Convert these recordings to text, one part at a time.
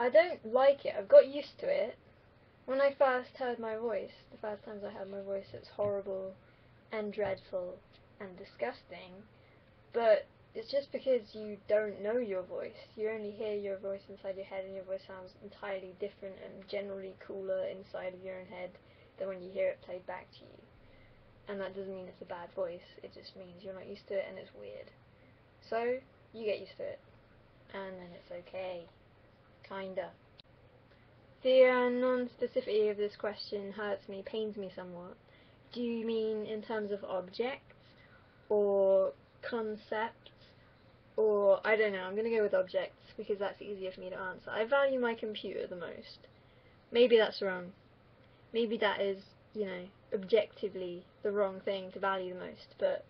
I don't like it. I've got used to it. When I first heard my voice, the first times I heard my voice, it's horrible and dreadful and disgusting. But it's just because you don't know your voice. You only hear your voice inside your head, and your voice sounds entirely different and generally cooler inside of your own head than when you hear it played back to you. And that doesn't mean it's a bad voice, it just means you're not used to it and it's weird. So, you get used to it. And then it's okay. Kinda. The non-specificity of this question hurts me, pains me somewhat. Do you mean in terms of objects, or concepts, or, I don't know, I'm going to go with objects, because that's easier for me to answer. I value my computer the most. Maybe that's wrong. Maybe that is, you know, objectively the wrong thing to value the most, but,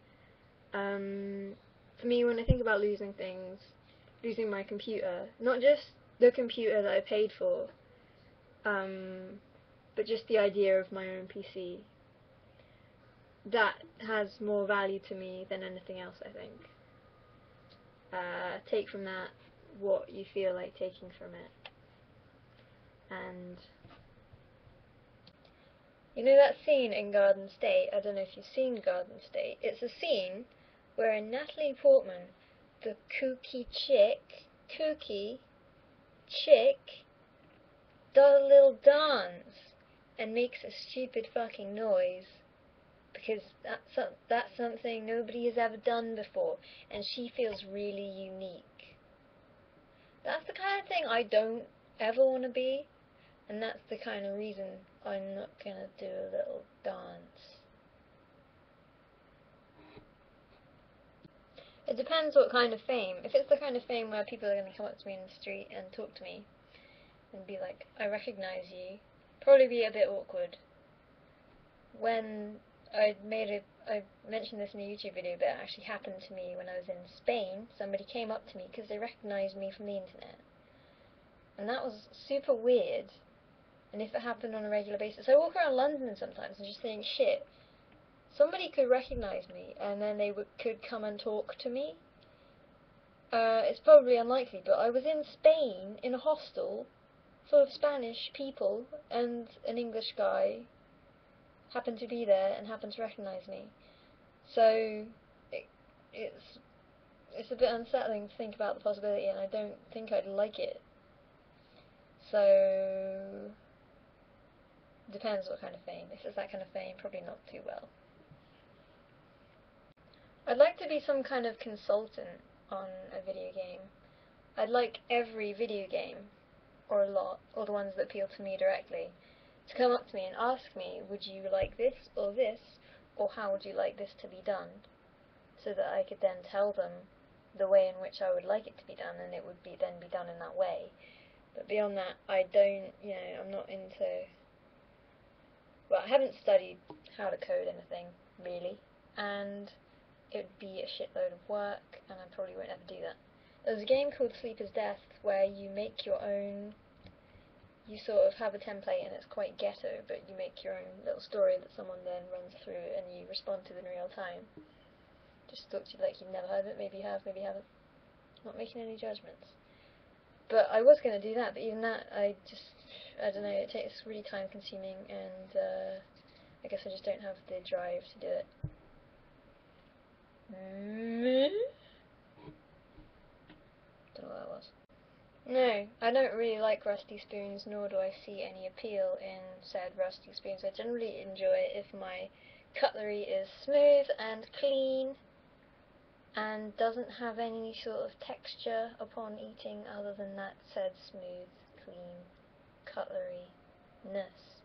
for me, when I think about losing things, losing my computer, not just the computer that I paid for, but just the idea of my own PC, that has more value to me than anything else, I think. Take from that what you feel like taking from it. And you know that scene in Garden State? I don't know if you've seen Garden State. It's a scene where Natalie Portman, the kooky chick, does a little dance and makes a stupid fucking noise, because that's something nobody has ever done before, and she feels really unique. That's the kind of thing I don't ever want to be, and that's the kind of reason I'm not gonna do a little dance. It depends what kind of fame. If it's the kind of fame where people are gonna come up to me in the street and talk to me and be like, I recognize you, probably be a bit awkward. When I mentioned this in a YouTube video, but it actually happened to me when I was in Spain. Somebody came up to me because they recognized me from the internet, and that was super weird. And if it happened on a regular basis, I walk around London sometimes and just think, shit, somebody could recognize me and then they could come and talk to me. It's probably unlikely, but I was in Spain in a hostel full of Spanish people, and an English guy happened to be there and happened to recognize me. So it's a bit unsettling to think about the possibility, and I don't think I'd like it. So depends what kind of fame. If it's that kind of fame, probably not too well. I'd like to be some kind of consultant on a video game. I'd like every video game, or a lot, or the ones that appeal to me directly, to come up to me and ask me, would you like this, or how would you like this to be done? So that I could then tell them the way in which I would like it to be done, and it would then be done in that way. But beyond that, I don't, I'm not into, well, I haven't studied how to code anything, really, and it would be a shitload of work, and I probably won't ever do that. There's a game called Sleep is Death, where you make your own, you sort of have a template, and it's quite ghetto, but you make your own little story that someone then runs through, and you respond to in real time. Just talk to you like you've never heard of it, maybe you have, maybe you haven't. Not making any judgments. But I was going to do that, but even that, I don't know, it's really time consuming, and I guess I just don't have the drive to do it. Don't know what that was. No, I don't really like rusty spoons, nor do I see any appeal in said rusty spoons. I generally enjoy it if my cutlery is smooth and clean and doesn't have any sort of texture upon eating other than that said smooth, clean cutlery-ness.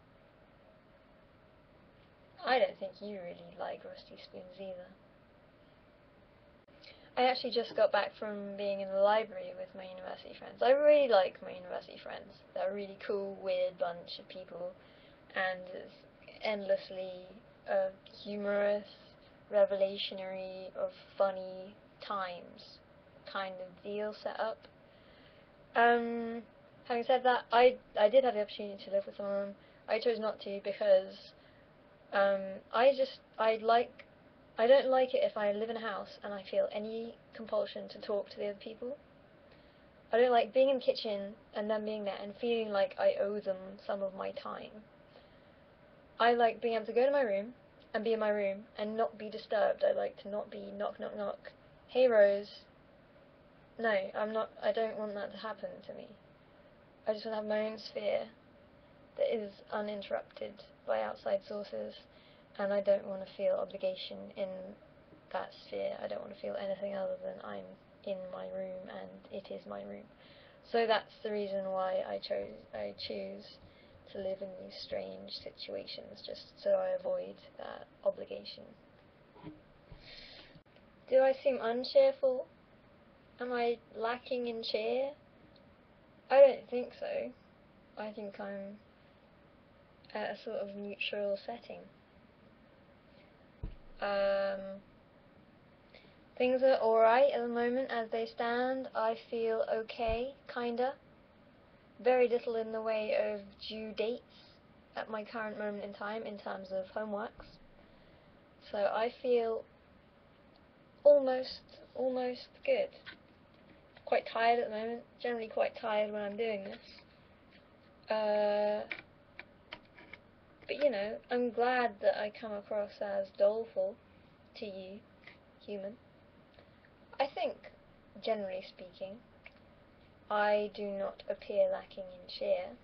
I don't think you really like rusty spoons either. I actually just got back from being in the library with my university friends. I really like my university friends. They're a really cool, weird bunch of people, and it's endlessly humorous, revelationary, of funny times kind of deal set up. Having said that, I did have the opportunity to live with some of them. I chose not to because I don't like it if I live in a house and I feel any compulsion to talk to the other people. I don't like being in the kitchen and them being there and feeling like I owe them some of my time. I like being able to go to my room and be in my room and not be disturbed. I like to not be knock, knock, knock. Hey, Rose. No, I don't want that to happen to me. I just want to have my own sphere that is uninterrupted by outside sources, and I don't want to feel obligation in that sphere. I don't want to feel anything other than I'm in my room and it is my room. So that's the reason why I choose to live in these strange situations, just so I avoid that obligation. Do I seem uncheerful? Am I lacking in cheer? I don't think so. I think I'm at a sort of neutral setting. Things are alright at the moment as they stand. I feel okay, kinda. Very little in the way of due dates at my current moment in time in terms of homeworks. So I feel almost good. Quite tired at the moment. Generally quite tired when I'm doing this. But you know, I'm glad that I come across as doleful to you, human. I think, generally speaking, I do not appear lacking in cheer.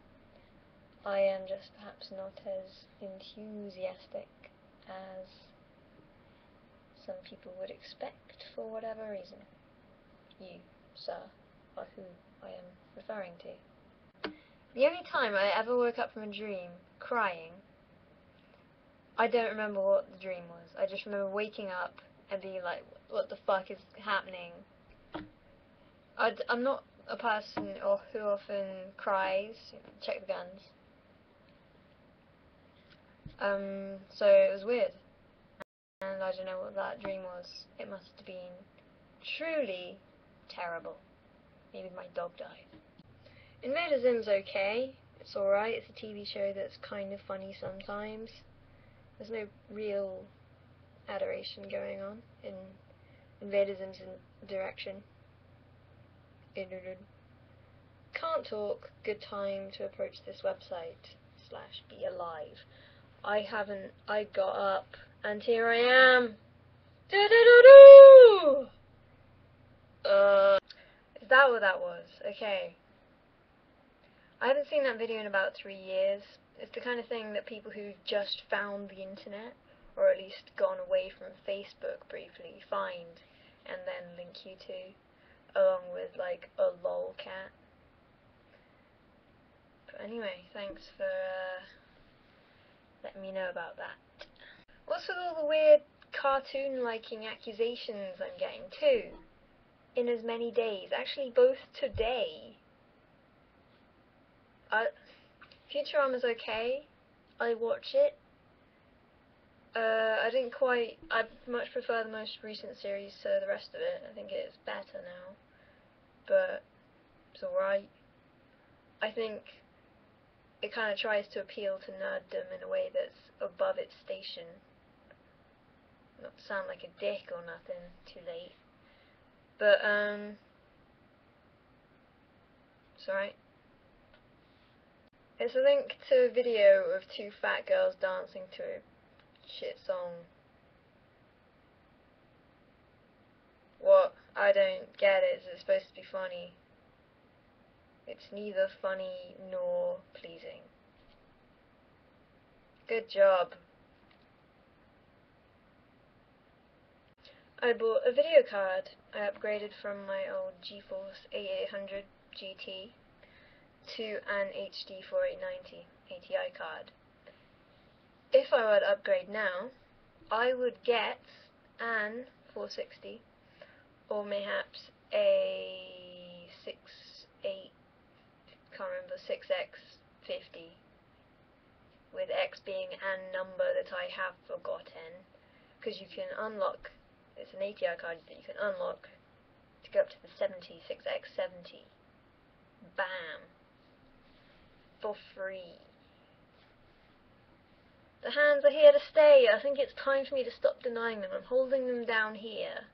I am just perhaps not as enthusiastic as some people would expect for whatever reason. You, sir, are who I am referring to. The only time I ever woke up from a dream crying, I don't remember what the dream was. I just remember waking up and being like, what the fuck is happening? I'm not a person who often cries. Check the guns. So it was weird. And I don't know what that dream was. It must have been truly terrible. Maybe my dog died. Invader Zim's okay. It's alright. It's a TV show that's kind of funny sometimes. There's no real adoration going on in Invader Zim's direction. Can't talk. Good time to approach this website / be alive. I got up and here I am. Do-do-do-do! Is that what that was? Okay. I haven't seen that video in about 3 years. It's the kind of thing that people who've just found the internet, or at least gone away from Facebook briefly, find and then link you to, along with like a lolcat. But anyway, thanks for letting me know about that. What's with all the weird cartoon-liking accusations I'm getting too? In as many days. Actually, both today. Futurama's okay. I watch it. I much prefer the most recent series to the rest of it. I think it's better now. But it's alright. I think it kind of tries to appeal to nerddom in a way that's above its station. Not to sound like a dick or nothing, too late. But, it's alright. It's a link to a video of 2 fat girls dancing to a shit song. What? I don't get it. Is it supposed to be funny? It's neither funny nor pleasing. Good job. I bought a video card. I upgraded from my old GeForce A800 GT to an HD 4890 ATI card. If I were to upgrade now, I would get an 460 or mayhaps a 6X50, with X being a number that I have forgotten, because you can unlock, it's an ATI card that you can unlock to go up to the 6X70. Bam! For free. The hands are here to stay. I think it's time for me to stop denying them. I'm holding them down here,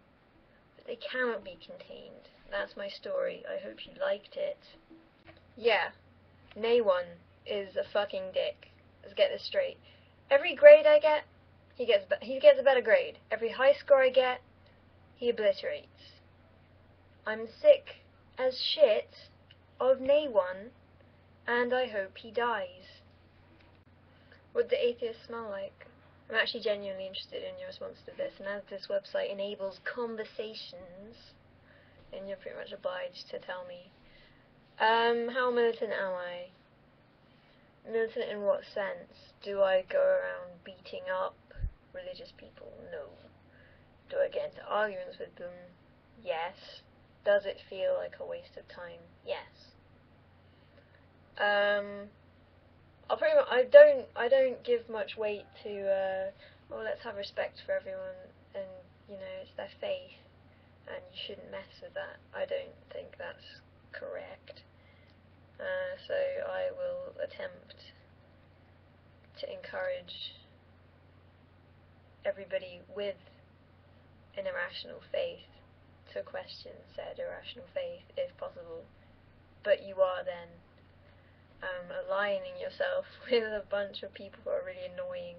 but they cannot be contained. That's my story. I hope you liked it. Yeah, Nay1 is a fucking dick. Let's get this straight. Every grade I get, he gets a better grade. Every high score I get, he obliterates. I'm sick as shit of Nay1, and I hope he dies. What do atheists smell like? I'm actually genuinely interested in your response to this, and as this website enables conversations, then you're pretty much obliged to tell me. How militant am I? Militant in what sense? Do I go around beating up religious people? No. Do I get into arguments with them? Yes. Does it feel like a waste of time? Yes. I don't give much weight to let's have respect for everyone, and it's their faith, and you shouldn't mess with that. I don't think that's correct. So I will attempt to encourage everybody with an irrational faith to question said irrational faith if possible. But you are then aligning yourself with a bunch of people who are really annoying.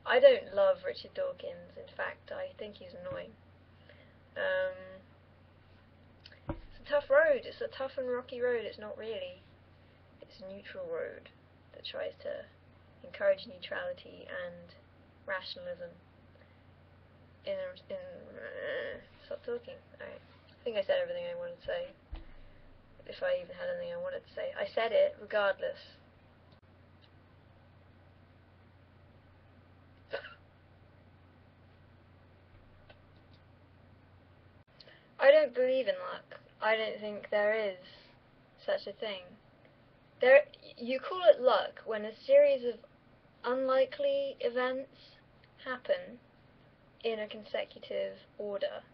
I don't love Richard Dawkins. In fact, I think he's annoying. It's a tough road. It's a tough and rocky road. It's not really. It's a neutral road that tries to encourage neutrality and rationalism. Stop talking. Alright. I think I said everything I wanted to say. If I even had anything I wanted to say. I said it, regardless. I don't believe in luck. I don't think there is such a thing. You call it luck when a series of unlikely events happen in a consecutive order.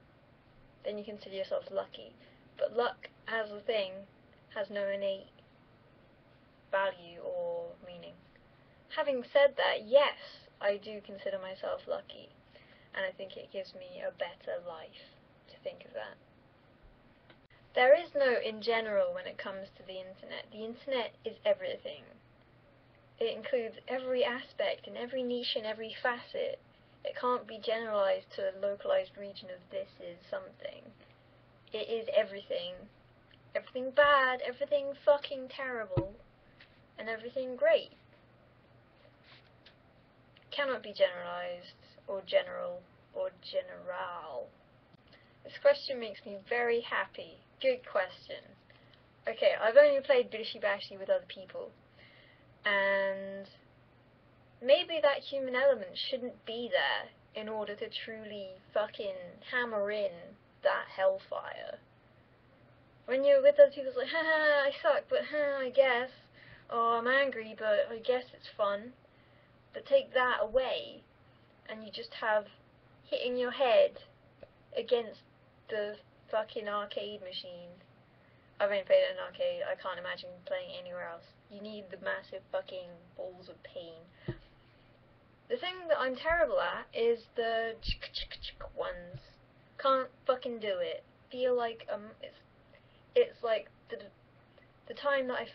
Then you consider yourself lucky. But luck as a thing has no innate value or meaning. Having said that, yes, I do consider myself lucky, and I think it gives me a better life to think of that. There is no in general when it comes to the internet. The internet is everything. It includes every aspect and every niche and every facet. It can't be generalized to a localized region of this is something. It is everything. Everything bad, everything fucking terrible, and everything great. Cannot be generalized, or general, or general. This question makes me very happy. Good question. Okay, I've only played Bishi Bashi with other people, and maybe that human element shouldn't be there in order to truly fucking hammer in that hellfire. When you're with other people, it's like, haha, I suck, but I guess. Oh, I'm angry, but I guess it's fun. But take that away, and you just have hitting your head against the fucking arcade machine. I've only played it in an arcade. I can't imagine playing it anywhere else. You need the massive fucking balls of pain. The thing that I'm terrible at is the ones. Can't fucking do it. Feel like it's like the time that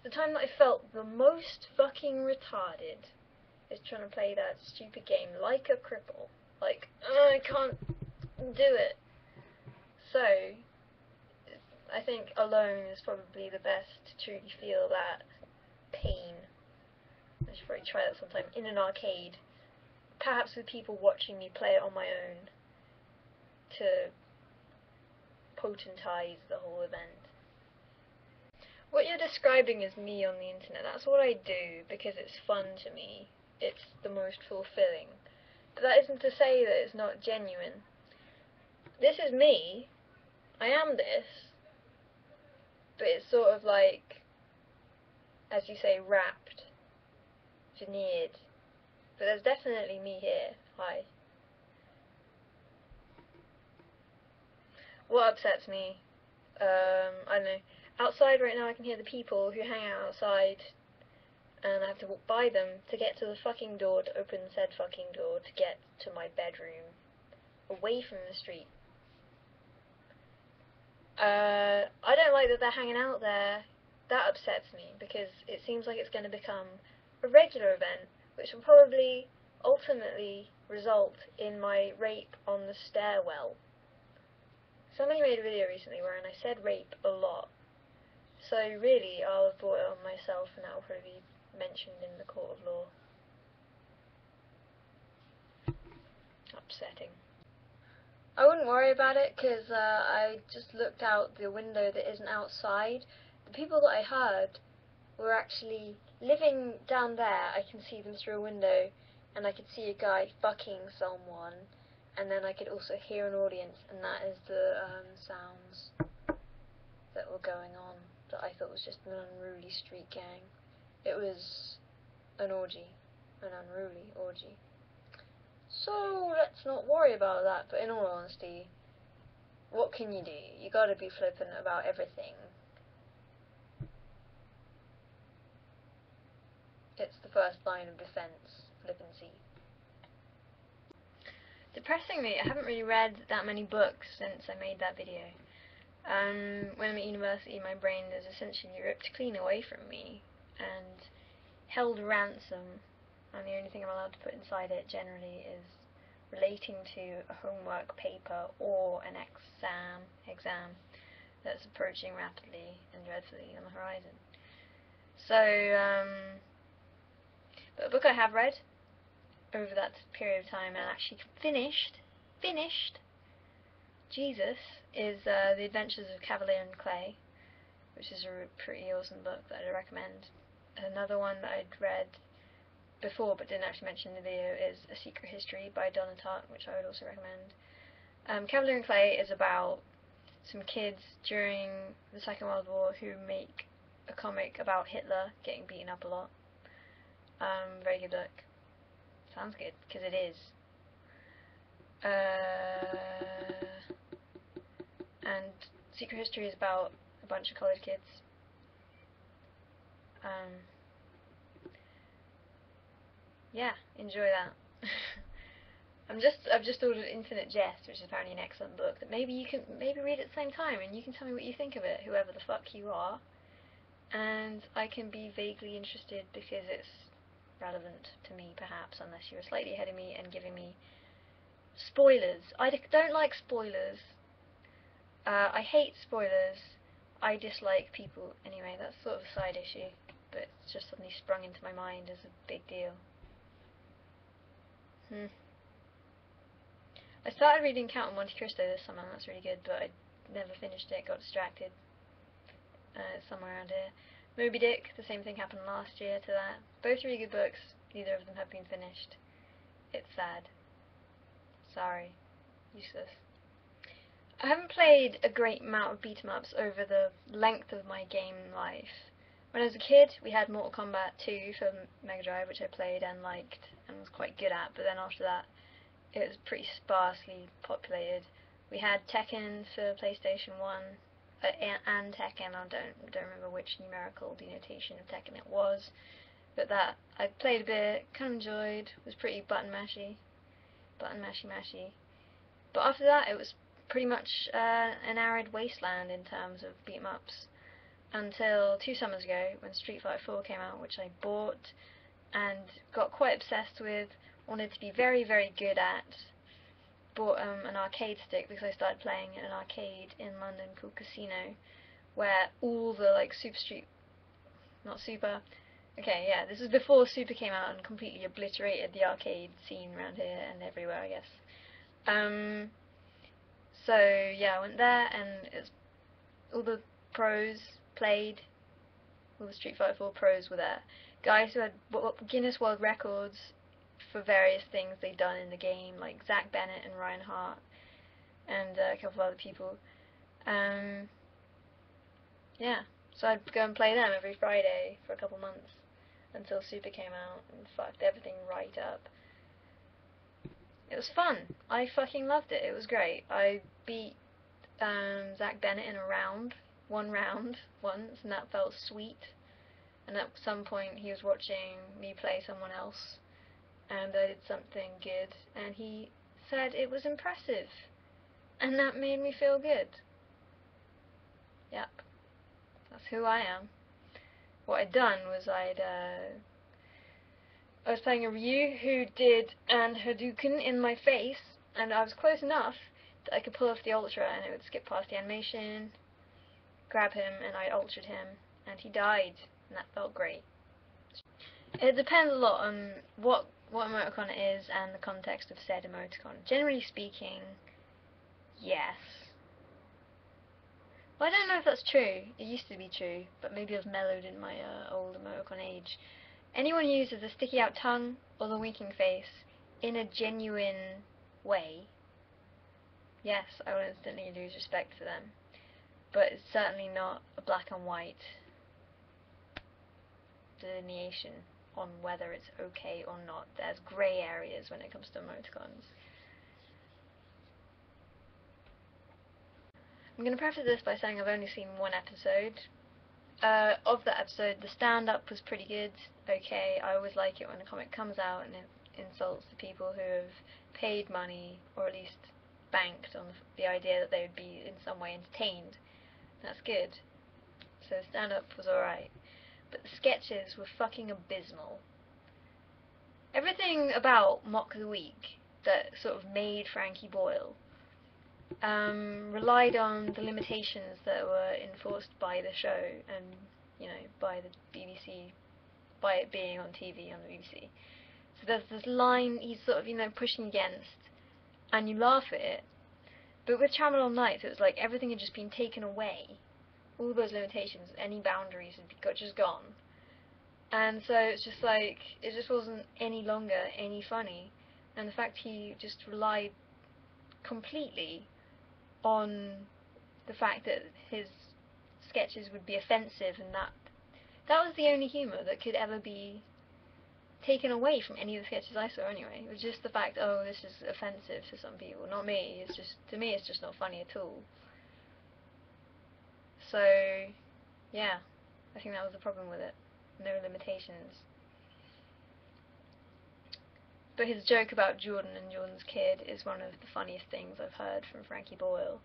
the time that I felt the most fucking retarded is trying to play that stupid game like a cripple. Like, I can't do it. So I think alone is probably the best to truly feel that pain. I should probably try that sometime in an arcade, perhaps with people watching me play it on my own, to potentize the whole event. What you're describing is me on the internet. That's what I do because it's fun to me. It's the most fulfilling. But that isn't to say that it's not genuine. This is me. I am this. But it's sort of like, as you say, wrapped, veneered. But there's definitely me here. Hi. What upsets me? I don't know. Outside right now I can hear the people who hang out outside, and I have to walk by them to get to the fucking door to open said fucking door to get to my bedroom. away from the street. I don't like that they're hanging out there. That upsets me, because it seems like it's going to become a regular event, which will probably ultimately result in my rape on the stairwell. Somebody made a video recently wherein I said rape a lot, so really I'll have brought it on myself, and that will probably be mentioned in the court of law. Upsetting. I wouldn't worry about it, because I just looked out the window that isn't outside. The people that I heard were actually living down there. I can see them through a window, and I could see a guy fucking someone, and then I could also hear an audience, and that is the sounds that were going on that I thought was just an unruly street gang. It was an orgy, an unruly orgy. So let's not worry about that, but in all honesty, what can you do? You gotta be flippant about everything. It's the first line of defense, flippancy. Depressingly, I haven't really read that many books since I made that video. When I'm at university, my brain is essentially ripped clean away from me and held ransom, and the only thing I'm allowed to put inside it generally is relating to a homework paper or an exam that's approaching rapidly and dreadfully on the horizon. So, but a book I have read over that period of time and actually finished, Jesus, is The Adventures of Kavalier and Clay, which is a pretty awesome book that I'd recommend. Another one that I'd read before but didn't actually mention in the video is A Secret History by Donna Tartt, which I would also recommend. Kavalier and Clay is about some kids during the Second World War who make a comic about Hitler getting beaten up a lot. Very good book. Sounds good, because it is. And Secret History is about a bunch of college kids. Yeah, enjoy that. I've just ordered Infinite Jest, which is apparently an excellent book that maybe you can read at the same time, and you can tell me what you think of it, whoever the fuck you are. And I can be vaguely interested because it's relevant to me, perhaps, unless you're slightly ahead of me and giving me spoilers. I don't like spoilers. I hate spoilers. I dislike people. Anyway, that's sort of a side issue, but it's just suddenly sprung into my mind as a big deal. I started reading Count of Monte Cristo this summer, and that's really good, but I never finished it, got distracted. Somewhere around here. Moby Dick, the same thing happened last year to that. Both really good books, neither of them have been finished. It's sad. Sorry. Useless. I haven't played a great amount of beat-em-ups over the length of my game life. When I was a kid, we had Mortal Kombat 2 for Mega Drive, which I played and liked and was quite good at, but then after that it was pretty sparsely populated. We had Tekken for PlayStation 1, and Tekken, I don't remember which numerical denotation of Tekken it was, but that I played a bit, kind of enjoyed, was pretty button mashy. But after that it was pretty much an arid wasteland in terms of beat-em-ups, until 2 summers ago when Street Fighter 4 came out, which I bought and got quite obsessed with, wanted to be very, very good at. Bought an arcade stick because I started playing in an arcade in London called Casino, where all the okay, yeah, this is before Super came out and completely obliterated the arcade scene around here and everywhere, I guess. So yeah, I went there, and it's all the pros played. All the Street Fighter 4 pros were there. Guys who had Guinness World Records for various things they'd done in the game, like Zach Bennett and Ryan Hart, and a couple of other people. Yeah, so I'd go and play them every Friday for a couple months until Super came out and fucked everything right up. It was fun. I fucking loved it. It was great. I beat Zach Bennett in one round once, and that felt sweet. And at some point he was watching me play someone else, and I did something good, and he said it was impressive, and that made me feel good. Yep, that's who I am. What I'd done was I was playing a Ryu who did an Hadouken in my face, and I was close enough that I could pull off the Ultra and it would skip past the animation, grab him, and I ultraed him, and he died, and that felt great. It depends a lot on what emoticon it is and the context of said emoticon. Generally speaking, yes. Well, I don't know if that's true. It used to be true, but maybe I was mellowed in my old emoticon age. Anyone who uses a sticky out tongue or the winking face in a genuine way, yes, I will instantly lose respect for them. But it's certainly not a black and white delineation on whether it's okay or not. There's grey areas when it comes to emoticons. I'm going to preface this by saying I've only seen one episode. Of that episode, the stand-up was pretty good. Okay, I always like it when a comic comes out and it insults the people who have paid money, or at least banked on the idea that they would be in some way entertained. That's good. So the stand-up was alright. But the sketches were fucking abysmal. Everything about Mock the Week that sort of made Frankie Boyle relied on the limitations that were enforced by the show and, you know, by the BBC, by it being on TV on the BBC. So there's this line he's sort of, you know, pushing against, and you laugh at it. But with Tramadol Nights, it was like everything had just been taken away. All those limitations, any boundaries had just gone. And so it's just like, it just wasn't any longer any funny. And the fact he just relied completely on the fact that his sketches would be offensive, and that was the only humour that could ever be taken away from any of the sketches I saw anyway. It was just the fact, oh, this is offensive to some people, not me. It's just, to me, it's just not funny at all. So, yeah, I think that was the problem with it. No limitations. But his joke about Jordan and Jordan's kid is one of the funniest things I've heard from Frankie Boyle.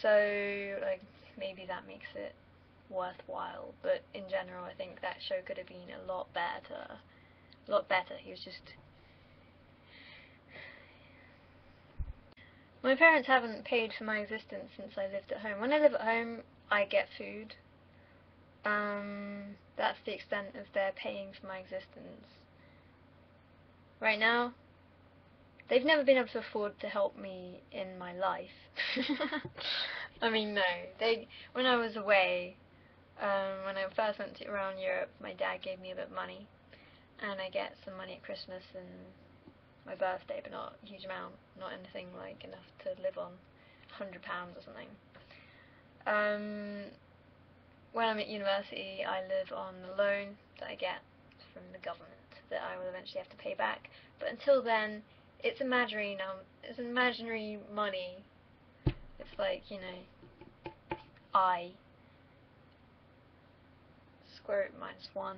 So, like, maybe that makes it worthwhile. But in general, I think that show could have been a lot better. A lot better. He was just... My parents haven't paid for my existence since I lived at home. When I live at home, I get food. That's the extent of their paying for my existence. Right now, they've never been able to afford to help me in my life. I mean, no. When I was away, when I first went around Europe, my dad gave me a bit of money, and I get some money at Christmas and my birthday, but not a huge amount, not anything like enough to live on, £100 or something. When I'm at university, I live on the loan that I get from the government that I will eventually have to pay back. But until then, it's imaginary money. It's like, you know, I square root -1.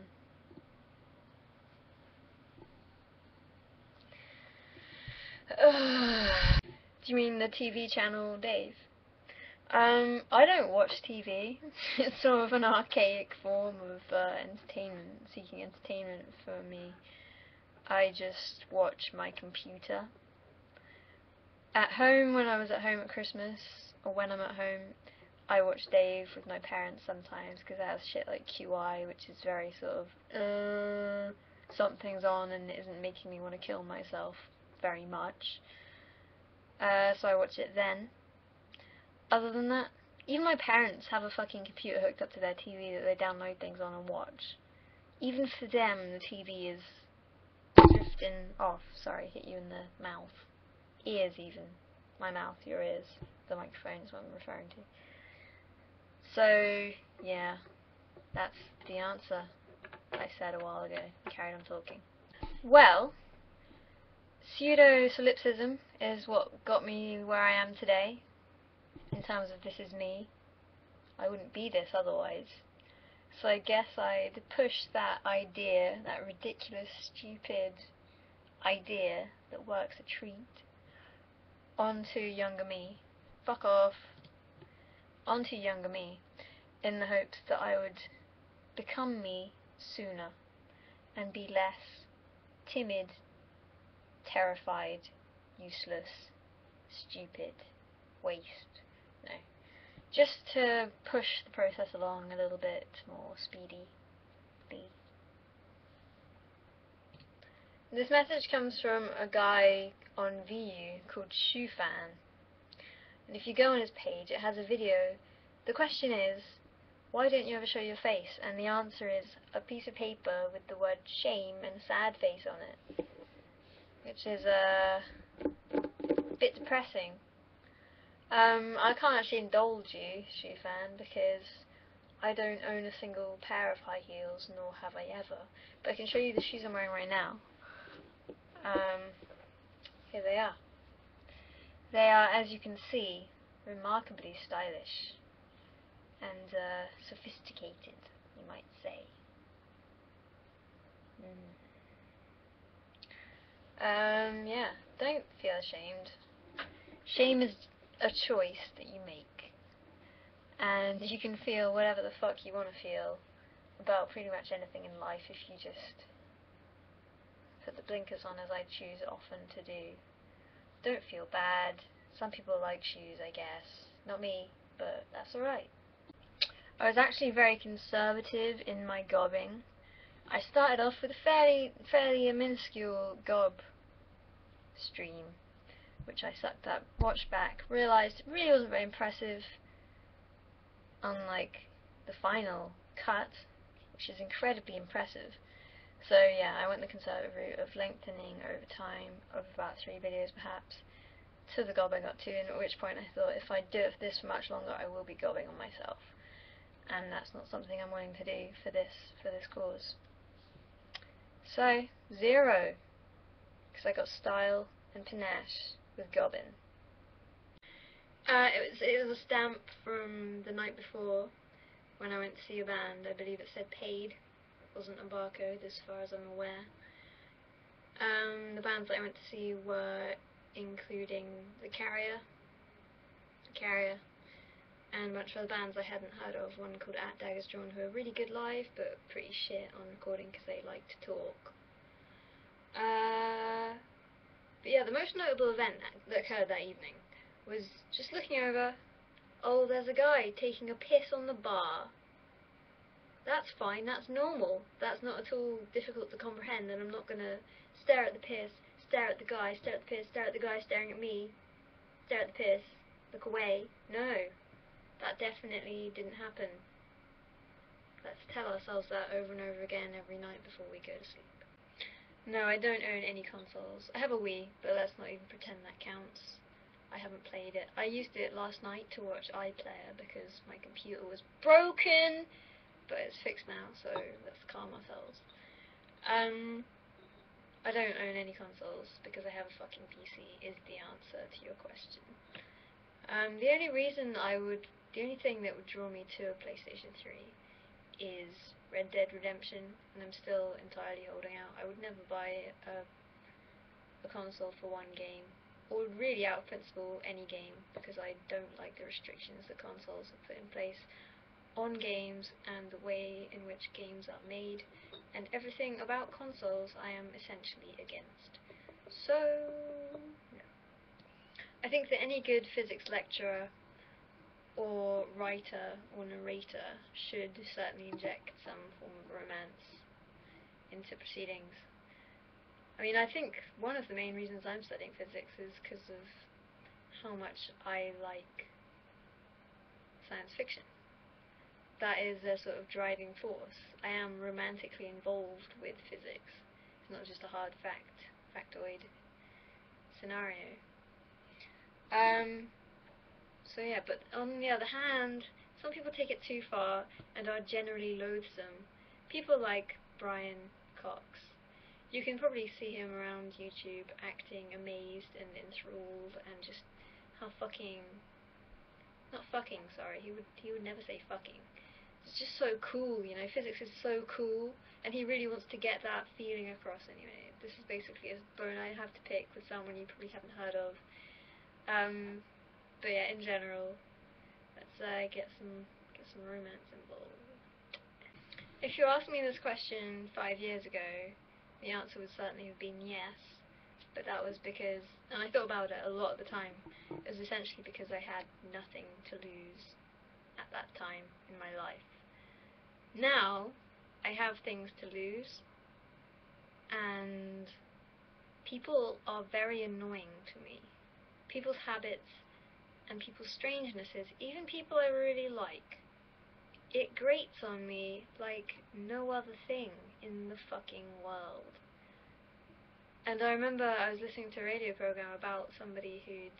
Do you mean the TV channel Dave? I don't watch TV. It's sort of an archaic form of entertainment, seeking entertainment for me. I just watch my computer. At home, when I was at home at Christmas, or when I'm at home, I watch Dave with my parents sometimes, because it has shit like QI, which is very sort of, something's on and it isn't making me want to kill myself very much. So I watch it then. Other than that, even my parents have a fucking computer hooked up to their TV that they download things on and watch. Even for them, the TV is drifting off. Sorry, hit you in the mouth. Ears even. My mouth, your ears. The microphone is what I'm referring to. So, yeah, that's the answer I said a while ago. I carried on talking. Well, pseudo-solipsism is what got me where I am today. In terms of this is me. I wouldn't be this otherwise. So I guess I'd push that idea, that ridiculous, stupid idea that work's a treat, on to younger me. Fuck off. On to younger me, in the hopes that I would become me sooner and be less timid, terrified, useless, stupid, waste. No. Just to push the process along a little bit more speedily. This message comes from a guy on VU called Shoefan. And if you go on his page, it has a video. The question is, why don't you ever show your face? And the answer is a piece of paper with the word shame and a sad face on it. Which is a bit depressing. I can't actually indulge you, Shoefan, because I don't own a single pair of high heels, nor have I ever. But I can show you the shoes I'm wearing right now. Here they are. They are, as you can see, remarkably stylish and sophisticated, you might say. Yeah, don't feel ashamed. Shame is a choice that you make, and you can feel whatever the fuck you want to feel about pretty much anything in life if you just put the blinkers on, as I choose often to do. Don't feel bad. Some people like shoes, I guess. Not me, but that's alright. I was actually very conservative in my gobbing. I started off with a fairly minuscule gob stream, which I sucked up, watched back, realised it really wasn't very impressive, unlike the final cut, which is incredibly impressive. So yeah, I went the conservative route of lengthening over time, of about 3 videos perhaps, to the gob I got to, and at which point I thought if I do it for this for much longer I will be gobbing on myself. And that's not something I'm willing to do for this cause. So, 0, because I got style and panache with gobbing. It was a stamp from the night before when I went to see a band. I believe it said paid. It wasn't a barcode as far as I'm aware. The bands that I went to see were including The Carrier, and a bunch of other bands I hadn't heard of. One called At Daggers Drawn, who are really good live but pretty shit on recording because they like to talk. But yeah, the most notable event that occurred that evening was just looking over, oh, there's a guy taking a piss on the bar. That's fine, that's normal. That's not at all difficult to comprehend, and I'm not gonna stare at the piss, stare at the guy, stare at the piss, stare at the guy staring at me, stare at the piss, look away. No. That definitely didn't happen. Let's tell ourselves that over and over again every night before we go to sleep. No, I don't own any consoles. I have a Wii, but let's not even pretend that counts. I haven't played it. I used it last night to watch iPlayer because my computer was broken, but it's fixed now, so let's calm ourselves. I don't own any consoles because I have a fucking PC is the answer to your question. The only thing that would draw me to a PlayStation 3 is Red Dead Redemption, and I'm still entirely holding out. I would never buy a console for one game, or really out of principle any game, because I don't like the restrictions that consoles have put in place on games and the way in which games are made, and everything about consoles I am essentially against. So, no. I think that any good physics lecturer or writer or narrator should certainly inject some form of romance into proceedings. I mean, I think one of the main reasons I'm studying physics is because of how much I like science fiction. That is a sort of driving force. I am romantically involved with physics. It's not just a hard factoid scenario. So yeah, but on the other hand, some people take it too far and are generally loathsome. People like Brian Cox. You can probably see him around YouTube acting amazed and enthralled and just how he would never say fucking. It's just so cool, you know, physics is so cool, and he really wants to get that feeling across anyway. This is basically a bone I have to pick with someone you probably haven't heard of. But yeah, in general, let's get some romance involved. If you asked me this question 5 years ago, the answer would certainly have been yes. But that was because, and I thought about it a lot at the time, it was essentially because I had nothing to lose at that time in my life. Now, I have things to lose, and people are very annoying to me. People's habits and people's strangenesses, even people I really like, it grates on me like no other thing in the fucking world. And I remember I was listening to a radio program about somebody who'd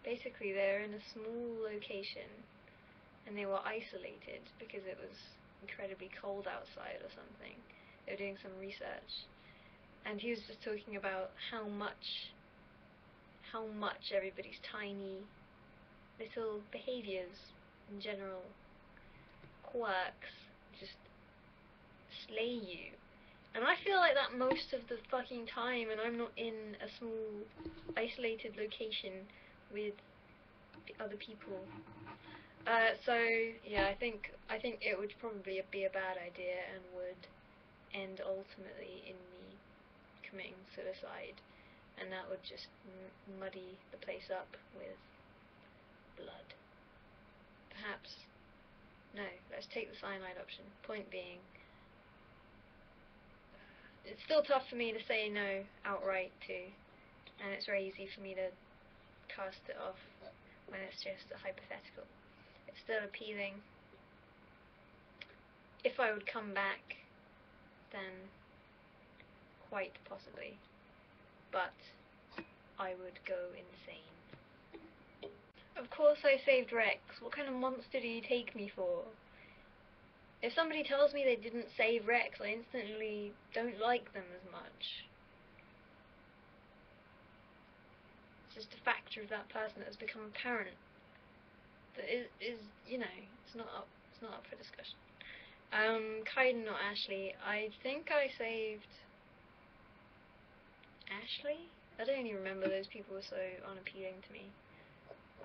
basically, they're in a small location and they were isolated because it was incredibly cold outside or something. They were doing some research, and he was just talking about how much everybody's tiny little behaviours in general, quirks, just slay you. And I feel like that most of the fucking time, and I'm not in a small, isolated location with other people. So yeah, I think it would probably be a bad idea and would end ultimately in me committing suicide, and that would just muddy the place up with blood. Perhaps. No, let's take the cyanide option. Point being, it's still tough for me to say no outright to, and it's very easy for me to cast it off when it's just a hypothetical. It's still appealing. If I would come back, then quite possibly, but I would go insane. Of course I saved Rex. What kind of monster do you take me for? If somebody tells me they didn't save Rex, I instantly don't like them as much. It's just a factor of that person that has become apparent. That is, you know, it's not up for discussion. Kaiden, not Ashley. I think I saved Ashley? I don't even remember, those people were so unappealing to me.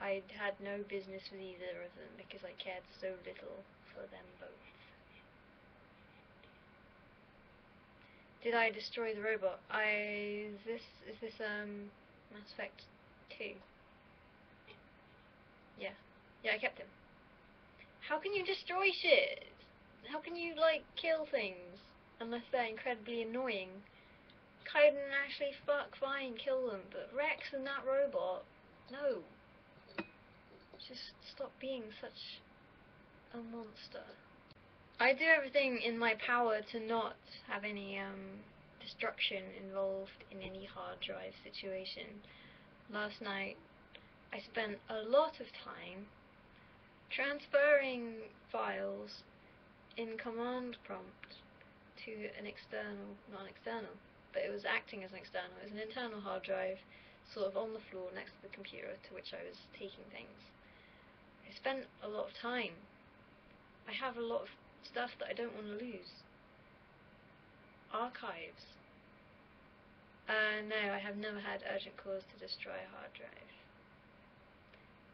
I had no business with either of them because I cared so little for them both. Did I destroy the robot? Is this Mass Effect 2? Yeah. Yeah, I kept him. How can you destroy shit? How can you, like, kill things? Unless they're incredibly annoying. Kaiden and Ashley, fuck, fine, kill them. But Rex and that robot, no. Just stop being such a monster. I do everything in my power to not have any destruction involved in any hard drive situation. Last night I spent a lot of time transferring files in command prompt to an external, not an external, but it was acting as an external. It was an internal hard drive, sort of on the floor next to the computer to which I was taking things. I spent a lot of time. I have a lot of stuff that I don't want to lose. Archives. No, I have never had urgent cause to destroy a hard drive.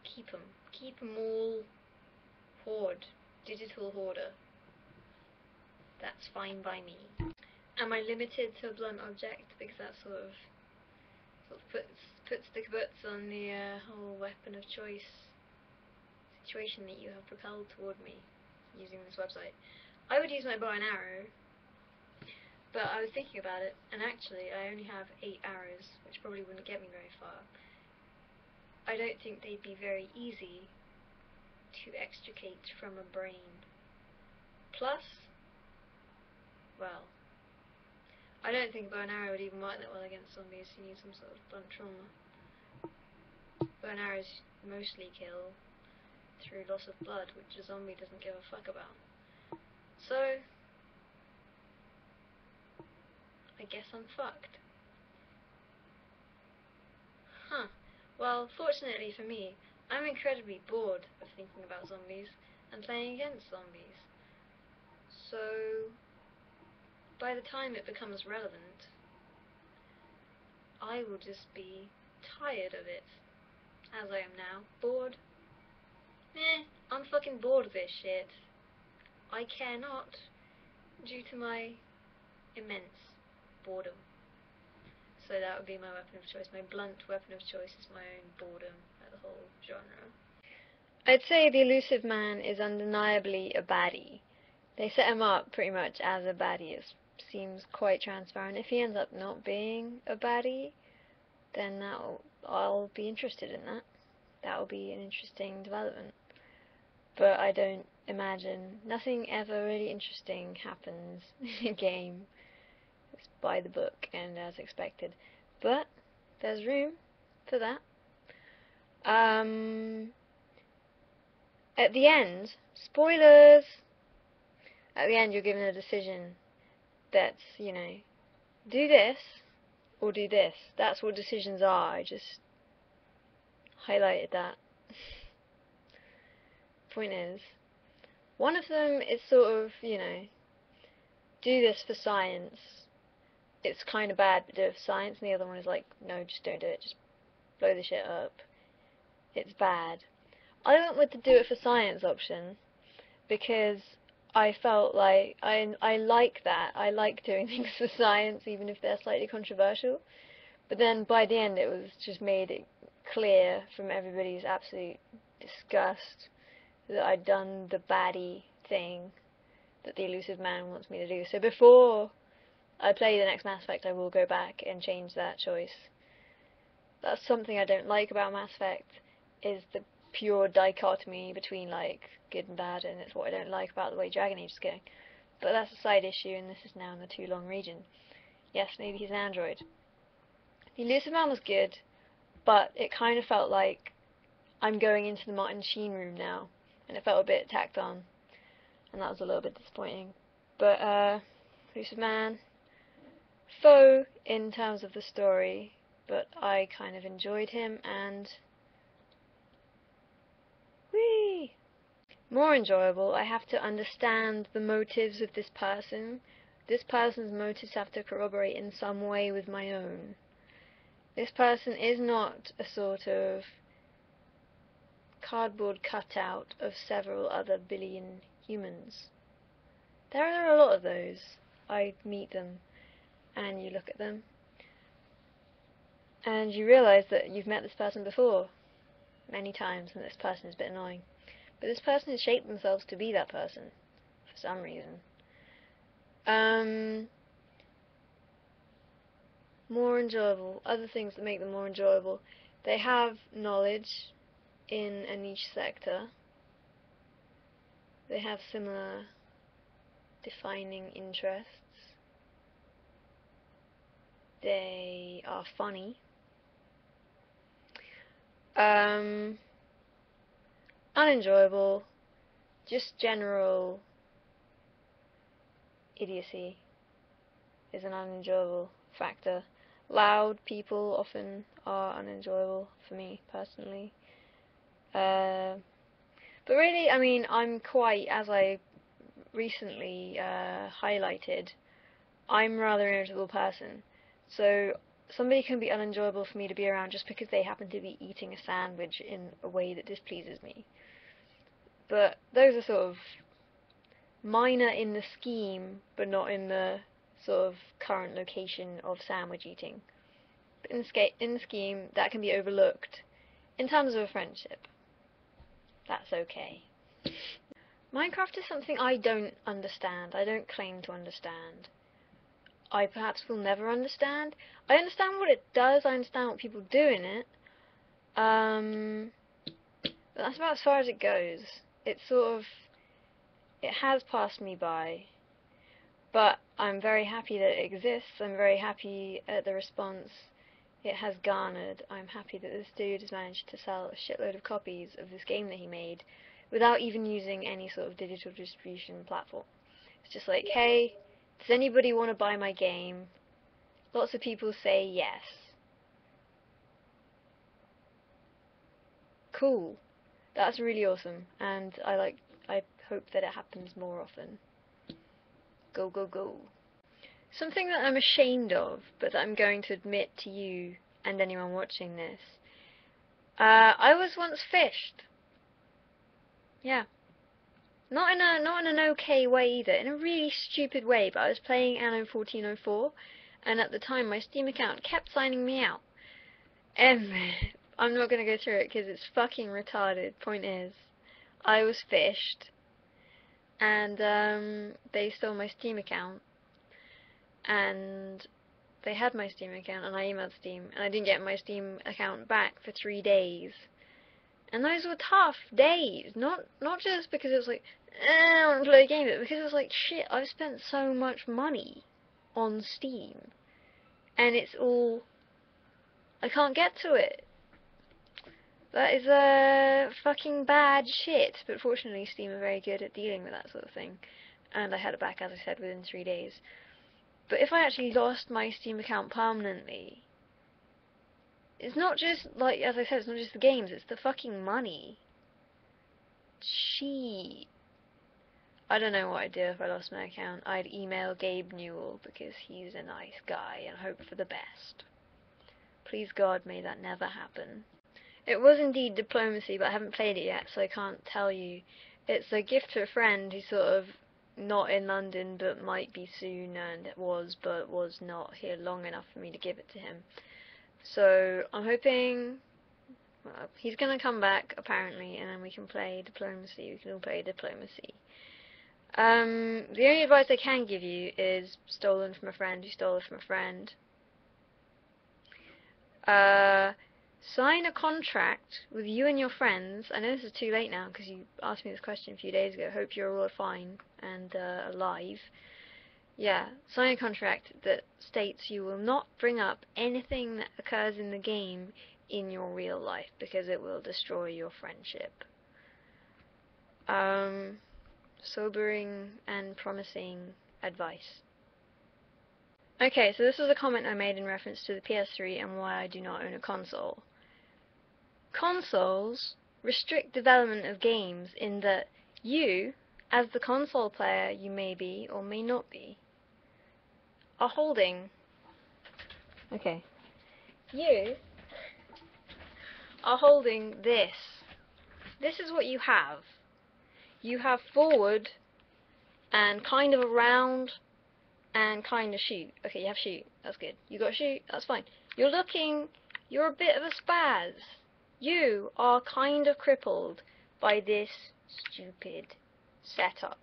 Keep them. Keep them all. Hoard. Digital hoarder. That's fine by me. Am I limited to a blunt object? Because that sort of puts the kibosh on the whole weapon of choice situation that you have propelled toward me using this website. I would use my bow and arrow, but I was thinking about it, and actually I only have 8 arrows, which probably wouldn't get me very far. I don't think they'd be very easy to extricate from a brain. Plus, well, I don't think a bow and arrow would even work that well against zombies. You need some sort of blunt trauma. Bow and arrows mostly kill through loss of blood, which a zombie doesn't give a fuck about. So, I guess I'm fucked. Huh. Well, fortunately for me, I'm incredibly bored of thinking about zombies and playing against zombies. So, by the time it becomes relevant, I will just be tired of it, as I am now. Bored? I'm fucking bored of this shit. I care not, due to my immense boredom. So that would be my weapon of choice. My blunt weapon of choice is my own boredom at the whole genre. I'd say the Elusive Man is undeniably a baddie. They set him up pretty much as a baddie. It seems quite transparent. If he ends up not being a baddie, then I'll be interested in that. That will be an interesting development. But I don't imagine, nothing ever really interesting happens in a game. It's by the book and as expected. But there's room for that. At the end, spoilers! At the end you're given a decision that's, you know, do this or do this. That's what decisions are. I just highlighted that. Point is, one of them is sort of, you know, do this for science. It's kind of bad, but do it for science. And the other one is like, no, just don't do it. Just blow the shit up. It's bad. I went with the do it for science option because I felt like I like that. I like doing things for science, even if they're slightly controversial. But then by the end, it was just made it clear from everybody's absolute disgust that I'd done the baddie thing that the Elusive Man wants me to do. So before I play the next Mass Effect, I will go back and change that choice. That's something I don't like about Mass Effect, is the pure dichotomy between like good and bad, and it's what I don't like about the way Dragon Age is going. But that's a side issue, and this is now in the Too Long region. Yes, maybe he's an android. The Elusive Man was good, but it kind of felt like I'm going into the Martin Sheen room now, and it felt a bit tacked on, and that was a little bit disappointing. But Elusive Man, foe in terms of the story, but I kind of enjoyed him, and whee! More enjoyable, I have to understand the motives of this person. This person's motives have to corroborate in some way with my own. This person is not a sort of cardboard cutout of several other billion humans. There are a lot of those. I meet them, and you look at them, and you realise that you've met this person before, many times, and this person is a bit annoying. But this person has shaped themselves to be that person, for some reason. More enjoyable. Other things that make them more enjoyable. They have knowledge in a niche sector. They have similar defining interests. They are funny. Unenjoyable. Just general idiocy is an unenjoyable factor. Loud people often are unenjoyable for me personally. But really, I mean, I'm quite, as I recently highlighted, I'm rather an irritable person. So somebody can be unenjoyable for me to be around just because they happen to be eating a sandwich in a way that displeases me. But those are sort of minor in the scheme, but not in the sort of current location of sandwich eating. But in the scheme, that can be overlooked. In terms of a friendship, that's okay. Minecraft is something I don't understand. I don't claim to understand. I perhaps will never understand. I understand what it does. I understand what people do in it. But that's about as far as it goes. It has passed me by. But I'm very happy that it exists. I'm very happy at the response it has garnered. I'm happy that this dude has managed to sell a shitload of copies of this game that he made without even using any sort of digital distribution platform. It's just like, hey, does anybody want to buy my game? Lots of people say yes. Cool. That's really awesome, and I hope that it happens more often. Go, go, go. Something that I'm ashamed of, but that I'm going to admit to you and anyone watching this. I was once fished. Yeah. Not in an okay way either, in a really stupid way, but I was playing Anno 1404, and at the time my Steam account kept signing me out. I'm not going to go through it because it's fucking retarded. Point is, I was fished, and they stole my Steam account, and they had my Steam account, and I emailed Steam, and I didn't get my Steam account back for 3 days. And those were tough days, not just because it was like, I want to play a game, but because it was like, shit, I've spent so much money on Steam, and it's all, I can't get to it. That is fucking bad shit, but fortunately Steam are very good at dealing with that sort of thing, and I had it back, as I said, within 3 days. But if I actually lost my Steam account permanently, it's not just, like, as I said, it's not just the games, it's the fucking money. Shit. I don't know what I'd do if I lost my account. I'd email Gabe Newell, because he's a nice guy, and hope for the best. Please God, may that never happen. It was indeed Diplomacy, but I haven't played it yet, so I can't tell you. It's a gift to a friend who's sort of not in London, but might be soon, and it was, but was not here long enough for me to give it to him. So I'm hoping, well, he's going to come back, apparently, and then we can play Diplomacy. We can all play Diplomacy. The only advice I can give you is stolen from a friend who stole it from a friend. Sign a contract with you and your friends. I know this is too late now because you asked me this question a few days ago. Hope you're all fine and alive. Yeah, sign a contract that states you will not bring up anything that occurs in the game in your real life because it will destroy your friendship. Sobering and promising advice. Okay, so this was a comment I made in reference to the PS3 and why I do not own a console. Consoles restrict development of games in that you, as the console player you may be or may not be, are holding... Okay. You are holding this. This is what you have. You have forward and kind of around and kind of shoot. Okay, you have shoot. That's good. You got shoot. That's fine. You're a bit of a spaz. You are kind of crippled by this stupid setup.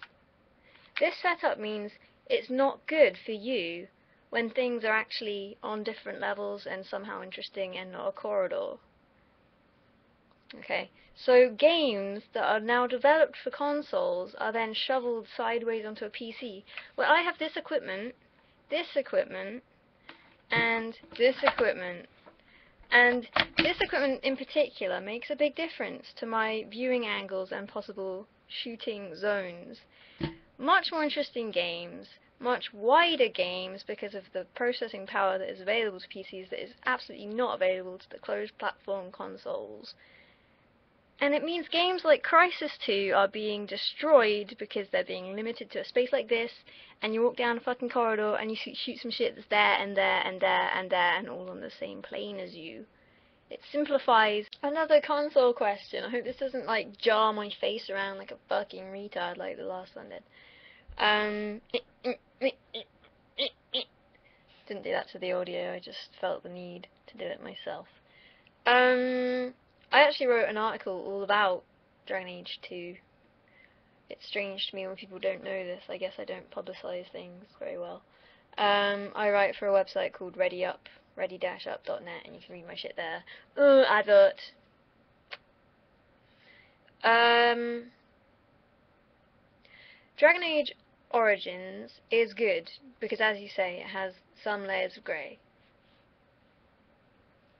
This setup means it's not good for you when things are actually on different levels and somehow interesting and not a corridor. Okay, so games that are now developed for consoles are then shoveled sideways onto a PC. Well, I have this equipment, and this equipment. And this equipment in particular makes a big difference to my viewing angles and possible shooting zones. Much more interesting games, much wider games because of the processing power that is available to PCs that is absolutely not available to the closed platform consoles. And it means games like Crysis 2 are being destroyed because they're being limited to a space like this, and you walk down a fucking corridor and you shoot some shit that's there and there and there and there and all on the same plane as you. It simplifies. Another console question. I hope this doesn't like jar my face around like a fucking retard like the last one did. Didn't do that to the audio, I just felt the need to do it myself. I actually wrote an article all about Dragon Age 2. It's strange to me when people don't know this. I guess I don't publicise things very well. I write for a website called ready-up.net, and you can read my shit there. Advert. Dragon Age Origins is good, because as you say, it has some layers of grey.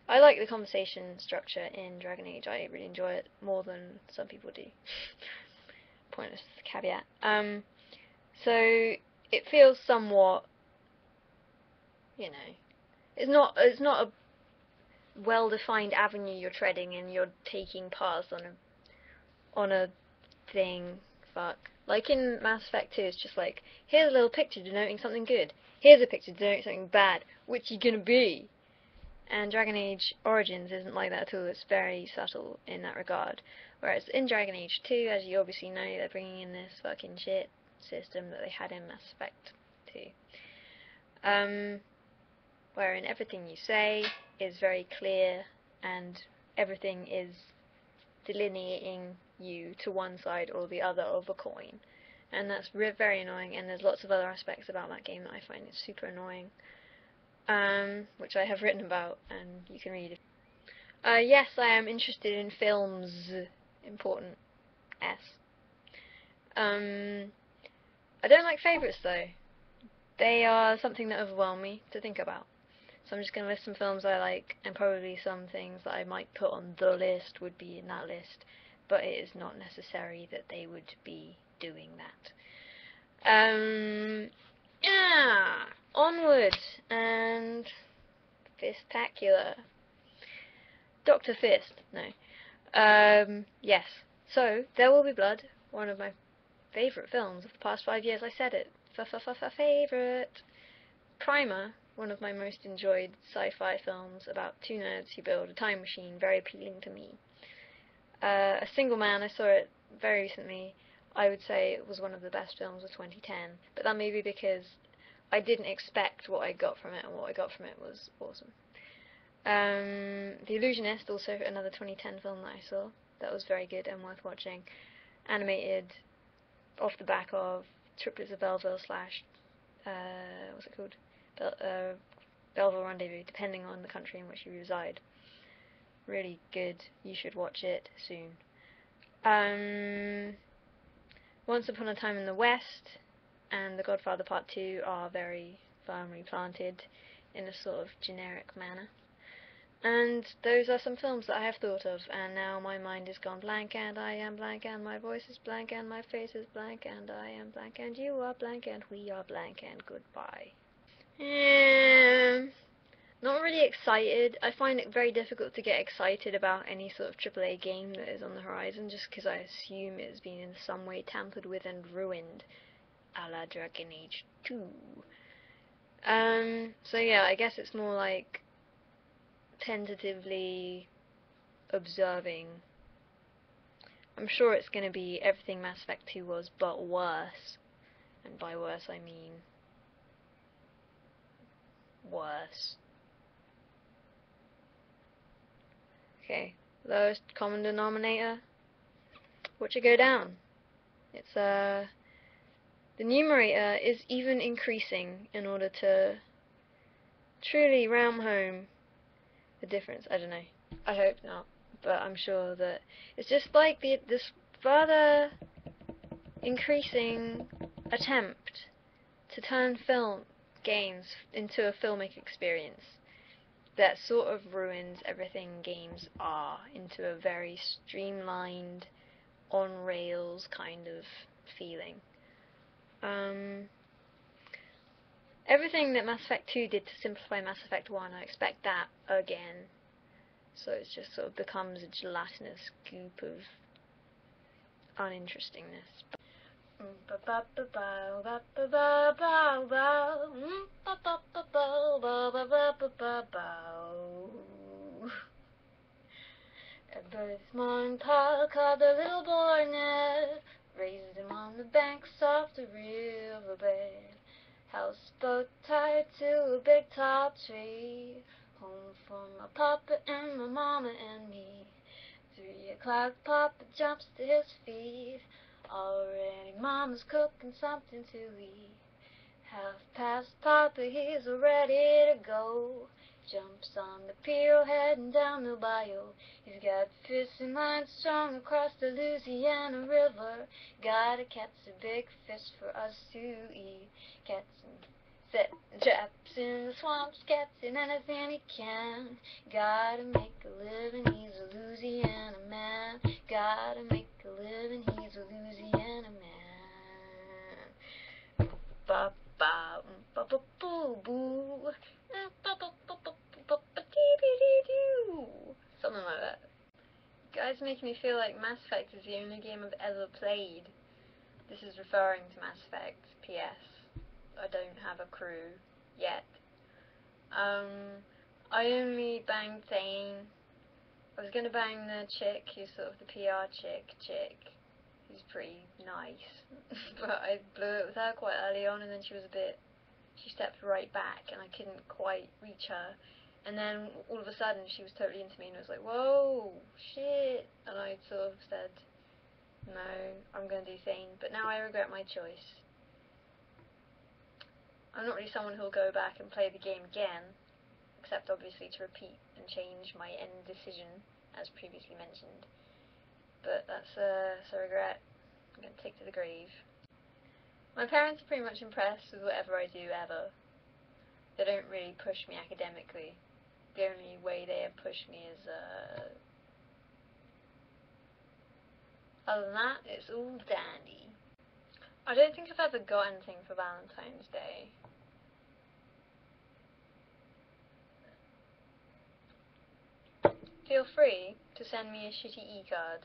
I like the conversation structure in Dragon Age. I really enjoy it more than some people do. Pointless caveat. So it feels somewhat, you know, it's not a well-defined avenue you're treading and you're taking paths on a thing. Fuck. Like in Mass Effect 2, it's just like, here's a little picture denoting something good. Here's a picture denoting something bad. Which you gonna be? And Dragon Age Origins isn't like that at all. It's very subtle in that regard. Whereas in Dragon Age 2, as you obviously know, they're bringing in this fucking shit system that they had in Mass Effect 2. Wherein everything you say is very clear and everything is delineating you to one side or the other of a coin. And that's very annoying, and there's lots of other aspects about that game that I find it super annoying. Which I have written about, and you can read. Yes, I am interested in films. Important S. I don't like favourites though. They are something that overwhelm me to think about. So I'm just going to list some films I like, and probably some things that I might put on the list would be in that list, but it is not necessary that they would be doing that. Yeah, onward and Fistacular. Dr. Fist, no. Yes. So, There Will Be Blood, one of my favourite films of the past 5 years. I said it. Favourite. Primer, one of my most enjoyed sci-fi films about two nerds who build a time machine, very appealing to me. A Single Man, I saw it very recently. I would say it was one of the best films of 2010, but that may be because I didn't expect what I got from it, and what I got from it was awesome. The Illusionist, also another 2010 film that I saw, that was very good and worth watching. Animated off the back of Triplets of Belleville / what's it called? Belleville Rendezvous, depending on the country in which you reside. Really good, you should watch it soon. Once Upon a Time in the West and The Godfather Part 2 are very firmly planted in a sort of generic manner. And those are some films that I have thought of, and now my mind is gone blank, and I am blank, and my voice is blank, and my face is blank, and I am blank, and you are blank, and we are blank, and goodbye. Not really excited. I find it very difficult to get excited about any sort of AAA game that is on the horizon, just because I assume it's been in some way tampered with and ruined, a la Dragon Age 2. So yeah, I guess it's more like tentatively observing. I'm sure it's going to be everything Mass Effect 2 was, but worse. And by worse I mean worse. Okay, lowest common denominator. Watch it go down. It's the numerator is even increasing in order to truly ram home the difference. I don't know. I hope not, but I'm sure that it's just like this further increasing attempt to turn games into a filmic experience that sort of ruins everything games are into a very streamlined, on-rails kind of feeling. Everything that Mass Effect 2 did to simplify Mass Effect 1, I expect that again. So it just sort of becomes a gelatinous goop of uninterestingness. A birthmark pile called the little boy Ned, raised him on the banks of the riverbed. Houseboat tied to a big tall tree, home for my papa and my mama and me. 3 o'clock, Papa jumps to his feet. Already Mama's cooking something to eat. 1/2 past, Papa, he's ready to go. Jumps on the pier, heading down the bayou. He's got fishing lines strung across the Louisiana River. Gotta catch a big fish for us to eat. Catching, setting traps in the swamps, catching anything he can. Gotta make a living, he's a Louisiana man. Gotta make a living, he's a Louisiana man. Ba ba ba ba boo boo. Something like that. Guys make me feel like Mass Effect is the only game I've ever played. This is referring to Mass Effect. P.S. I don't have a crew yet. I only banged Thane. I was gonna bang the chick who's sort of the PR chick, who's pretty nice. But I blew it with her quite early on, and then she stepped right back, and I couldn't quite reach her. And then all of a sudden she was totally into me, and I was like, whoa, shit. And I sort of said, no, I'm gonna do Thane. But now I regret my choice. I'm not really someone who'll go back and play the game again, except obviously to repeat and change my end decision, as previously mentioned. But that's a regret I'm going to take to the grave. My parents are pretty much impressed with whatever I do ever. They don't really push me academically. The only way they have pushed me is, other than that, it's all dandy. I don't think I've ever got anything for Valentine's Day. Feel free to send me a shitty e-card.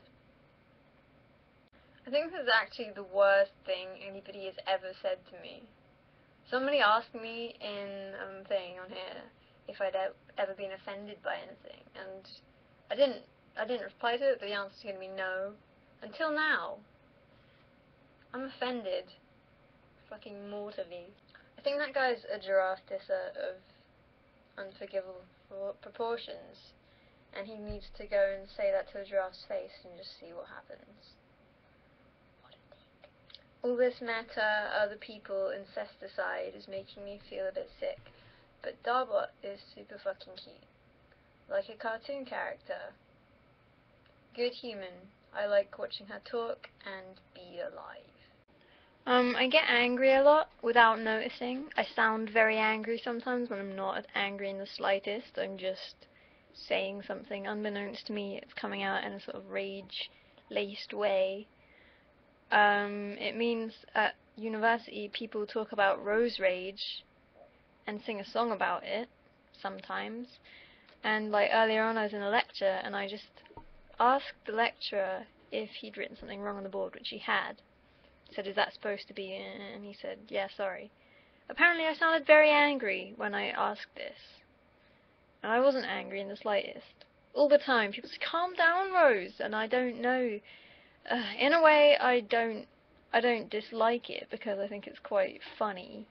I think this is actually the worst thing anybody has ever said to me. Somebody asked me in a thing on here if I'd ever been offended by anything, and I didn't reply to it, but the answer's going to be no. Until now. I'm offended. Fucking mortally. I think that guy's a giraffe disser of unforgivable proportions, and he needs to go and say that to a giraffe's face and just see what happens. What a dick. All this meta, other people, incesticide is making me feel a bit sick, but Darbot is super fucking cute. Like a cartoon character. Good human. I like watching her talk and be alive. I get angry a lot without noticing. I sound very angry sometimes when I'm not angry in the slightest. I'm just saying something unbeknownst to me. It's coming out in a sort of rage-laced way. It means at university people talk about rose rage and sing a song about it sometimes. And like earlier on I was in a lecture and I just asked the lecturer if he'd written something wrong on the board, which he had. I said, is that supposed to be? And he said, yeah, sorry. Apparently I sounded very angry when I asked this. And I wasn't angry in the slightest. All the time, people say, calm down, Rose, and I don't know. In a way, I don't dislike it, because I think it's quite funny.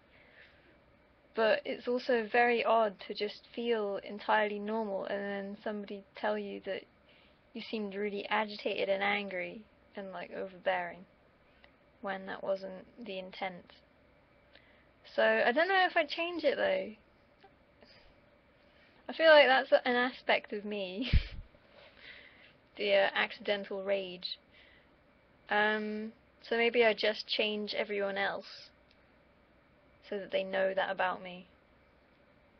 But it's also very odd to just feel entirely normal, and then somebody tell you that you seemed really agitated and angry, and like overbearing, when that wasn't the intent. So, I don't know if I'd change it though. I feel like that's an aspect of me. The accidental rage. So maybe I just change everyone else so that they know that about me.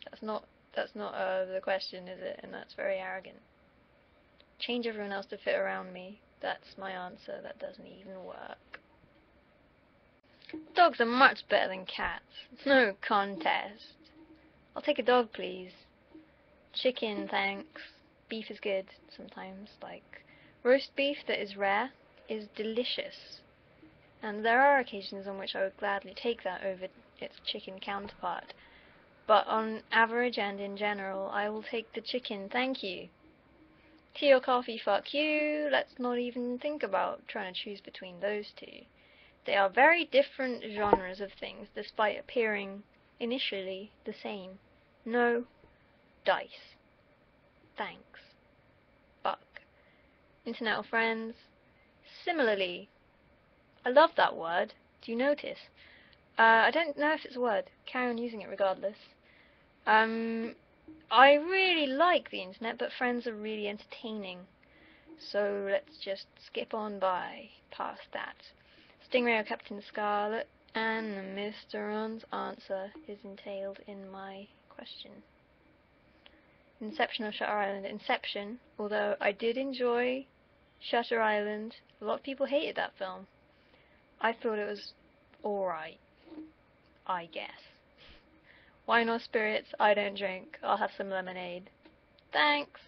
That's not the question, is it? And that's very arrogant. Change everyone else to fit around me. That's my answer. That doesn't even work. Dogs are much better than cats. No contest. I'll take a dog, please. Chicken, thanks. Beef is good sometimes. Like roast beef that is rare is delicious. And there are occasions on which I would gladly take that over its chicken counterpart. But on average and in general, I will take the chicken, thank you. Tea or coffee, fuck you. Let's not even think about trying to choose between those two. They are very different genres of things, despite appearing initially the same. No dice. Thanks. Fuck. Internet friends. Similarly. I love that word. Do you notice? I don't know if it's a word. Carry on using it regardless. I really like the internet, but friends are really entertaining. So let's just skip on by past that. Stingray or Captain Scarlet, and Mr. Ron's answer is entailed in my question. Inception or Shutter Island? Inception, although I did enjoy Shutter Island. A lot of people hated that film. I thought it was alright, I guess. Wine or spirits? I don't drink. I'll have some lemonade. Thanks.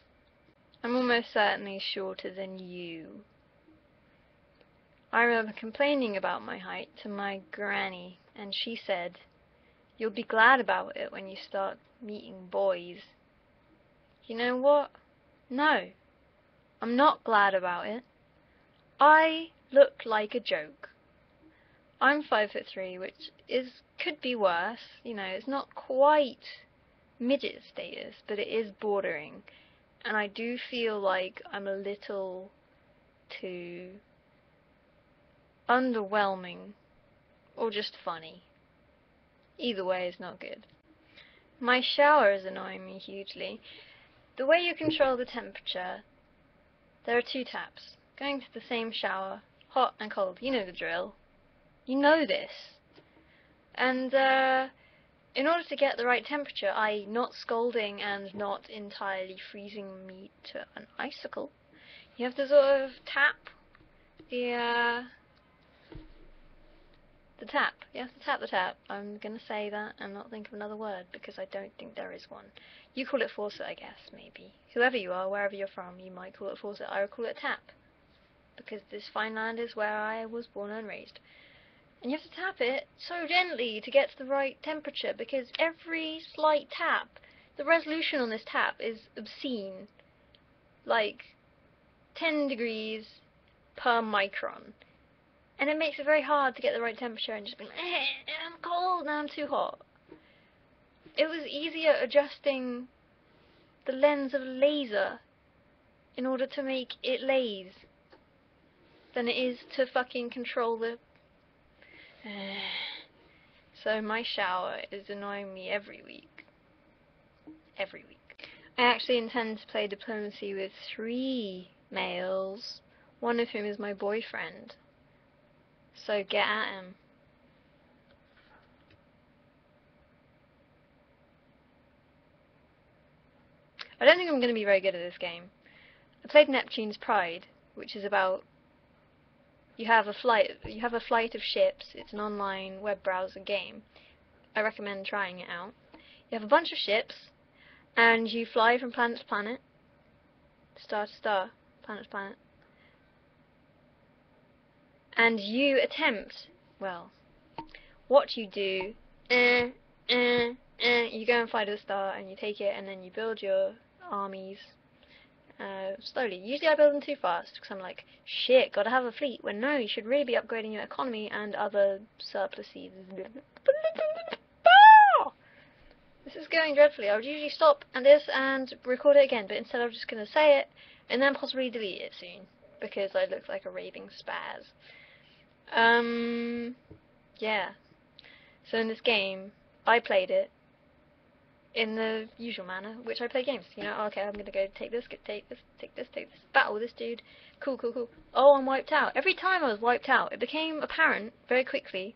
I'm almost certainly shorter than you. I remember complaining about my height to my granny, and she said, "You'll be glad about it when you start meeting boys." you know what? No. I'm not glad about it. I look like a joke. I'm 5'3", which could be worse. You know, it's not quite midget status, but it is bordering. And I do feel like I'm a little too underwhelming or just funny. Either way is not good. My shower is annoying me hugely. The way you control the temperature, there are 2 taps going to the same shower, hot and cold. You know the drill. You know this. And in order to get the right temperature, i.e. not scalding and not entirely freezing me to an icicle, you have to sort of tap the tap. You have to tap the tap. I'm going to say that and not think of another word because I don't think there is one. You call it faucet, I guess, maybe. Whoever you are, wherever you're from, you might call it faucet. I would call it tap because this fine land is where I was born and raised. And you have to tap it so gently to get to the right temperature because every slight tap, the resolution on this tap is obscene. Like 10 degrees per micron. And it makes it very hard to get the right temperature and just be like, I'm cold, now I'm too hot. It was easier adjusting the lens of a laser in order to make it laze than it is to fucking control the... So my shower is annoying me every week. Every week. I actually intend to play diplomacy with 3 males, one of whom is my boyfriend. So get at him. I don't think I'm going to be very good at this game. I played Neptune's Pride, which is about you have a flight of ships. It's an online web browser game. I recommend trying it out. You have a bunch of ships, and you fly from planet to planet, star to star, planet to planet, and you attempt, well, what you do, you go and fly to the star, and you take it, and then you build your armies slowly. Usually I build them too fast, because I'm like, shit, gotta have a fleet, when no, you should really be upgrading your economy and other surpluses. This is going dreadfully. I would usually stop and this and record it again, but instead I'm just going to say it, and then possibly delete it soon, because I look like a raving spaz. Yeah. So in this game, I played it in the usual manner, which I play games. You know, okay, I'm gonna go take this, take this, battle with this dude. Cool, cool, cool. Oh, I'm wiped out. Every time I was wiped out, it became apparent very quickly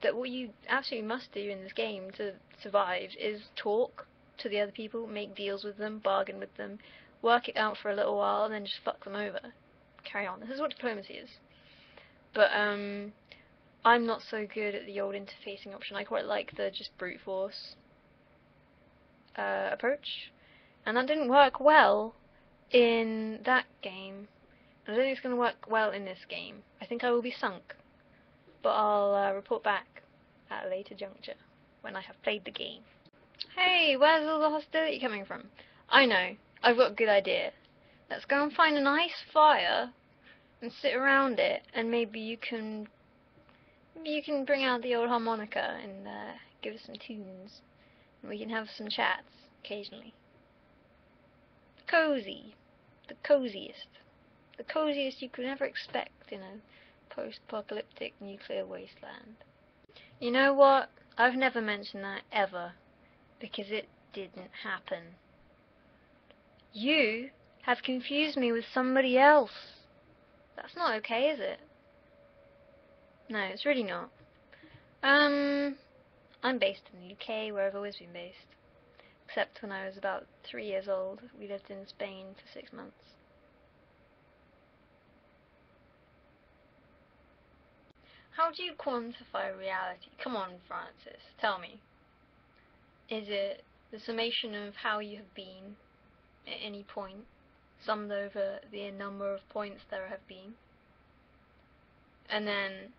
that what you absolutely must do in this game to survive is talk to the other people, make deals with them, bargain with them, work it out for a little while, and then just fuck them over. Carry on. This is what diplomacy is. But, I'm not so good at the old interfacing option. I quite like the just brute force approach. And that didn't work well in that game. I don't think it's going to work well in this game. I think I will be sunk. But I'll report back at a later juncture when I have played the game. Hey, where's all the hostility coming from? I know. I've got a good idea. Let's go and find a nice fire and sit around it, and maybe you can bring out the old harmonica and give us some tunes, and we can have some chats occasionally. Cozy. The coziest you could ever expect in a post-apocalyptic nuclear wasteland. You know what? I've never mentioned that ever, because it didn't happen. You have confused me with somebody else. That's not okay, is it? No, it's really not. I'm based in the UK, where I've always been based. Except when I was about 3 years old, we lived in Spain for 6 months. How do you quantify reality? Come on, Francis, tell me. Is it the summation of how you have been at any point, summed over the number of points there have been? And then,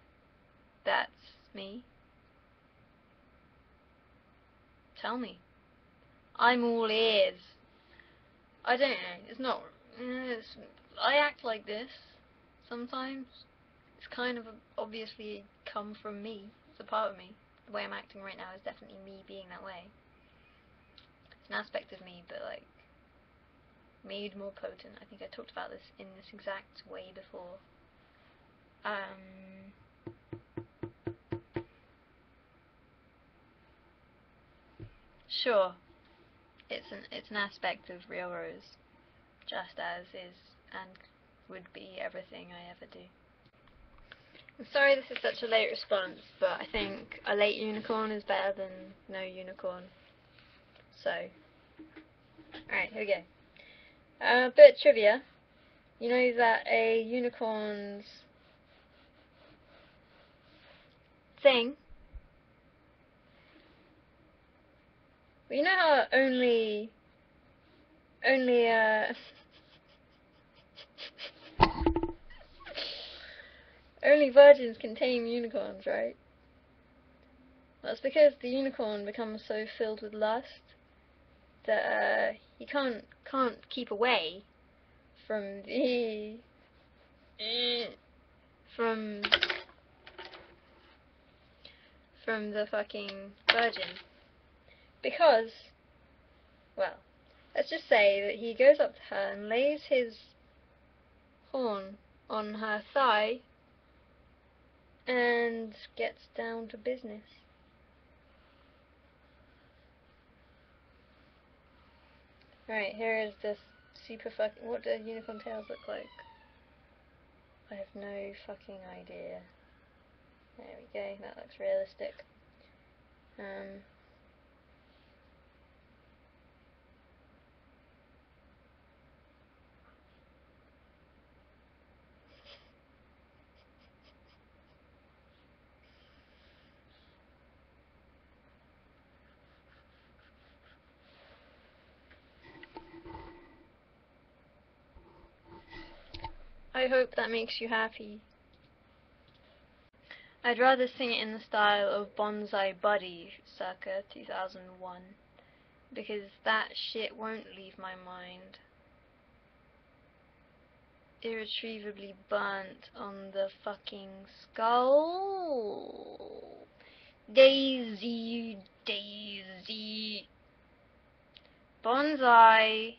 that's me? Tell me. I'm all ears. I don't know. It's not. I act like this sometimes. It's kind of obviously come from me. It's a part of me. The way I'm acting right now is definitely me being that way. It's an aspect of me, but like made more potent. I think I talked about this in this exact way before. Sure, it's an aspect of Real Rose, just as is and would be everything I ever do. I'm sorry this is such a late response, but I think a late unicorn is better than no unicorn. So, alright, here we go. A bit of trivia. You know that a unicorn's thing. But you know how only only virgins can tame unicorns, right? That's because the unicorn becomes so filled with lust that he can't keep away from the from the fucking virgin. Because, well, let's just say that he goes up to her and lays his horn on her thigh and gets down to business. Right, here is this super fucking... What do unicorn tails look like? I have no fucking idea. There we go, that looks realistic. I hope that makes you happy. I'd rather sing it in the style of Bonsai Buddy circa 2001, because that shit won't leave my mind. Irretrievably burnt on the fucking skull. Daisy, Daisy. Bonsai,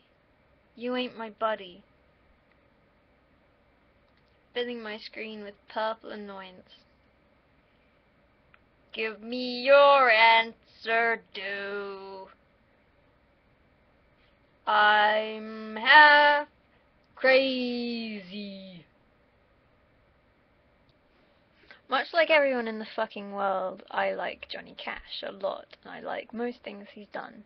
you ain't my buddy. Filling my screen with purple annoyance. Give me your answer, do. I'm half crazy. Much like everyone in the fucking world, I like Johnny Cash a lot, and I like most things he's done.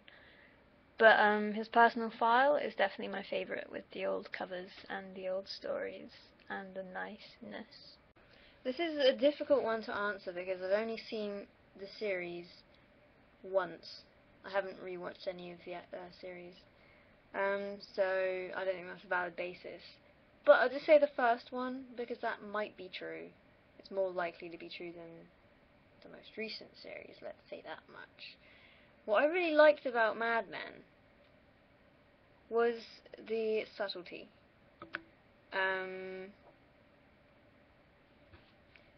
But his personal file is definitely my favourite, with the old covers and the old stories and the niceness. This is a difficult one to answer because I've only seen the series once. I haven't rewatched any of the series. So I don't think that's a valid basis. But I'll just say the first one because that might be true. It's more likely to be true than the most recent series, let's say that much. What I really liked about Mad Men was the subtlety.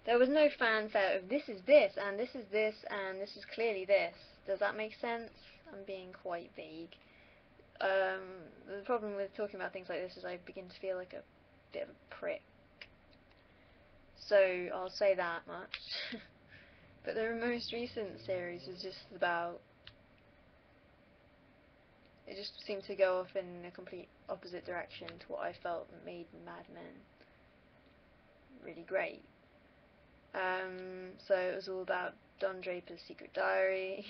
There was no fanfare of this is this, and this is this, and this is clearly this. Does that make sense? I'm being quite vague. The problem with talking about things like this is I begin to feel like a bit of a prick. So I'll say that much. But the most recent series was just about... It just seemed to go off in a complete opposite direction to what I felt made Mad Men really great. So it was all about Don Draper's secret diary,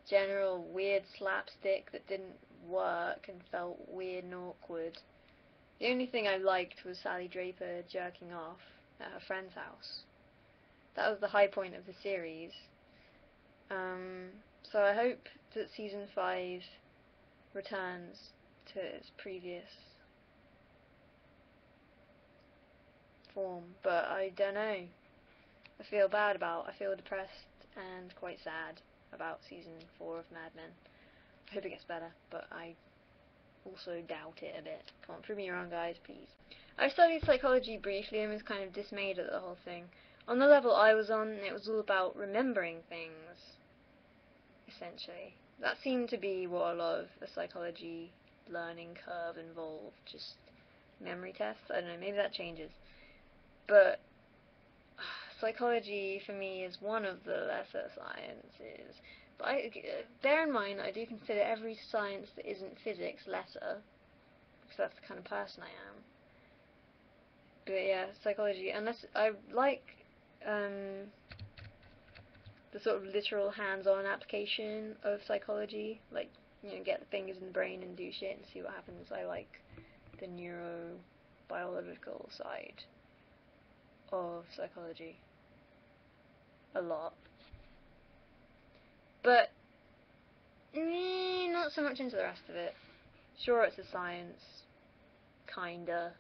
general weird slapstick that didn't work and felt weird and awkward. The only thing I liked was Sally Draper jerking off at her friend's house. That was the high point of the series. So I hope that season 5 returns to its previous form, but I don't know. I feel depressed and quite sad about season 4 of Mad Men. I hope it gets better, but I also doubt it a bit. Come on, prove me wrong, guys, please. I studied psychology briefly and was kind of dismayed at the whole thing. On the level I was on, it was all about remembering things, essentially. That seemed to be what a lot of a psychology learning curve involved, just memory tests. I don't know, maybe that changes. But psychology for me is one of the lesser sciences. But bear in mind, I do consider every science that isn't physics lesser, because that's the kind of person I am. But yeah, psychology, unless I like the sort of literal hands-on application of psychology, like, you know, get the fingers in the brain and do shit and see what happens. I like the neurobiological side of psychology a lot. But not so much into the rest of it. Sure, it's a science, kinda,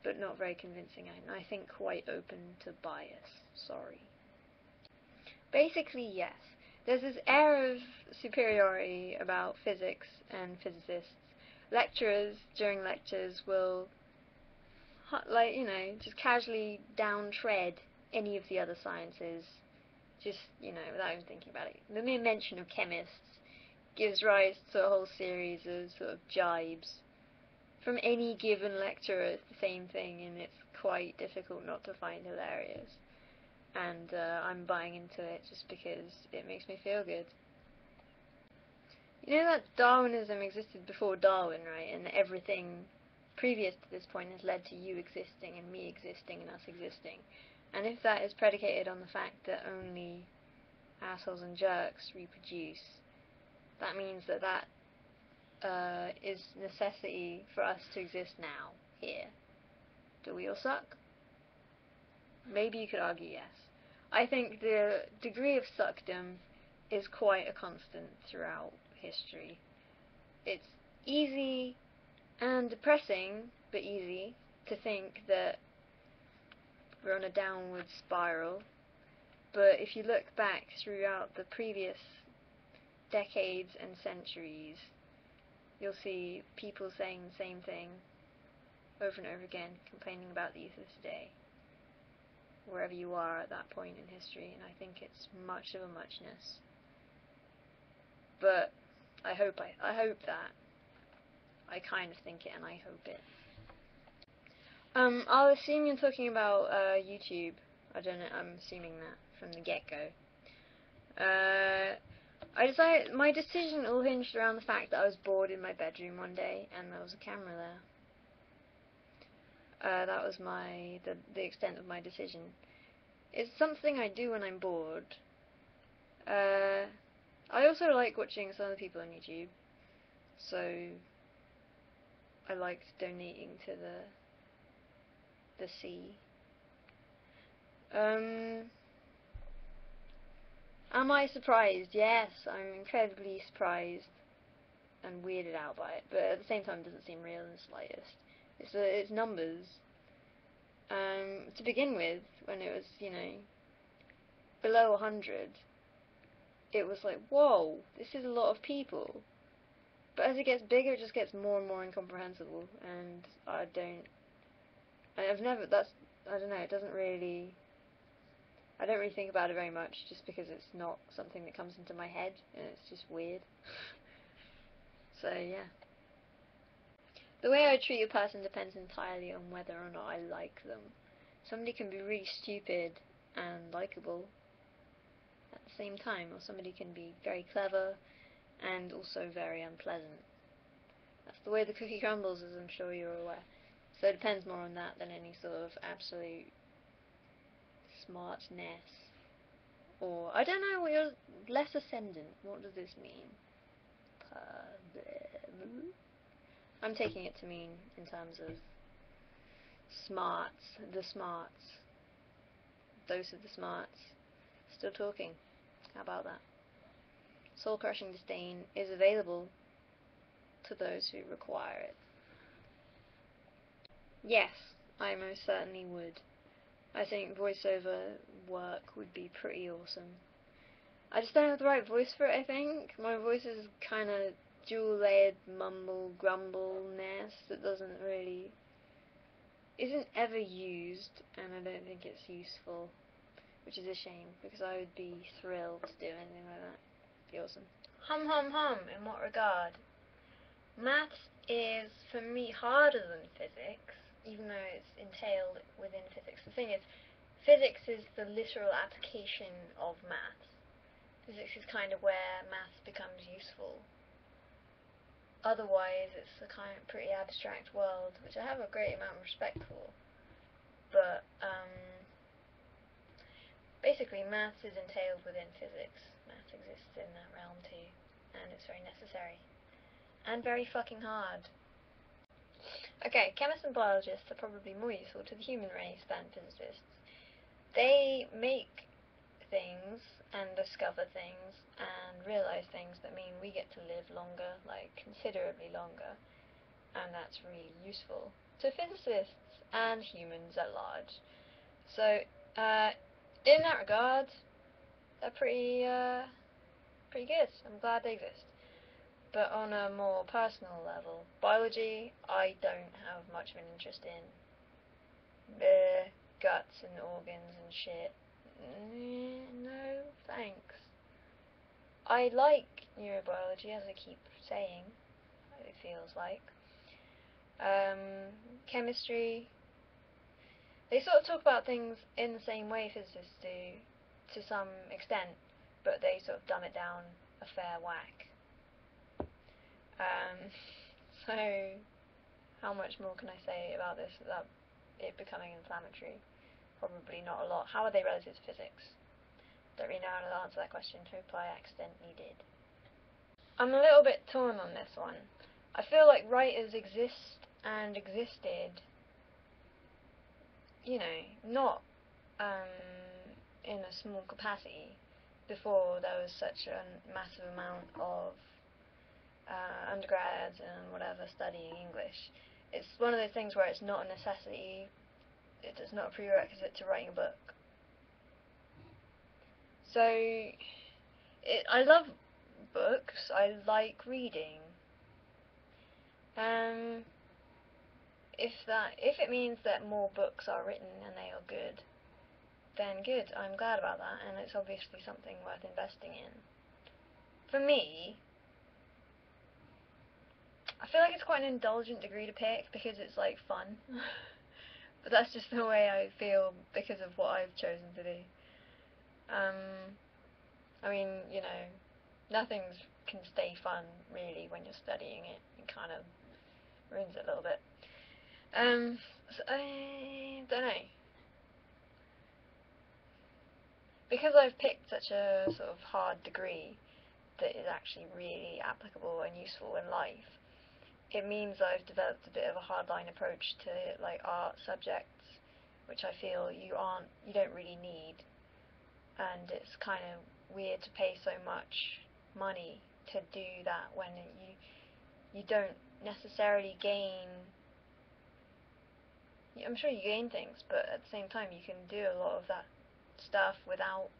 but not very convincing, and I think quite open to bias. Sorry. Basically, yes. There's this air of superiority about physics and physicists. Lecturers, during lectures, will, like, you know, just casually downtread any of the other sciences, just, you know, without even thinking about it. The mere mention of chemists gives rise to a whole series of sort of jibes. From any given lecturer, it's the same thing, and it's quite difficult not to find hilarious. And I'm buying into it just because it makes me feel good. You know that Darwinism existed before Darwin, right? And everything previous to this point has led to you existing and me existing and us existing. And if that is predicated on the fact that only assholes and jerks reproduce, that means that is necessity for us to exist now, here. Do we all suck? Maybe you could argue yes. I think the degree of suckdom is quite a constant throughout history. It's easy and depressing, but easy, to think that we're on a downward spiral. But if you look back throughout the previous decades and centuries, you'll see people saying the same thing over and over again, complaining about the youth of today, wherever you are at that point in history, and I think it's much of a muchness. But I hope that. I kind of think it, and I hope it. I'll assume you're talking about YouTube. I don't know, I'm assuming that from the get-go. I decided, my decision all hinged around the fact that I was bored in my bedroom one day, and there was a camera there. That was the extent of my decision. It's something I do when I'm bored. I also like watching some other people on YouTube, so I liked donating to the sea. Am I surprised? Yes, I'm incredibly surprised and weirded out by it, but at the same time it doesn't seem real in the slightest. It's numbers. To begin with, when it was, you know, below 100, it was like, whoa, this is a lot of people. But as it gets bigger, it just gets more and more incomprehensible, and I don't know, it doesn't really, I don't really think about it very much, just because it's not something that comes into my head, and it's just weird. So, yeah. The way I treat a person depends entirely on whether or not I like them. Somebody can be really stupid and likable at the same time, or somebody can be very clever and also very unpleasant. That's the way the cookie crumbles, as I'm sure you're aware. So it depends more on that than any sort of absolute smartness. Or, I don't know, you're less ascendant. What does this mean? I'm taking it to mean in terms of smarts, the smarts. Those are the smarts. Still talking. How about that? Soul-crushing disdain is available to those who require it. Yes, I most certainly would. I think voiceover work would be pretty awesome. I just don't have the right voice for it, I think. My voice is kind of dual-layered mumble-grumbleness that isn't ever used, and I don't think it's useful, which is a shame, because I would be thrilled to do anything like that. It'd be awesome. Hum. In what regard? Maths is, for me, harder than physics, even though it's entailed within physics. The thing is, physics is the literal application of maths. Physics is kind of where maths becomes useful. Otherwise, it's a kind of pretty abstract world, which I have a great amount of respect for. But, basically, maths is entailed within physics. Maths exists in that realm too, and it's very necessary. And very fucking hard. Okay, chemists and biologists are probably more useful to the human race than physicists. They make things and discover things and realise things that mean we get to live longer, like considerably longer, and that's really useful to physicists and humans at large. So, in that regard, they're pretty good. I'm glad they exist. But on a more personal level, biology, I don't have much of an interest in. Guts and organs and shit. No, thanks. I like neurobiology, as I keep saying, it feels like. Chemistry, they sort of talk about things in the same way physicists do, to some extent, but they sort of dumb it down a fair whack. So, how much more can I say about this without it becoming inflammatory? Probably not a lot. How are they relative to physics? Don't really know how to answer that question. Hope I accidentally did. I'm a little bit torn on this one. I feel like writers exist and existed, you know, not in a small capacity before there was such a massive amount of undergrads and whatever studying English. It's one of those things where it's not a necessity, it's not a prerequisite to writing a book. So, I love books, I like reading. If it means that more books are written and they are good, then good, I'm glad about that, and it's obviously something worth investing in. For me, I feel like it's quite an indulgent degree to pick because it's like fun. But that's just the way I feel because of what I've chosen to do. I mean, you know, nothing can stay fun really when you're studying it. It kind of ruins it a little bit. So I don't know. Because I've picked such a sort of hard degree that is actually really applicable and useful in life, it means I've developed a bit of a hardline approach to like art subjects, which I feel you don't really need, and it's kind of weird to pay so much money to do that when you don't necessarily gain. I'm sure you gain things, but at the same time you can do a lot of that stuff without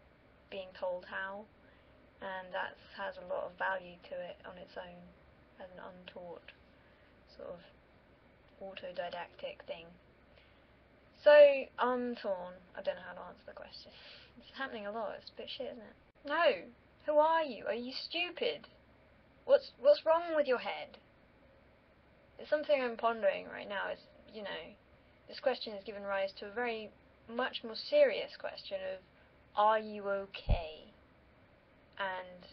being told how, and that has a lot of value to it on its own as an untaught sort of autodidactic thing. So I'm torn. I don't know how to answer the question. It's happening a lot. It's a bit shit, isn't it? No. Who are you? Are you stupid? What's wrong with your head? It's something I'm pondering right now. Is, you know, this question has given rise to a very much more serious question of, are you okay? And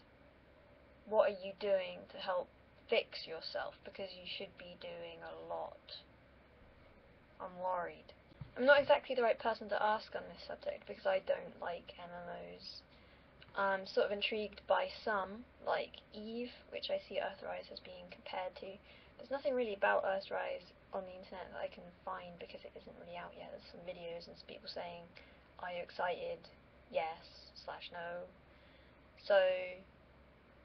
what are you doing to help fix yourself? Because you should be doing a lot. I'm worried. I'm not exactly the right person to ask on this subject because I don't like MMOs. I'm sort of intrigued by some, like Eve, which I see Earthrise as being compared to. There's nothing really about Earthrise on the internet that I can find because it isn't really out yet. There's some videos and some people saying, are you excited? Yes/no. So,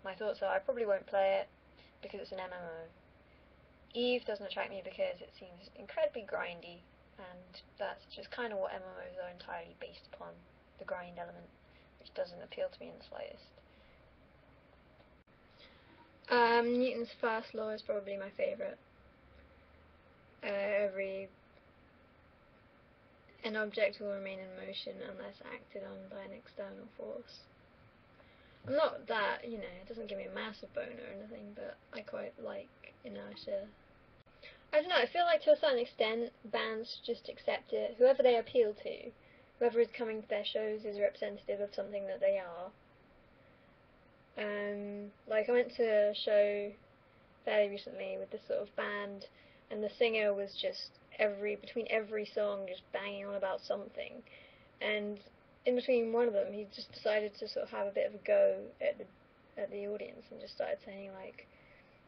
my thoughts are I probably won't play it because it's an MMO. Eve doesn't attract me because it seems incredibly grindy, and that's just kind of what MMOs are entirely based upon, the grind element, which doesn't appeal to me in the slightest. Newton's first law is probably my favourite. An object will remain in motion unless acted on by an external force. I'm not that, it doesn't give me a massive boner or anything, but I quite like inertia. I don't know, I feel like to a certain extent, bands just accept it. Whoever they appeal to, whoever is coming to their shows is representative of something that they are. Like, I went to a show fairly recently with this sort of band, and the singer was just between every song just banging on about something, and in between one of them he just decided to sort of have a bit of a go at the audience and just started saying like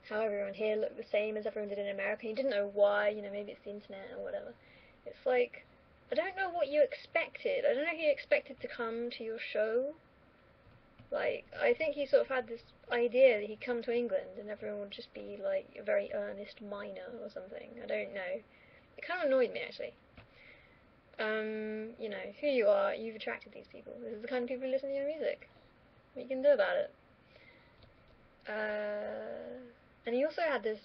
how everyone here looked the same as everyone did in America. He didn't know why, maybe it's the internet or whatever. It's like, I don't know what you expected. I don't know if you expected to come to your show. Like, I think he sort of had this idea that he'd come to England and everyone would just be like a very earnest miner or something. I don't know. It kind of annoyed me, actually. Who you are, you've attracted these people. This is the kind of people who listen to your music. What you can do about it? And he also had this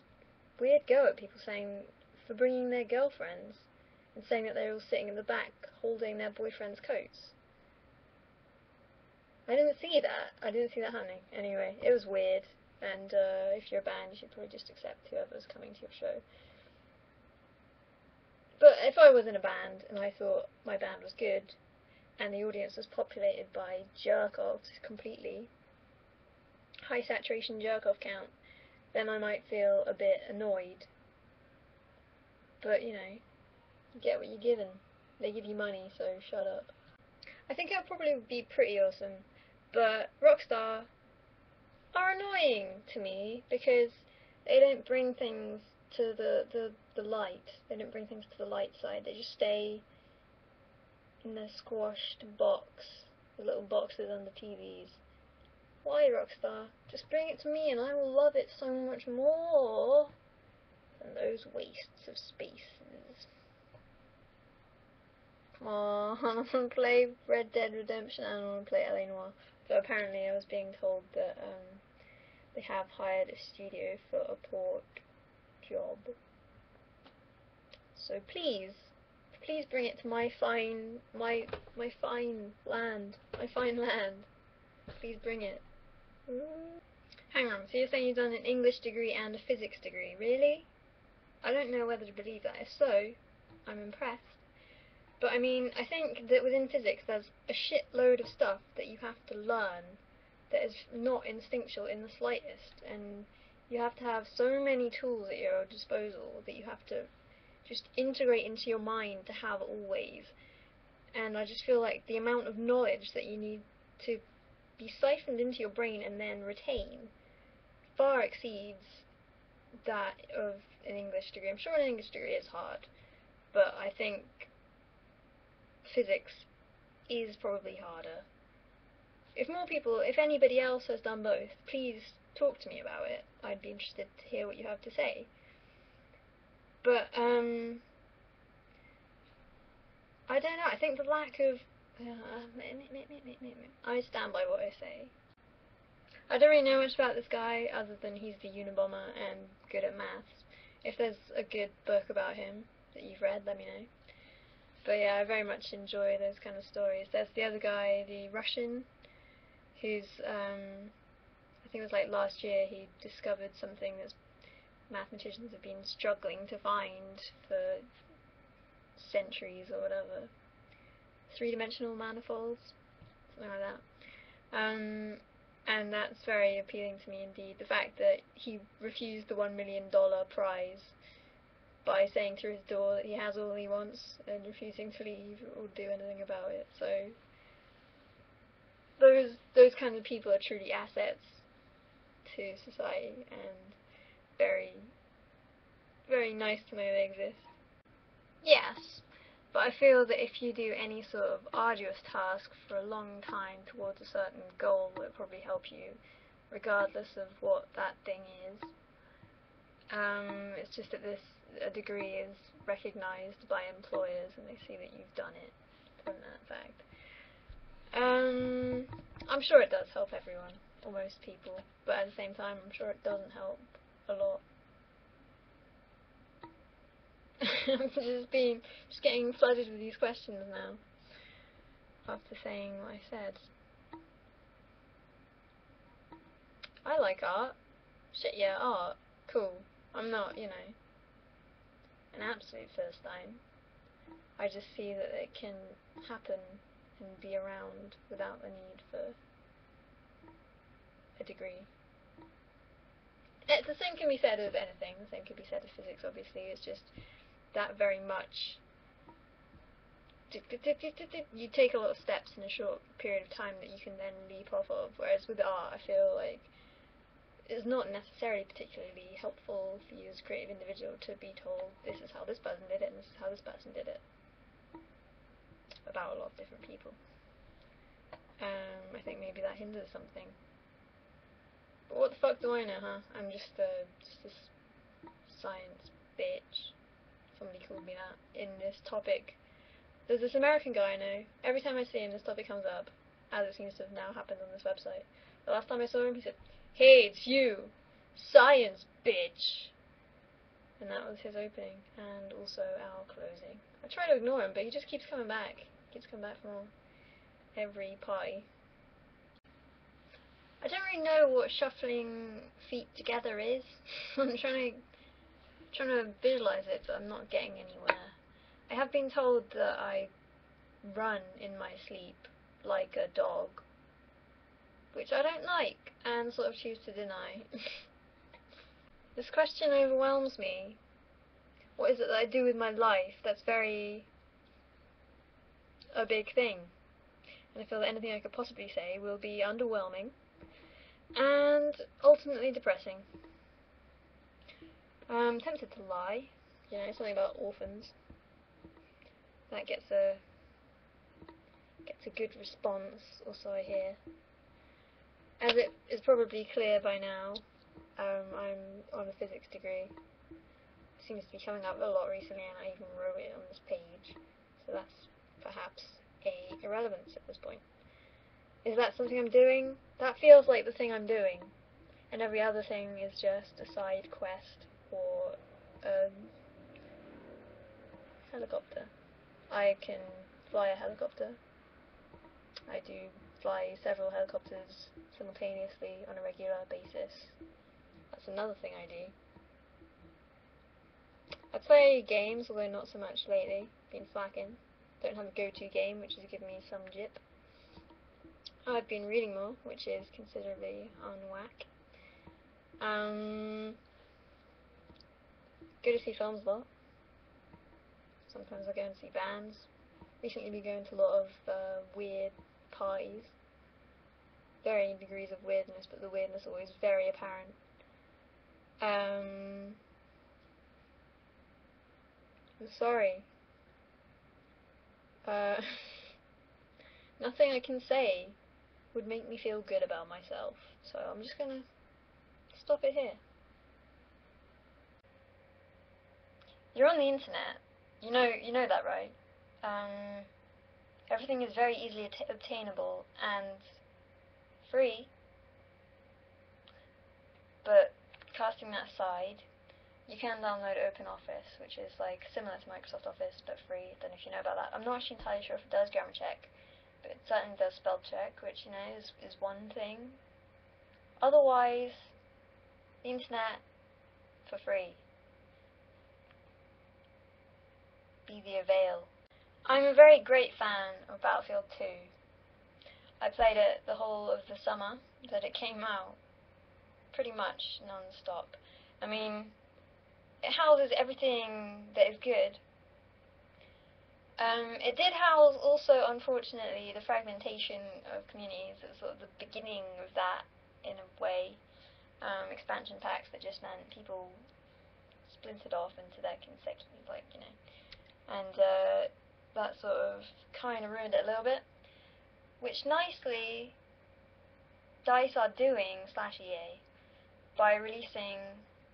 weird go at people for bringing their girlfriends and saying that they were all sitting in the back holding their boyfriend's coats. I didn't see that happening. Anyway, it was weird, and if you're a band, you should probably just accept whoever's coming to your show. But if I was in a band and I thought my band was good, and the audience was populated by jerk-offs completely, high saturation jerk-off count, then I might feel a bit annoyed. But, you get what you're given. They give you money, so shut up. I think it would probably be pretty awesome, but Rockstar are annoying to me because they don't bring things to the light. They don't bring things to the light side. They just stay in the squashed box, the little boxes under TVs. Why, Rockstar? Just bring it to me and I will love it so much more than those wastes of spaces. Come on, I want to play Red Dead Redemption and I want to play LA Noire. So apparently I was being told that they have hired a studio for a port job. So please bring it to my fine land. Please bring it. Hang on, so you're saying you've done an English degree and a physics degree, really? I don't know whether to believe that. If so, I'm impressed. But I mean, I think that within physics there's a shitload of stuff that you have to learn that is not instinctual in the slightest, and you have to have so many tools at your disposal that you have to just integrate into your mind to have always. And I just feel like the amount of knowledge that you need to be siphoned into your brain and then retain far exceeds that of an English degree. I'm sure an English degree is hard, but I think physics is probably harder. If anybody else has done both, please talk to me about it. I'd be interested to hear what you have to say. But, I don't know, I think the lack of... I stand by what I say. I don't really know much about this guy, other than he's the Unabomber and good at maths. If there's a good book about him that you've read, let me know. But yeah, I very much enjoy those kind of stories. There's the other guy, the Russian, who's, I think it was like last year, he discovered something that mathematicians have been struggling to find for centuries or whatever. Three-dimensional manifolds, something like that. And that's very appealing to me indeed. The fact that he refused the $1 million prize by saying through his door that he has all he wants and refusing to leave or do anything about it. So those kinds of people are truly assets to society, and very, very nice to know they exist. Yes, but I feel that if you do any sort of arduous task for a long time towards a certain goal, it will probably help you, regardless of what that thing is. It's just that a degree is recognised by employers and they see that you've done it from that fact. I'm sure it does help everyone, or most people, but at the same time I'm sure it doesn't help a lot. I'm just getting flooded with these questions now, after saying what I said. I like art. Shit, yeah, art. Cool. I'm not, you know, an absolute Philistine. I just see that it can happen and be around without the need for a degree. The same can be said of anything. The same can be said of physics, obviously. It's just that very much... You take a lot of steps in a short period of time that you can then leap off of, whereas with art, I feel like it's not necessarily particularly helpful for you as a creative individual to be told this is how this person did it and this is how this person did it about a lot of different people. I think maybe that hinders something. But what the fuck do I know, huh? I'm just this science bitch. Somebody called me that in this topic. There's this American guy I know. Every time I see him, this topic comes up, as it seems to have now happened on this website. The last time I saw him, he said, "Hey, it's you, science bitch." And that was his opening, and also our closing. I try to ignore him, but he just keeps coming back. He keeps coming back for more. Every party. I don't really know what shuffling feet together is. I'm trying to visualize it, but I'm not getting anywhere. I have been told that I run in my sleep like a dog, which I don't like, and sort of choose to deny. This question overwhelms me. What is it that I do with my life that's a big thing? And I feel that anything I could possibly say will be underwhelming and ultimately depressing. I'm tempted to lie, you know, something about orphans. That gets a good response, or so I hear. As it is probably clear by now, I'm on a physics degree. It seems to be coming up a lot recently, and I even wrote it on this page, so that's perhaps a irrelevance at this point. Is that something I'm doing? That feels like the thing I'm doing, and every other thing is just a side quest or a helicopter. I can fly a helicopter. I do fly several helicopters simultaneously on a regular basis. That's another thing I do. I play games, although not so much lately. Been slacking. Don't have a go-to game, which has given me some jip. I've been reading more, which is considerably on whack. Go to see films a lot. Sometimes I go and see bands. Recently been going to a lot of weird parties. Varying degrees of weirdness, but the weirdness always very apparent. I'm sorry. Nothing I can say would make me feel good about myself, so I'm just gonna stop it here. You're on the internet. You know that, right? Everything is very easily obtainable and free. But casting that aside, you can download OpenOffice, which is like similar to Microsoft Office but free. Don't know if you know about that. I'm not actually entirely sure if it does grammar check, but it certainly does spell check, which, you know, is one thing. Otherwise, the internet for free. Be the avail. I'm a very great fan of Battlefield 2. I played it the whole of the summer that it came out, pretty much non-stop. I mean, it houses everything that is good. It did house also, unfortunately, the fragmentation of communities. It was sort of the beginning of that, in a way. Expansion packs that just meant people splintered off into their consecutive, like, you know. And that sort of kind of ruined it a little bit. Which nicely DICE are doing, /EA, by releasing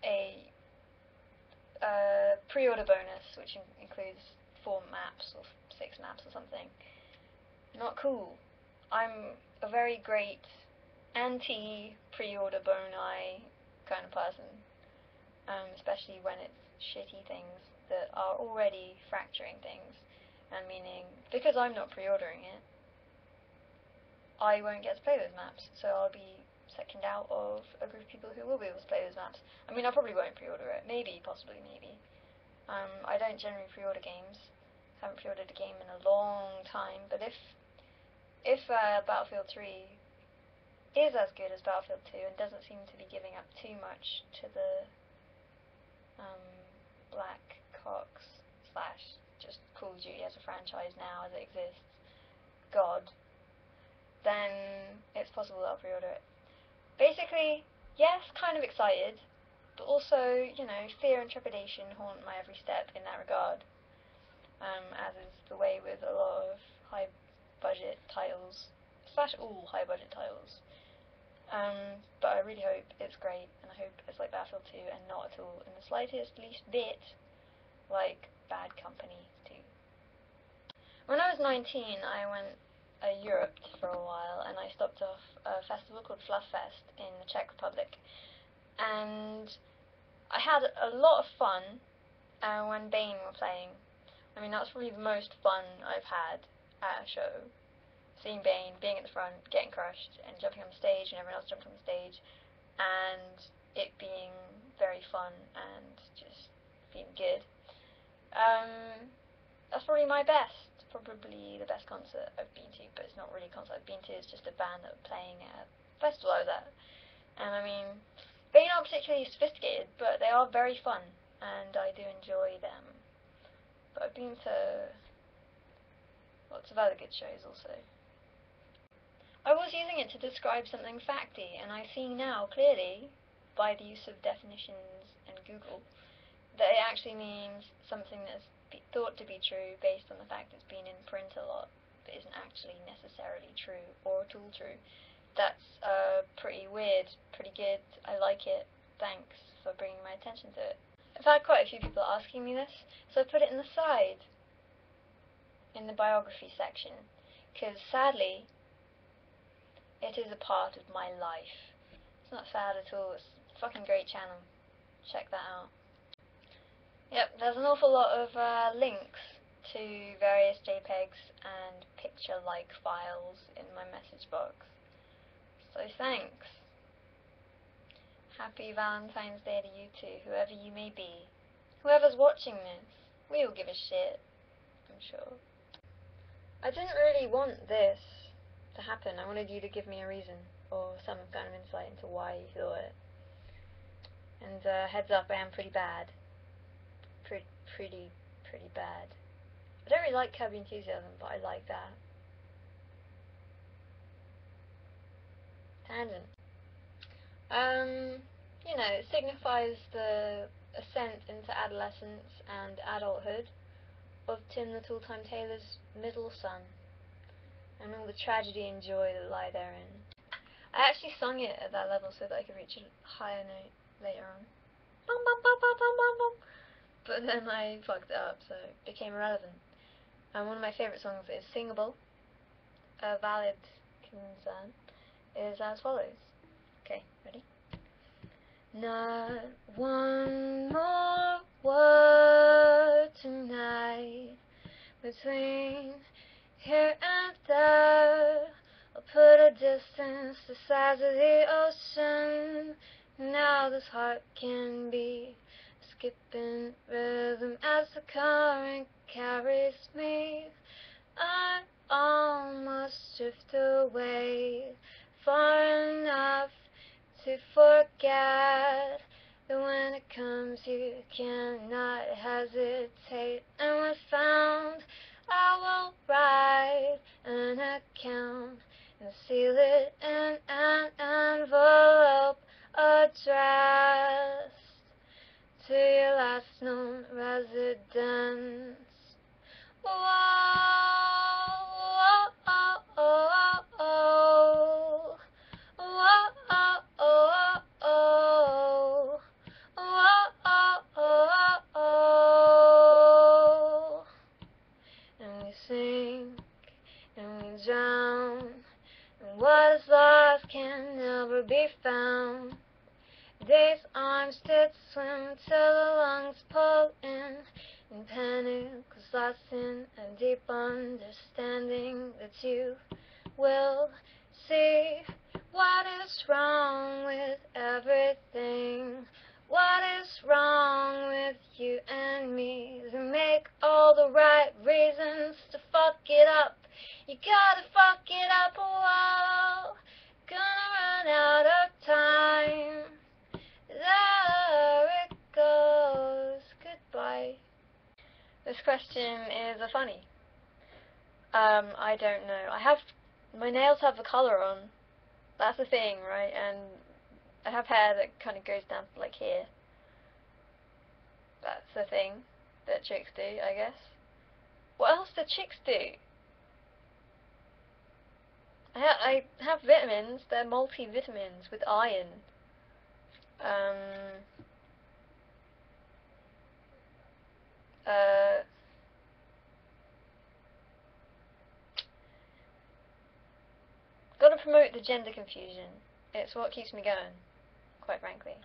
a pre-order bonus, which includes 4 maps or 6 maps or something. Not cool. I'm a very great anti-pre-order bone-eye kind of person, especially when it's shitty things that are already fracturing things, and meaning, because I'm not pre-ordering it, I won't get to play those maps, so I'll be sectioned out of a group of people who will be able to play those maps. I mean, I probably won't pre-order it, maybe, possibly, maybe. I don't generally pre-order games, haven't pre-ordered a game in a long time, but if Battlefield 3 is as good as Battlefield 2 and doesn't seem to be giving up too much to the Black Ops / just Call of Duty as a franchise now as it exists, God, then it's possible that I'll pre-order it. Basically, yes, kind of excited, but also, you know, fear and trepidation haunt my every step in that regard, as is the way with a lot of high-budget titles, / all high-budget titles. But I really hope it's great, and I hope it's like Battlefield 2 and not at all in the slightest, least bit like Bad Company 2. When I was 19, I went Europe for a while, and I stopped off a festival called Flufffest in the Czech Republic, and I had a lot of fun when Bane were playing. I mean, that's probably the most fun I've had at a show. Seeing Bane, being at the front, getting crushed, and jumping on the stage, and everyone else jumping on the stage, and it being very fun and just feeling good. That's probably my best. Probably the best concert I've been to, but it's not really a concert I've been to, it's just a band that were playing at a festival I was at. And I mean, they're not particularly sophisticated, but they are very fun, and I do enjoy them. But I've been to lots of other good shows also. I was using it to describe something facty, and I see now clearly, by the use of definitions and Google, that it actually means something that's thought to be true based on the fact it's been in print a lot, but isn't actually necessarily true or at all true. That's pretty weird, pretty good, I like it, thanks for bringing my attention to it. I've had quite a few people asking me this, so I put it in the side, in the biography section, because sadly, it is a part of my life. It's not sad at all, it's a fucking great channel, check that out. Yep, there's an awful lot of links to various JPEGs and picture-like files in my message box. So thanks. Happy Valentine's Day to you too, whoever you may be. Whoever's watching this, we all give a shit, I'm sure. I didn't really want this to happen. I wanted you to give me a reason, or some kind of insight into why you thought it. And heads up, I am pretty bad. Pretty bad. I don't really like Curb Your Enthusiasm, but I like that. Tangent. You know, it signifies the ascent into adolescence and adulthood of Tim the Tall-Time Tailor's middle son, and all the tragedy and joy that lie therein. I actually sung it at that level so that I could reach a higher note later on. Bum, bum, bum, bum, bum, bum, bum. But then I fucked it up, so it became irrelevant. And one of my favourite songs is Singable. A valid concern is as follows. Okay, ready? Not one more word tonight between here and there. I'll put a distance the size of the ocean. Now this heart can be skipping rhythm as the current carries me. I almost drift away far enough to forget that when it comes you cannot hesitate. And when found, I will write an account and seal it in an envelope addressed to your last known residence. And we sink and we drown, and what is lost can never be found. Days I'm still to swim till the lungs pull in panic, lost in a deep understanding that you will see what is wrong with everything. What is wrong with you and me? To make all the right reasons to fuck it up. You gotta fuck it up, oh, gonna run out of time. There it goes, goodbye. This question is a funny. I don't know. My nails have the colour on. That's the thing, right? And I have hair that kind of goes down to like here. That's the thing that chicks do, I guess. What else do chicks do? I have vitamins. They're multivitamins with iron. Gotta promote the gender confusion. It's what keeps me going, quite frankly.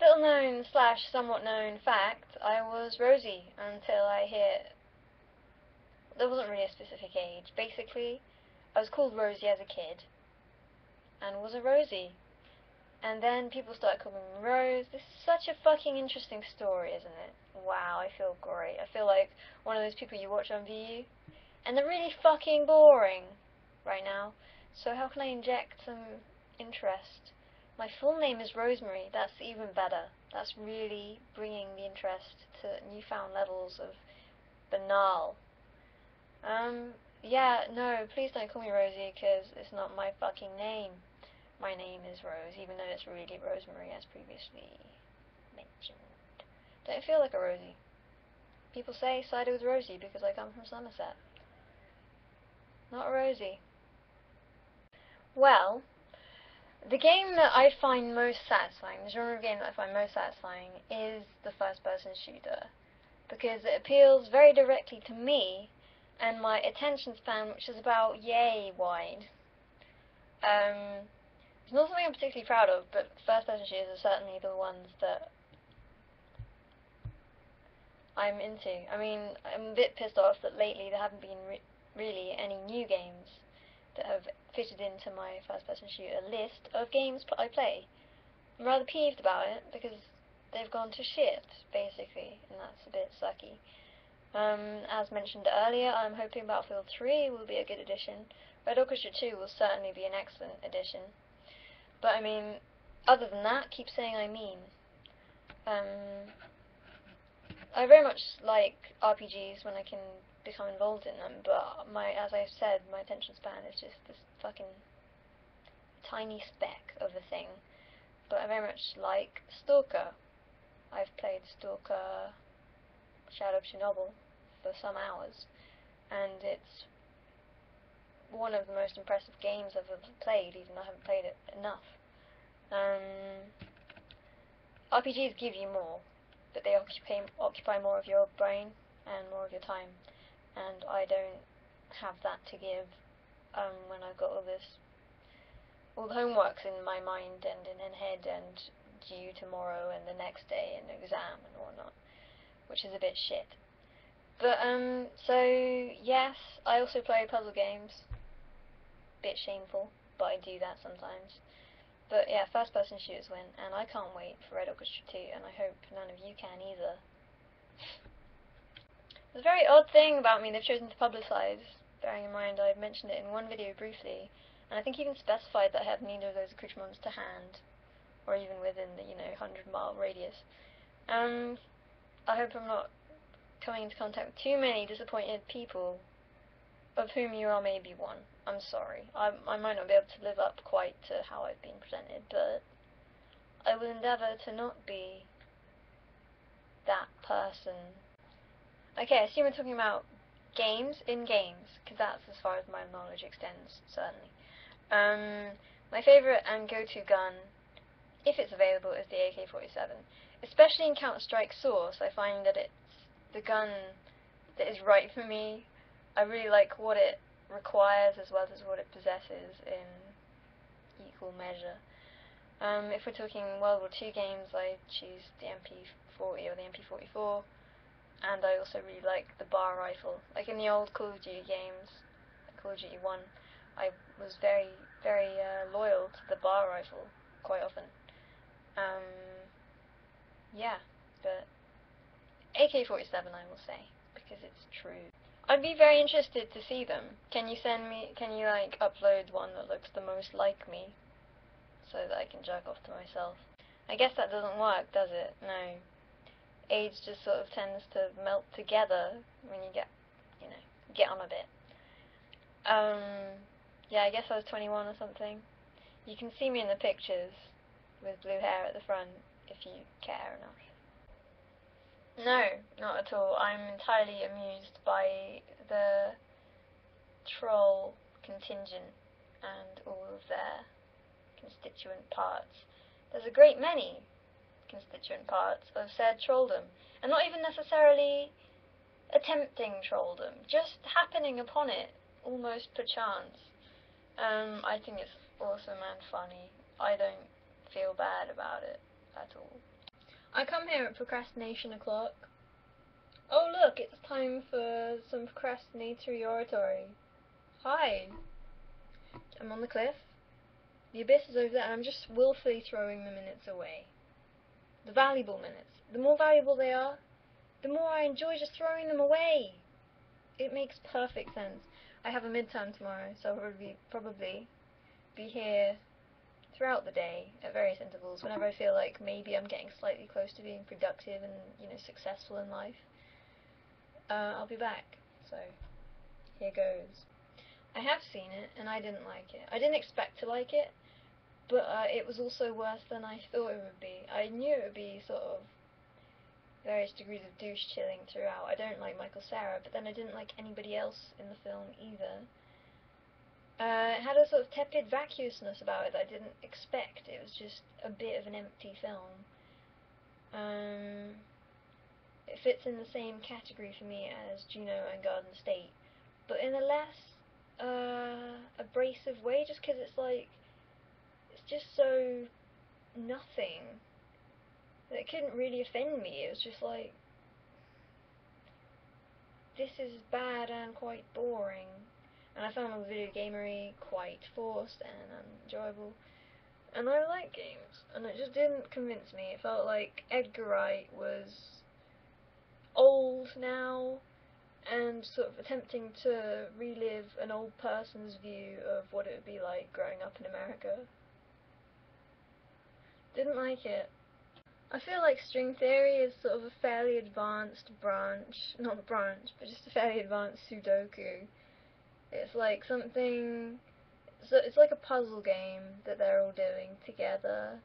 Little known / somewhat known fact, I was Rosie until I hit... There wasn't really a specific age. Basically, I was called Rosie as a kid, and was a Rosie. And then people started calling me Rose. This is such a fucking interesting story, isn't it? Wow, I feel great. I feel like one of those people you watch on VU, and they're really fucking boring right now. So how can I inject some interest? My full name is Rosemary. That's even better. That's really bringing the interest to newfound levels of banal. Yeah, no, please don't call me Rosie, because it's not my fucking name. My name is Rose, even though it's really Rosemary, as previously mentioned. Don't feel like a Rosie. People say sided with Rosie because I come from Somerset. Not a Rosie. Well, the game that I find most satisfying, the genre of game that I find most satisfying, is the first-person shooter, because it appeals very directly to me and my attention span, which is about yay wide. It's not something I'm particularly proud of, but first-person shooters are certainly the ones that I'm into. I mean, I'm a bit pissed off that lately there haven't been really any new games that have fitted into my first-person shooter list of games I play. I'm rather peeved about it, because they've gone to shit, basically, and that's a bit sucky. As mentioned earlier, I'm hoping Battlefield 3 will be a good addition. Red Orchestra 2 will certainly be an excellent addition. But I mean, other than that, keep saying I mean. I very much like RPGs when I can become involved in them, but as I said, my attention span is just this fucking tiny speck of a thing. But I very much like Stalker. I've played Stalker Shadow of Chernobyl for some hours, and it's one of the most impressive games I've ever played, even though I haven't played it enough. RPGs give you more, but they occupy more of your brain and more of your time, and I don't have that to give when I've got all the homeworks in my mind and in head and due tomorrow and the next day and exam and whatnot, which is a bit shit. But so yes, I also play puzzle games. Bit shameful, but I do that sometimes. But yeah, first-person shooters win, and I can't wait for Red Orchestra 2, and I hope none of you can either. There's a very odd thing about me they've chosen to publicise, bearing in mind I've mentioned it in one video briefly, and I think even specified that I have neither of those accoutrements to hand, or even within the, 100-mile radius. I hope I'm not coming into contact with too many disappointed people, of whom you are maybe one. I'm sorry. I might not be able to live up quite to how I've been presented, but I will endeavour to not be that person. Okay, I assume we're talking about games in games, because that's as far as my knowledge extends, certainly. My favourite and go-to gun, if it's available, is the AK-47. Especially in Counter-Strike Source, I find that it's the gun that is right for me. I really like what it requires as well as what it possesses in equal measure. If we're talking World War II games, I choose the MP40 or the MP44, and I also really like the bar rifle. Like in the old Call of Duty games, like Call of Duty 1, I was very, very loyal to the bar rifle quite often. Yeah, but AK-47 I will say, because it's true. I'd be very interested to see them. Can you like upload one that looks the most like me, so that I can jerk off to myself? I guess that doesn't work, does it? No. Age just sort of tends to melt together when you get on a bit. Yeah, I guess I was 21 or something. You can see me in the pictures with blue hair at the front, if you care enough. No, not at all. I'm entirely amused by the troll contingent and all of their constituent parts. There's a great many constituent parts of said trolldom, and not even necessarily attempting trolldom, just happening upon it, almost perchance. I think it's awesome and funny. I don't feel bad about it at all. I come here at procrastination o'clock. Oh look, it's time for some procrastinatory oratory. Hi. I'm on the cliff. The abyss is over there, and I'm just willfully throwing the minutes away. The valuable minutes. The more valuable they are, the more I enjoy just throwing them away. It makes perfect sense. I have a midterm tomorrow, so I'll probably be here throughout the day at various intervals whenever I feel like maybe I'm getting slightly close to being productive and successful in life. I'll be back, so here goes. I have seen it and I didn't like it. I didn't expect to like it, but it was also worse than I thought it would be. I knew it would be sort of various degrees of douche chilling throughout. I don't like Michael Cera, but then I didn't like anybody else in the film either. It had a sort of tepid vacuousness about it that I didn't expect. It was just a bit of an empty film. It fits in the same category for me as Juno and Garden State, but in a less abrasive way, just because it's just so nothing that it couldn't really offend me. It was just like, this is bad and quite boring. And I found all the video gamery quite forced and unenjoyable. And I like games, and it just didn't convince me. It felt like Edgar Wright was old now, and sort of attempting to relive an old person's view of what it would be like growing up in America. Didn't like it. I feel like string theory is sort of a fairly advanced branch, not a branch, but just a fairly advanced Sudoku. It's like something, so it's like a puzzle game that they're all doing together,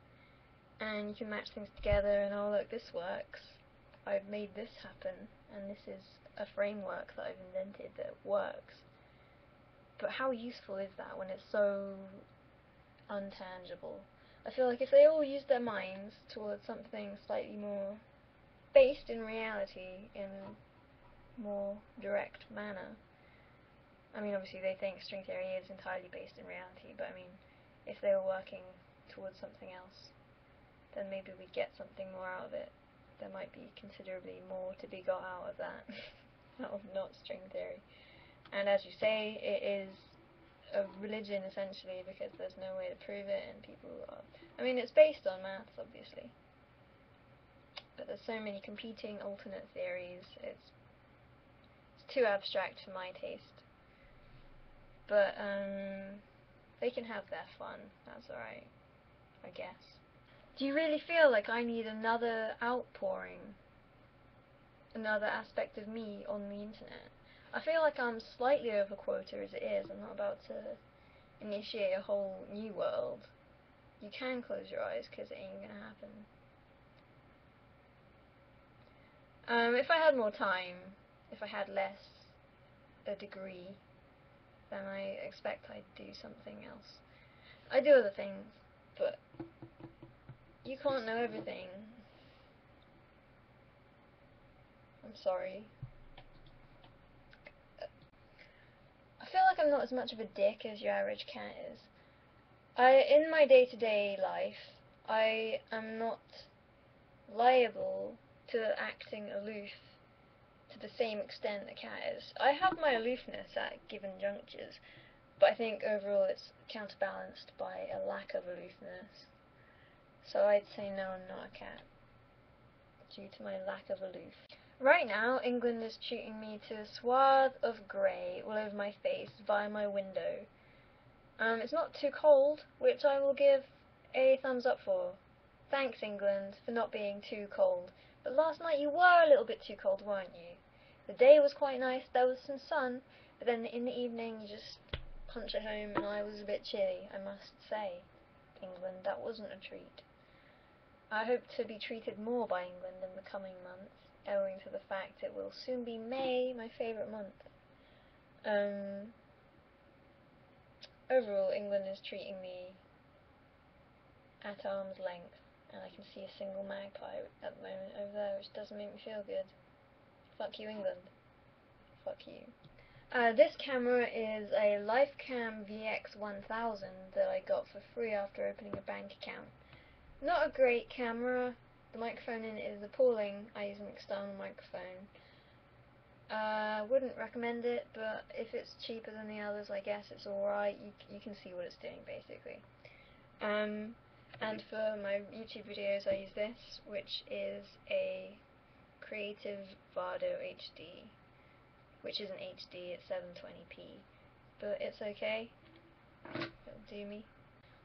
and you can match things together and oh look, this works. I've made this happen, and this is a framework that I've invented that works. But how useful is that when it's so untangible? I feel like if they all used their minds towards something slightly more based in reality, in a more direct manner. I mean, obviously they think string theory is entirely based in reality, but I mean, if they were working towards something else, then maybe we'd get something more out of it. There might be considerably more to be got out of that, out of not string theory. And as you say, it is a religion essentially, because there's no way to prove it, and people are, I mean, it's based on maths obviously, but there's so many competing alternate theories, it's too abstract for my taste. But they can have their fun, that's alright, I guess. Do you really feel like I need another outpouring, another aspect of me on the internet? I feel like I'm slightly over quota as it is. I'm not about to initiate a whole new world. You can close your eyes, because it ain't gonna happen. If I had more time, if I had less a degree, then I expect I'd do something else. I do other things, but you can't know everything. I'm sorry. I feel like I'm not as much of a dick as your average cat is. In my day-to-day life, I am not liable to acting aloof to the same extent the cat is. I have my aloofness at given junctures, but I think overall it's counterbalanced by a lack of aloofness. So I'd say no, I'm not a cat, due to my lack of aloof. Right now, England is treating me to a swath of grey all over my face via my window. It's not too cold, which I will give a thumbs up for. Thanks, England, for not being too cold. But last night you were a little bit too cold, weren't you? The day was quite nice, there was some sun, but then in the evening you just punched it home and I was a bit chilly, I must say. England, that wasn't a treat. I hope to be treated more by England in the coming months, owing to the fact it will soon be May, my favourite month. Overall, England is treating me at arm's length, and I can see a single magpie at the moment over there, which doesn't make me feel good. Fuck you, England. Fuck you. This camera is a Lifecam VX1000 that I got for free after opening a bank account. Not a great camera. The microphone in it is appalling. I use an external microphone. Wouldn't recommend it, but if it's cheaper than the others, I guess it's alright. You can see what it's doing, basically. And for my YouTube videos I use this, which is a Creative Vado HD, which isn't HD, it's 720p, but it's okay. It'll do me.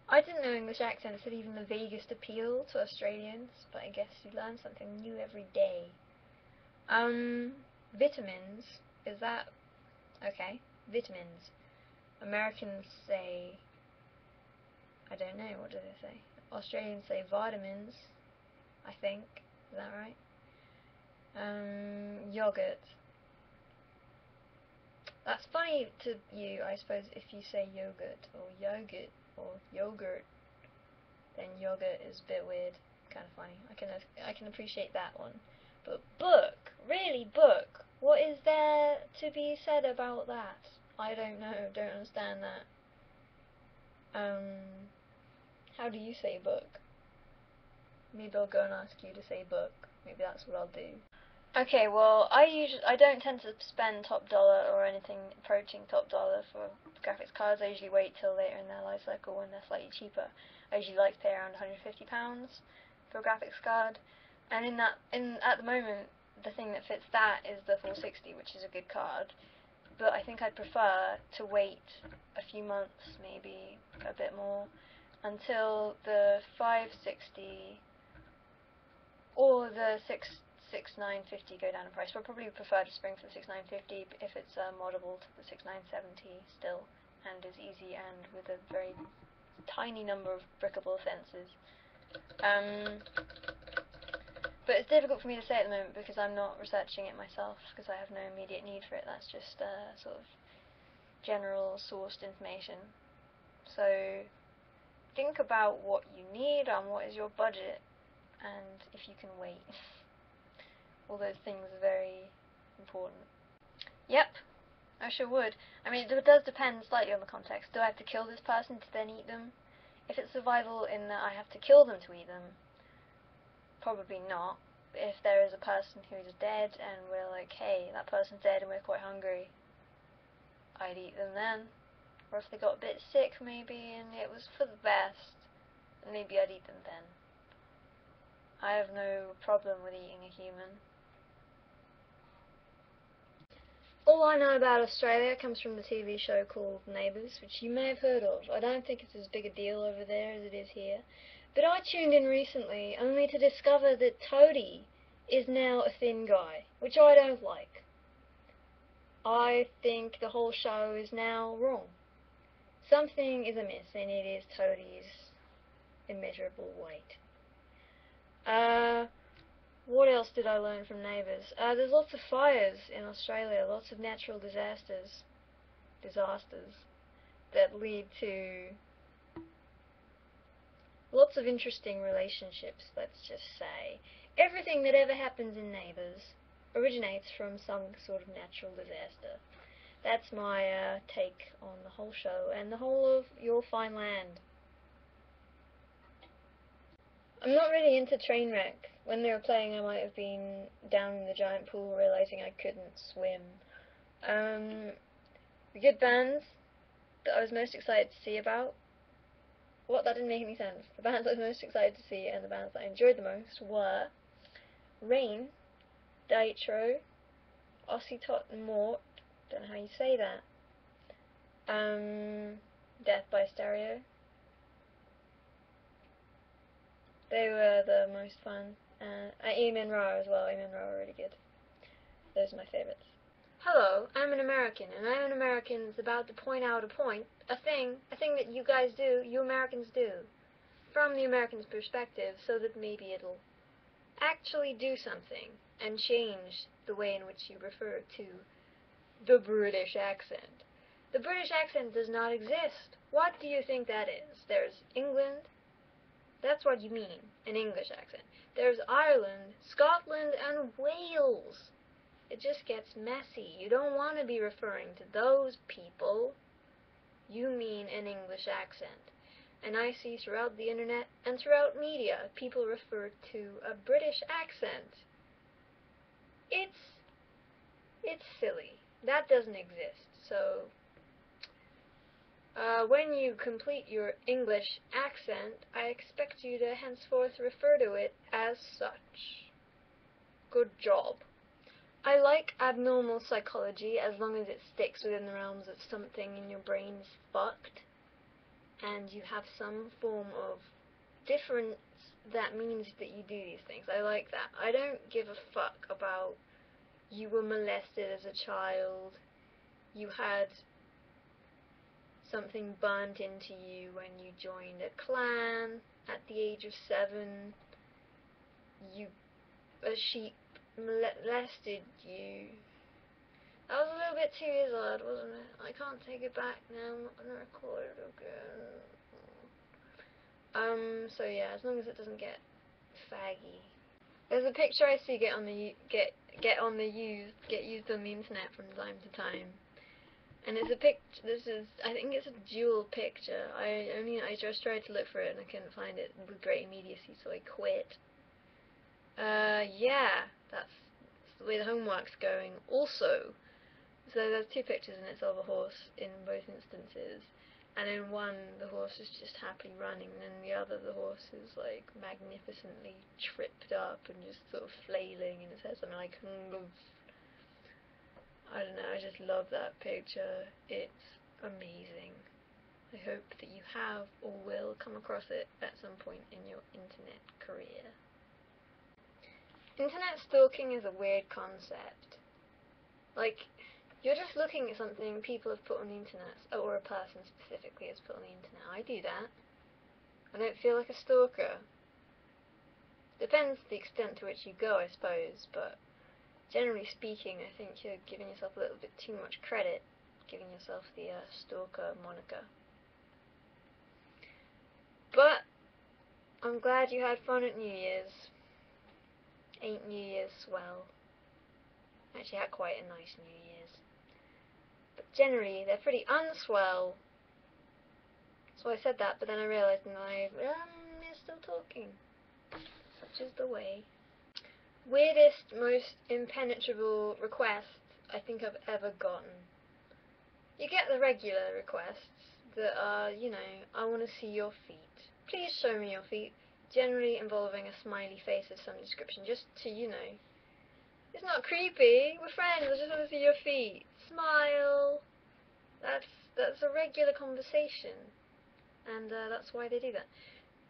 I didn't know English accents had even the vaguest appeal to Australians, but I guess you learn something new every day. Vitamins, is that... okay, vitamins. Americans say... I don't know, what do they say? Australians say vitamins, I think. Is that right? Yogurt. That's funny to you, I suppose, if you say yogurt, or yogurt, then yogurt is a bit weird, kind of funny. I can appreciate that one. But book, really book, what is there to be said about that? I don't know, don't understand that. How do you say book? Maybe I'll go and ask you to say book. Maybe that's what I'll do. Okay, well, I don't tend to spend top dollar or anything approaching top dollar for graphics cards. I usually wait till later in their life cycle when they're slightly cheaper. I usually like to pay around £150 for a graphics card, and at the moment the thing that fits that is the 460, which is a good card. But I think I'd prefer to wait a few months, maybe a bit more, until the 560 or the 6950 go down in price. But I probably prefer to spring for the 6950 if it's moddable to the 6970 still, and is easy and with a very tiny number of brickable fences. But it's difficult for me to say at the moment because I'm not researching it myself, because I have no immediate need for it. That's just sort of general sourced information. So think about what you need and what is your budget, and if you can wait. All those things are very important. Yep, I sure would. I mean, it does depend slightly on the context. Do I have to kill this person to then eat them? If it's survival in that I have to kill them to eat them, probably not. But if there is a person who's dead and we're like, hey, that person's dead and we're quite hungry, I'd eat them then. Or if they got a bit sick maybe and it was for the best, maybe I'd eat them then. I have no problem with eating a human. All I know about Australia comes from the TV show called Neighbours, which you may have heard of. I don't think it's as big a deal over there as it is here. But I tuned in recently only to discover that Toadie is now a thin guy, which I don't like. I think the whole show is now wrong. Something is amiss, and it is Toadie's immeasurable weight. What else did I learn from Neighbours? There's lots of fires in Australia, lots of natural disasters that lead to lots of interesting relationships, let's just say. Everything that ever happens in Neighbours originates from some sort of natural disaster. That's my take on the whole show and the whole of Your Fine Land. I'm not really into Trainwreck. When they were playing, I might have been down in the giant pool, realizing I couldn't swim. The good bands that I was most excited to see about. What? That didn't make any sense. The bands I was most excited to see and the bands that I enjoyed the most were Rain, Daitro, Ossitot and Mort, don't know how you say that, Death by Stereo. They were the most fun. Eamon Ra as well. Eamon Ra were really good. Those are my favourites. Hello, I'm an American, and I'm an American that's about to point out a thing that you guys do, you Americans do, from the American's perspective, so that maybe it'll actually do something and change the way in which you refer to the British accent. The British accent does not exist. What do you think that is? There's England. That's what you mean, an English accent. There's Ireland, Scotland, and Wales. It just gets messy. You don't want to be referring to those people. You mean an English accent. And I see throughout the internet and throughout media, people refer to a British accent. It's silly. That doesn't exist. So, when you complete your English accent, I expect you to henceforth refer to it as such. Good job. I like abnormal psychology as long as it sticks within the realms of something in your brain's fucked and you have some form of difference that means that you do these things. I like that. I don't give a fuck about you were molested as a child, you had something burnt into you when you joined a clan at the age of 7, a sheep molested you. That was a little bit too hard, wasn't it? I can't take it back now, I'm not going to record it again. So yeah, as long as it doesn't get faggy. There's a picture I see get used on the internet from time to time. And it's a picture, I think it's a dual picture. I just tried to look for it and I couldn't find it with great immediacy, so I quit. Yeah, that's the way the homework's going. Also, so there's two pictures and it's of a horse in both instances. And in one, the horse is just happily running, and in the other, the horse is like magnificently tripped up and just sort of flailing, and it says something like, I don't know, I just love that picture. It's amazing. I hope that you have or will come across it at some point in your internet career. Internet stalking is a weird concept. Like, you're just looking at something people have put on the internet, or a person specifically has put on the internet. I do that. I don't feel like a stalker. Depends the extent to which you go, I suppose, but generally speaking, I think you're giving yourself a little bit too much credit, giving yourself the stalker moniker. But I'm glad you had fun at New Year's. Ain't New Year's swell? Actually had quite a nice New Year's. But generally, they're pretty unswell. So I said that, but then I realised and you're still talking. Such is the way. Weirdest, most impenetrable requests I think I've ever gotten. You get the regular requests that are, you know, I want to see your feet. Please show me your feet. Generally involving a smiley face of some description, just to, you know, it's not creepy, we're friends, I just want to see your feet. Smile. That's a regular conversation, and that's why they do that.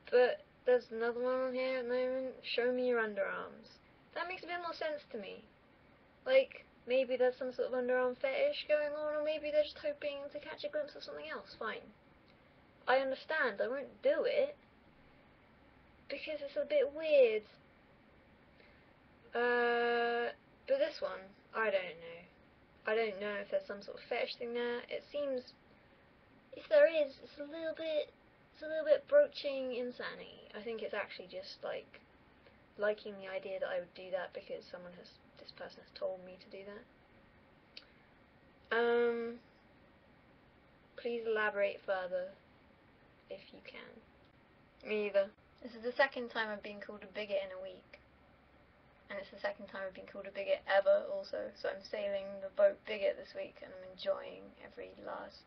But there's another one on here at the moment, show me your underarms. That makes a bit more sense to me. Like, maybe there's some sort of underarm fetish going on, or maybe they're just hoping to catch a glimpse of something else. Fine. I understand, I won't do it, because it's a bit weird. But this one, I don't know. I don't know if there's some sort of fetish thing there. It seems, if there is, it's a little bit broaching insanity. I think it's actually just like liking the idea that I would do that because this person has told me to do that. Please elaborate further if you can. Me either. This is the second time I've been called a bigot in a week. And it's the second time I've been called a bigot ever also. So I'm sailing the boat bigot this week and I'm enjoying every last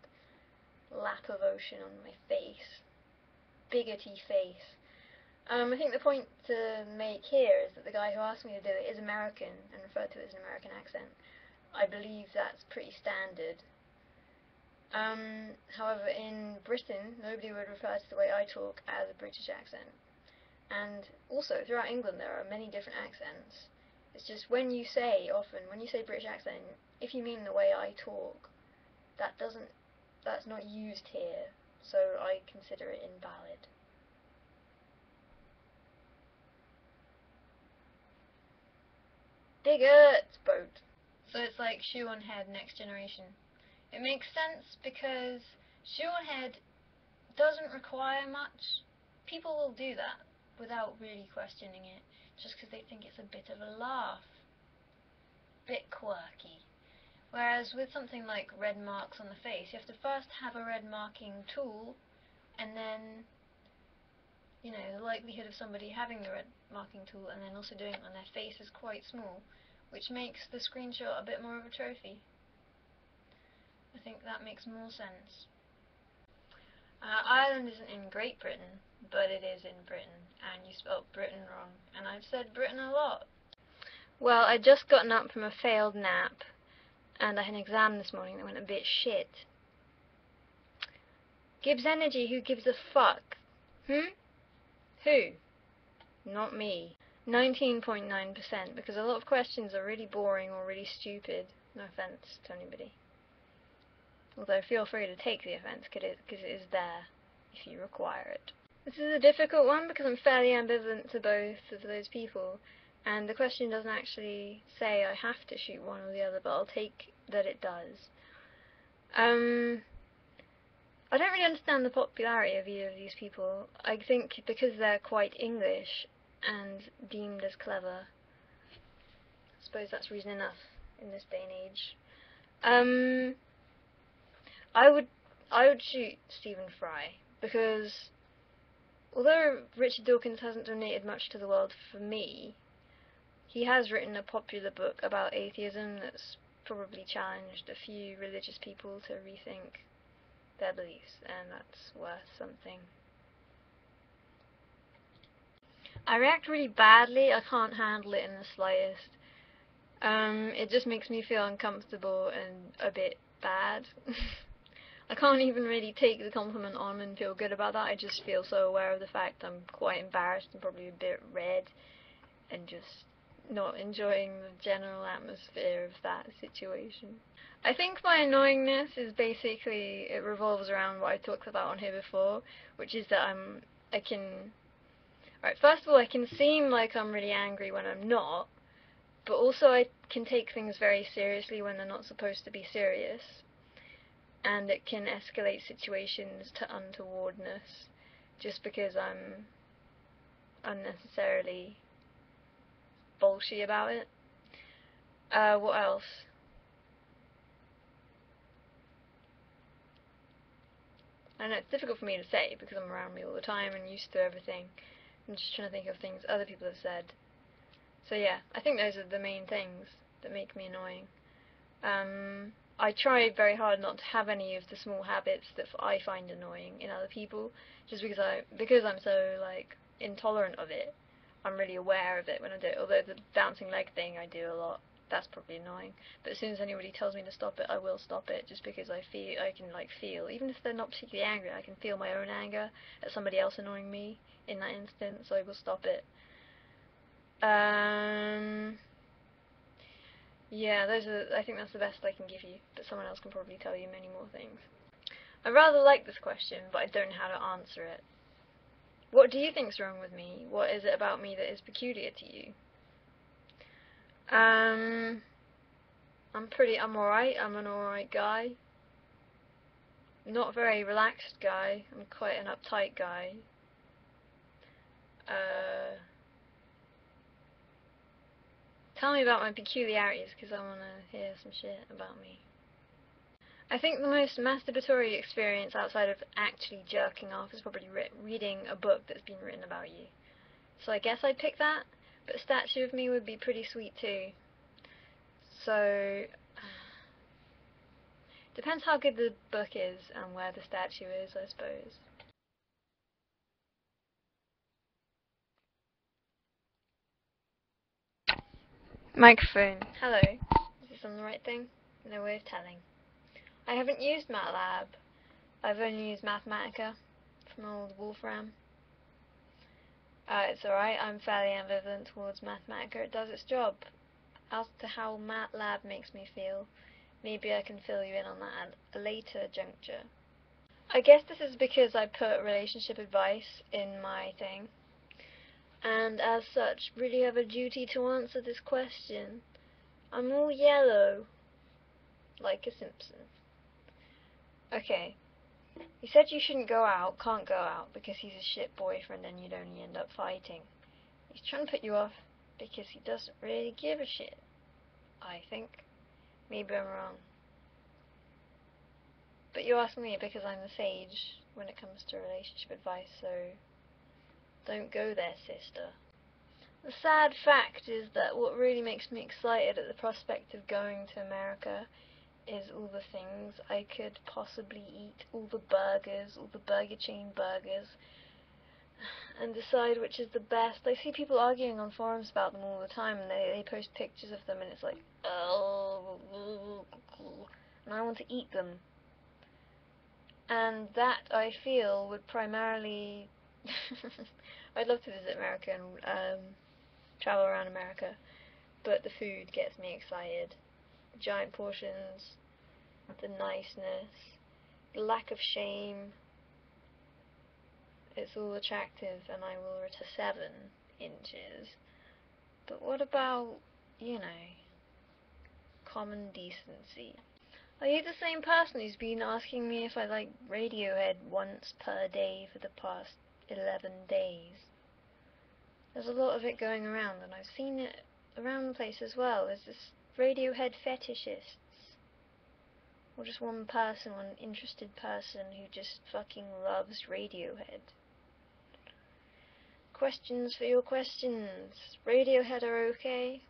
lap of ocean on my face. Bigoty face. I think the point to make here is that the guy who asked me to do it is American and referred to it as an American accent. I believe that's pretty standard. However, in Britain, nobody would refer to the way I talk as a British accent. And also, throughout England, there are many different accents. It's just when you say British accent, if you mean the way I talk, that's not used here, so I consider it invalid. Bigot boat. So it's like shoe on head, next generation. It makes sense because shoe on head doesn't require much. People will do that without really questioning it, just because they think it's a bit of a laugh. Bit quirky. Whereas with something like red marks on the face, you have to first have a red marking tool, and then, the likelihood of somebody having the red marking tool and then also doing it on their face is quite small, which makes the screenshot a bit more of a trophy. I think that makes more sense. Ireland isn't in Great Britain, but it is in Britain, and you spelled Britain wrong, and I've said Britain a lot. Well, I'd just gotten up from a failed nap, and I had an exam this morning that went a bit shit. Gibbs Energy, who gives a fuck? Who? Not me. 19.9%, because a lot of questions are really boring or really stupid. No offence to anybody. Although feel free to take the offence, because it is there, if you require it. This is a difficult one, because I'm fairly ambivalent to both of those people, and the question doesn't actually say I have to shoot one or the other, but I'll take that it does. I don't really understand the popularity of either of these people. I think because they're quite English and deemed as clever. I suppose that's reason enough in this day and age. I would shoot Stephen Fry, because although Richard Dawkins hasn't donated much to the world for me, he has written a popular book about atheism that's probably challenged a few religious people to rethink their beliefs, and that's worth something. I react really badly. I can't handle it in the slightest. It just makes me feel uncomfortable and a bit bad. I can't even really take the compliment on and feel good about that. I just feel so aware of the fact I'm quite embarrassed and probably a bit red and just not enjoying the general atmosphere of that situation. I think my annoyingness is basically, it revolves around what I talked about on here before, which is that first of all, I can seem like I'm really angry when I'm not, but also I can take things very seriously when they're not supposed to be serious, and it can escalate situations to untowardness just because I'm unnecessarily bullshit about it. What else? I know it's difficult for me to say because I'm around me all the time and used to everything. I'm just trying to think of things other people have said. So yeah, I think those are the main things that make me annoying. I try very hard not to have any of the small habits that I find annoying in other people, just because I'm so intolerant of it. I'm really aware of it when I do it. Although the bouncing leg thing I do a lot, that's probably annoying. But as soon as anybody tells me to stop it, I will stop it, just because I can feel, even if they're not particularly angry, I can feel my own anger at somebody else annoying me in that instant, so I will stop it. Yeah, I think that's the best I can give you, but someone else can probably tell you many more things. I rather like this question, but I don't know how to answer it. What do you think's wrong with me? What is it about me that is peculiar to you? I'm alright. I'm an alright guy. Not a very relaxed guy. I'm quite an uptight guy. Tell me about my peculiarities, because I want to hear some shit about me. I think the most masturbatory experience outside of actually jerking off is probably reading a book that's been written about you. So I guess I'd pick that, but a statue of me would be pretty sweet too. So, depends how good the book is and where the statue is, I suppose. Microphone. Hello. Is this on the right thing? No way of telling. I haven't used MATLAB. I've only used Mathematica from old Wolfram. It's alright, I'm fairly ambivalent towards Mathematica. It does its job. As to how MATLAB makes me feel, maybe I can fill you in on that at a later juncture. I guess this is because I put relationship advice in my thing, and as such, really have a duty to answer this question. I'm all yellow, like a Simpson. Okay. He said you shouldn't go out, can't go out, because he's a shit boyfriend and you'd only end up fighting. He's trying to put you off because he doesn't really give a shit, I think. Maybe I'm wrong. But you ask me because I'm the sage when it comes to relationship advice, so don't go there, sister. The sad fact is that what really makes me excited at the prospect of going to America is all the things I could possibly eat, all the burgers, all the burger chain burgers, and decide which is the best. I see people arguing on forums about them all the time, and they post pictures of them, and it's like, oh, and I want to eat them. And that, I feel, would primarily... I'd love to visit America and travel around America, but the food gets me excited. Giant portions, the niceness, the lack of shame. It's all attractive, and I will return 7 inches. But what about, you know, common decency? Are you the same person who's been asking me if I like Radiohead once per day for the past 11 days? There's a lot of it going around, and I've seen it around the place as well. There's this Radiohead fetishists. Or just one person, one interested person who just fucking loves Radiohead. Questions for your questions. Radiohead are okay.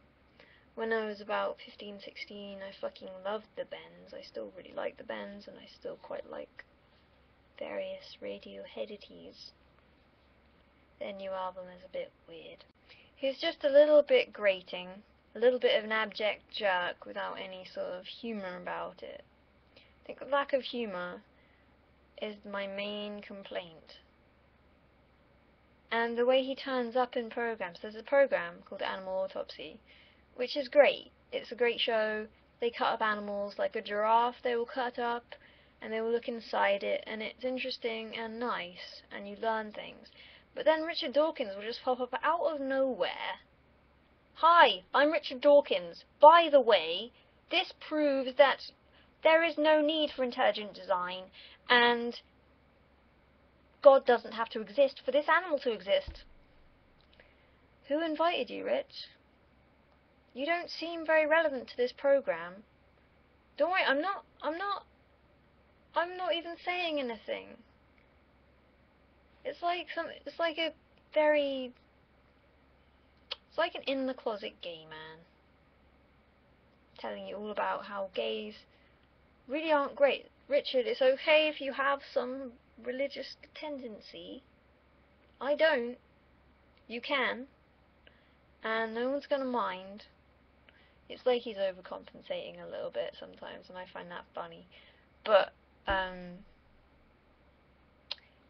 When I was about 15, 16, I fucking loved the Bends. I still really like the Bends, and I still quite like various Radioheadities. Their new album is a bit weird. He's just a little bit grating, a little bit of an abject jerk without any sort of humour about it. I think the lack of humour is my main complaint. And the way he turns up in programs. There's a program called Animal Autopsy, which is great. It's a great show. They cut up animals like a giraffe. They will cut up and they will look inside it, and it's interesting and nice, and you learn things. But then Richard Dawkins will just pop up out of nowhere. Hi, I'm Richard Dawkins. By the way, this proves that there is no need for intelligent design, and God doesn't have to exist for this animal to exist. Who invited you, Rich? You don't seem very relevant to this program. Don't worry, I'm not even saying anything. It's like an in-the-closet gay man telling you all about how gays really aren't great. Richard, it's okay if you have some religious tendency. I don't. You can. And no one's gonna mind. It's like he's overcompensating a little bit sometimes, and I find that funny. But,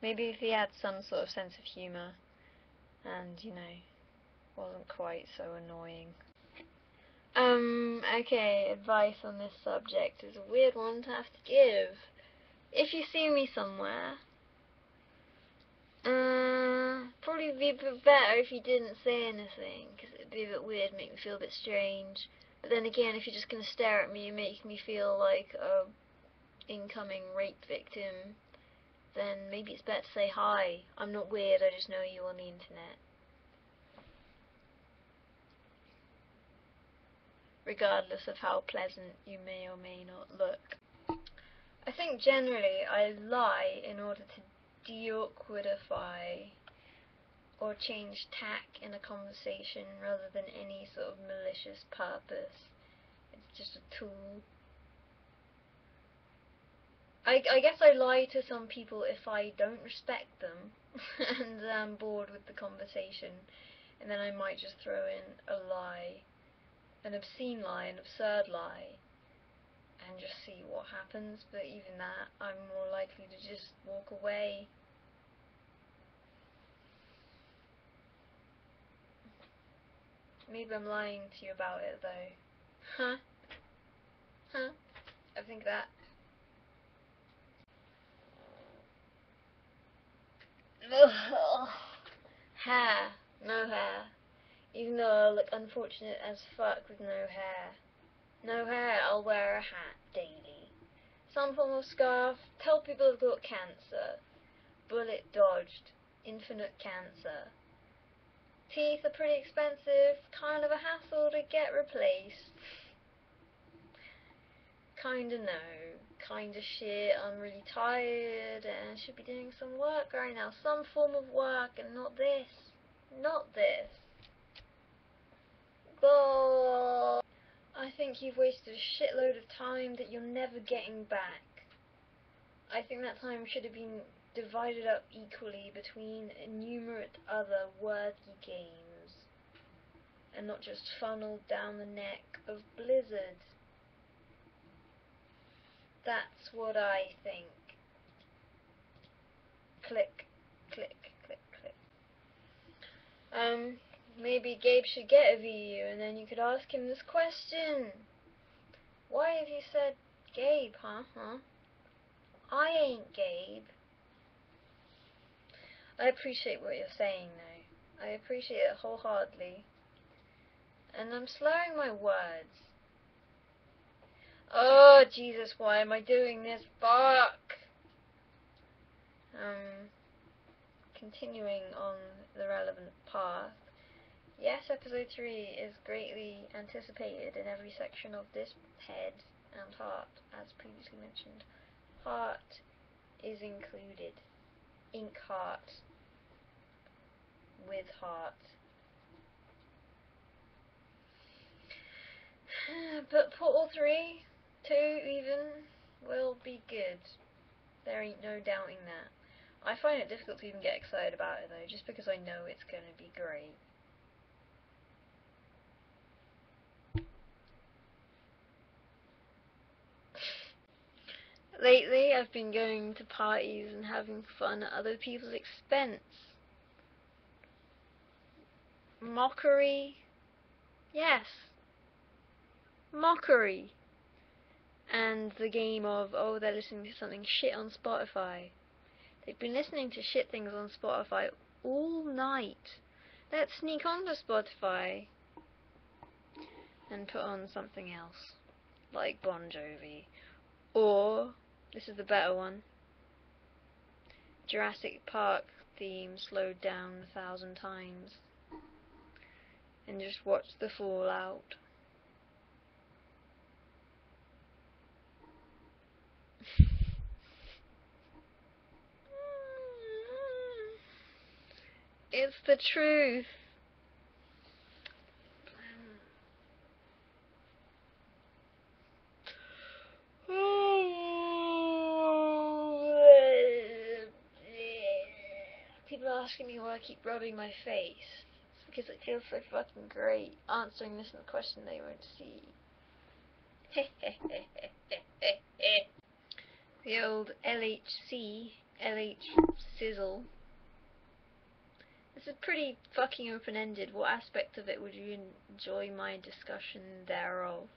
maybe if he had some sort of sense of humour, and, you know, wasn't quite so annoying. Okay, advice on this subject is a weird one to have to give. If you see me somewhere, probably be a bit better if you didn't say anything, because it'd be a bit weird, make me feel a bit strange. But then again, if you're just going to stare at me and make me feel like a incoming rape victim, then maybe it's better to say hi. I'm not weird, I just know you on the internet. Regardless of how pleasant you may or may not look. I think generally I lie in order to de-awkwardify or change tack in a conversation rather than any sort of malicious purpose. It's just a tool. I guess I lie to some people if I don't respect them and I'm bored with the conversation, and then I might just throw in a lie, an obscene lie, an absurd lie, and just see what happens. But even that, I'm more likely to just walk away. Maybe I'm lying to you about it though. Huh? Huh? I think that. Ugh. Hair. No hair. Even though I look unfortunate as fuck with no hair. No hair, I'll wear a hat daily. Some form of scarf. Tell people I've got cancer. Bullet dodged. Infinite cancer. Teeth are pretty expensive. Kind of a hassle to get replaced. Kinda no. Kinda shit. I'm really tired and should be doing some work right now. Some form of work and not this. Not this. Oh, I think you've wasted a shitload of time that you're never getting back. I think that time should have been divided up equally between numerous other worthy games, and not just funneled down the neck of Blizzard. That's what I think. Click, click, click, click. Maybe Gabe should get a VU and then you could ask him this question. Why have you said Gabe, huh? I ain't Gabe. I appreciate what you're saying though. I appreciate it wholeheartedly. And I'm slurring my words. Oh, Jesus, why am I doing this? Fuck! Continuing on the relevant path. Yes, episode 3 is greatly anticipated in every section of this head and heart, as previously mentioned. Heart is included. Ink heart. With heart. But Portal 3, 2 even, will be good. There ain't no doubting that. I find it difficult to even get excited about it though, just because I know it's going to be great. Lately I've been going to parties and having fun at other people's expense. Mockery? Yes. Mockery. And the game of, oh, they're listening to something shit on Spotify. They've been listening to shit things on Spotify all night. Let's sneak onto Spotify and put on something else, like Bon Jovi. Or, this is the better one, Jurassic Park theme slowed down 1,000 times. And just watch the fallout. It's the truth. People are asking me why I keep rubbing my face. It's because it feels so fucking great answering this question they won't see. The old LHC, LH sizzle. This is pretty fucking open-ended. What aspect of it would you enjoy my discussion thereof?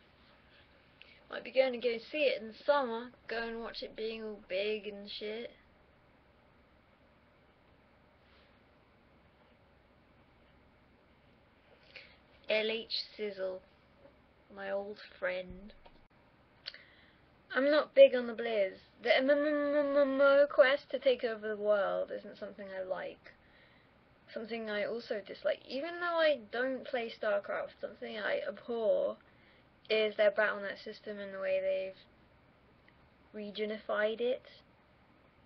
Might be going to go see it in the summer. Go and watch it being all big and shit. LH Sizzle. My old friend. I'm not big on the Blizz. The MMO quest to take over the world isn't something I like. Something I also dislike. Even though I don't play StarCraft, something I abhor is their Battle.net system and the way they've regionified it.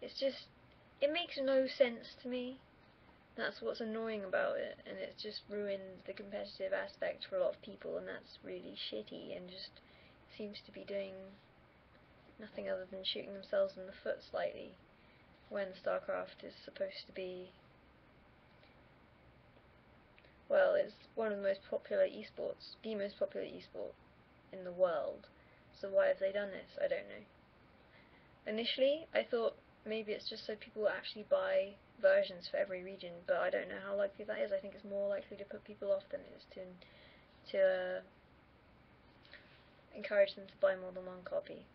It makes no sense to me. That's what's annoying about it, and it's just ruined the competitive aspect for a lot of people, and that's really shitty, and just seems to be doing nothing other than shooting themselves in the foot slightly, when StarCraft is supposed to be, well, it's one of the most popular esports, the most popular esport in the world, so why have they done this? I don't know. Initially, I thought maybe it's just so people actually buy versions for every region, but I don't know how likely that is. I think it's more likely to put people off than it is to encourage them to buy more than one copy.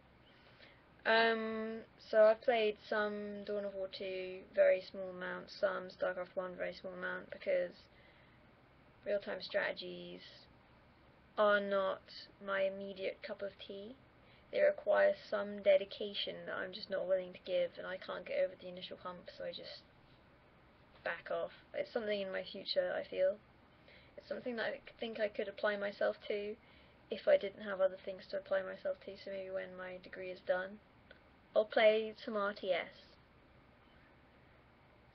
So I've played some Dawn of War 2, very small amount, some StarCraft 1, very small amount, because real-time strategies are not my immediate cup of tea. They require some dedication that I'm just not willing to give, and I can't get over the initial hump, so I just back off. It's something in my future, I feel. It's something that I think I could apply myself to if I didn't have other things to apply myself to, so maybe when my degree is done, I'll play some RTS.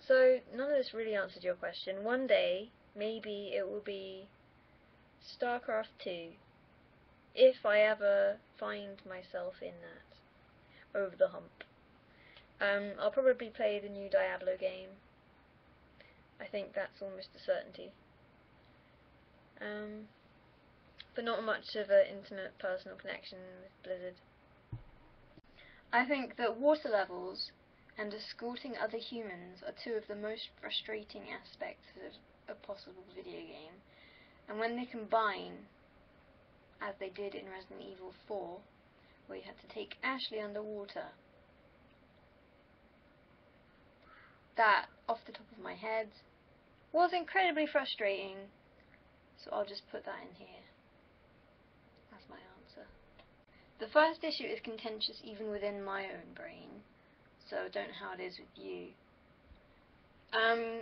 So, none of this really answered your question. One day, maybe it will be StarCraft 2, if I ever find myself in that, over the hump. I'll probably play the new Diablo game. I think that's almost a certainty. But not much of an intimate personal connection with Blizzard. I think that water levels and escorting other humans are two of the most frustrating aspects of a possible video game, and when they combine, as they did in Resident Evil 4, where you had to take Ashley underwater, that, off the top of my head, was incredibly frustrating, so I'll just put that in here. That's my answer. The first issue is contentious even within my own brain, so I don't know how it is with you.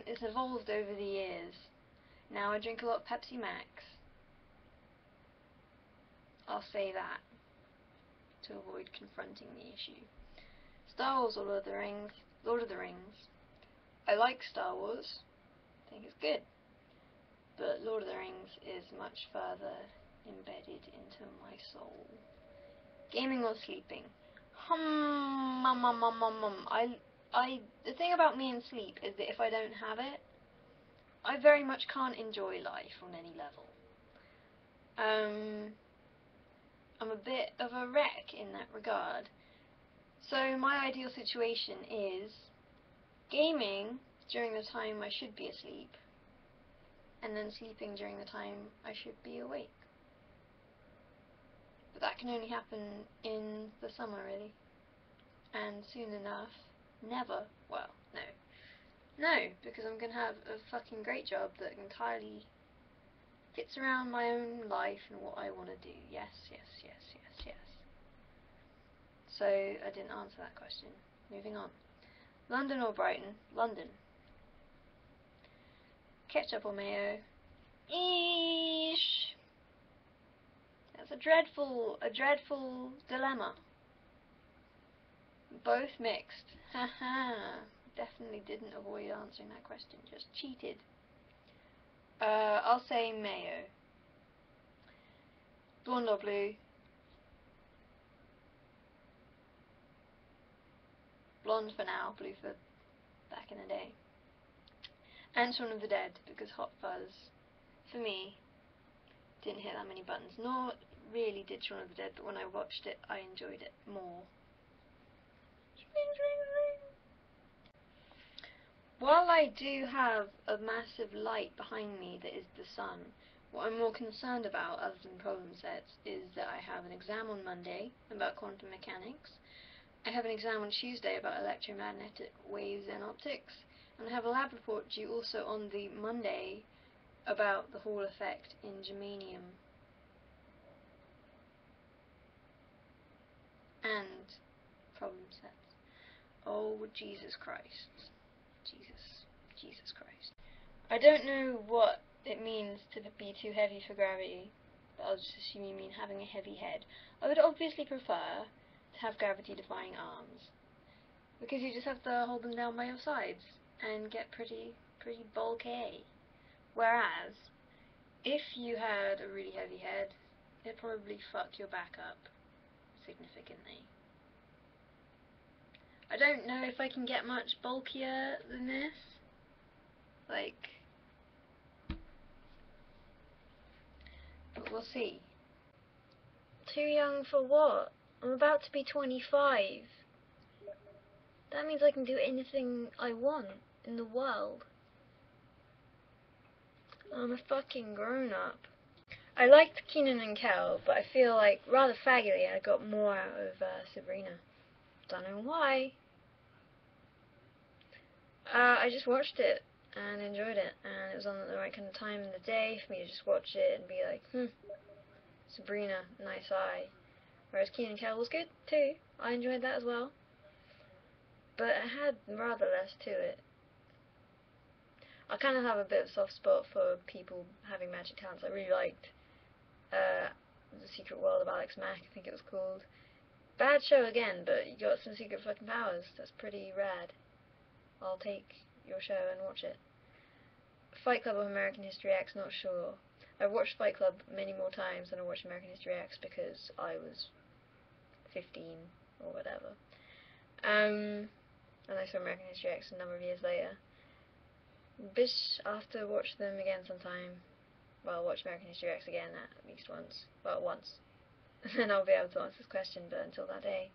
It's evolved over the years. Now I drink a lot of Pepsi Max. I'll say that, to avoid confronting the issue. Star Wars or Lord of the Rings? Lord of the Rings. I like Star Wars. I think it's good. But Lord of the Rings is much further embedded into my soul. Gaming or sleeping? The thing about me and sleep is that if I don't have it, I very much can't enjoy life on any level. I'm a bit of a wreck in that regard. So my ideal situation is gaming during the time I should be asleep, and then sleeping during the time I should be awake. But that can only happen in the summer, really. And soon enough, never. Well, no. No, because I'm going to have a fucking great job that entirely fits around my own life and what I want to do. Yes, yes, yes, yes, yes. So, I didn't answer that question. Moving on. London or Brighton? London. Ketchup or mayo? Eesh! That's a dreadful dilemma. Both mixed. Haha. Definitely didn't avoid answering that question. Just cheated. I'll say mayo. Blonde or blue? Blonde for now, blue for back in the day. And Shaun of the Dead, because Hot Fuzz, for me, didn't hit that many buttons. Nor really did Shaun of the Dead, but when I watched it, I enjoyed it more. While I do have a massive light behind me that is the sun, what I'm more concerned about, other than problem sets, is that I have an exam on Monday about quantum mechanics, I have an exam on Tuesday about electromagnetic waves and optics, and I have a lab report due also on the Monday about the Hall effect in germanium. And problem sets. Oh, Jesus Christ. Jesus Christ. I don't know what it means to be too heavy for gravity, but I'll just assume you mean having a heavy head. I would obviously prefer to have gravity-defying arms, because you just have to hold them down by your sides and get pretty bulky. Whereas, if you had a really heavy head, it'd probably fuck your back up significantly. I don't know if I can get much bulkier than this. Like, but we'll see. Too young for what? I'm about to be 25. That means I can do anything I want in the world. I'm a fucking grown-up. I liked Kenan and Kel, but I feel like, rather faggily, I got more out of Sabrina. Don't know why. I just watched it and enjoyed it, and it was on at the right kind of time in the day for me to just watch it and be like, Sabrina, nice eye. Whereas Kenan and Kel was good too. I enjoyed that as well. But it had rather less to it. I kind of have a bit of a soft spot for people having magic talents. I really liked The Secret World of Alex Mack, I think it was called. Bad show again, but you got some secret fucking powers. That's pretty rad. I'll take your show and watch it. Fight Club or American History X, not sure. I've watched Fight Club many more times than I watched American History X because I was 15 or whatever. And I saw American History X a number of years later. Bish, I'll have to watch them again sometime. Well, watch American History X again at least once. Well, once. And then I'll be able to answer this question, but until that day.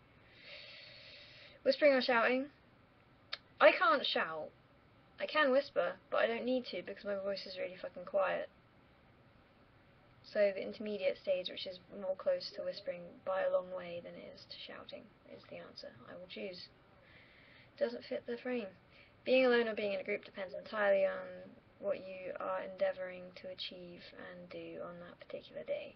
Whispering or shouting? I can't shout. I can whisper, but I don't need to because my voice is really fucking quiet. So the intermediate stage, which is more close to whispering by a long way than it is to shouting, is the answer I will choose. Doesn't fit the frame. Being alone or being in a group depends entirely on what you are endeavouring to achieve and do on that particular day.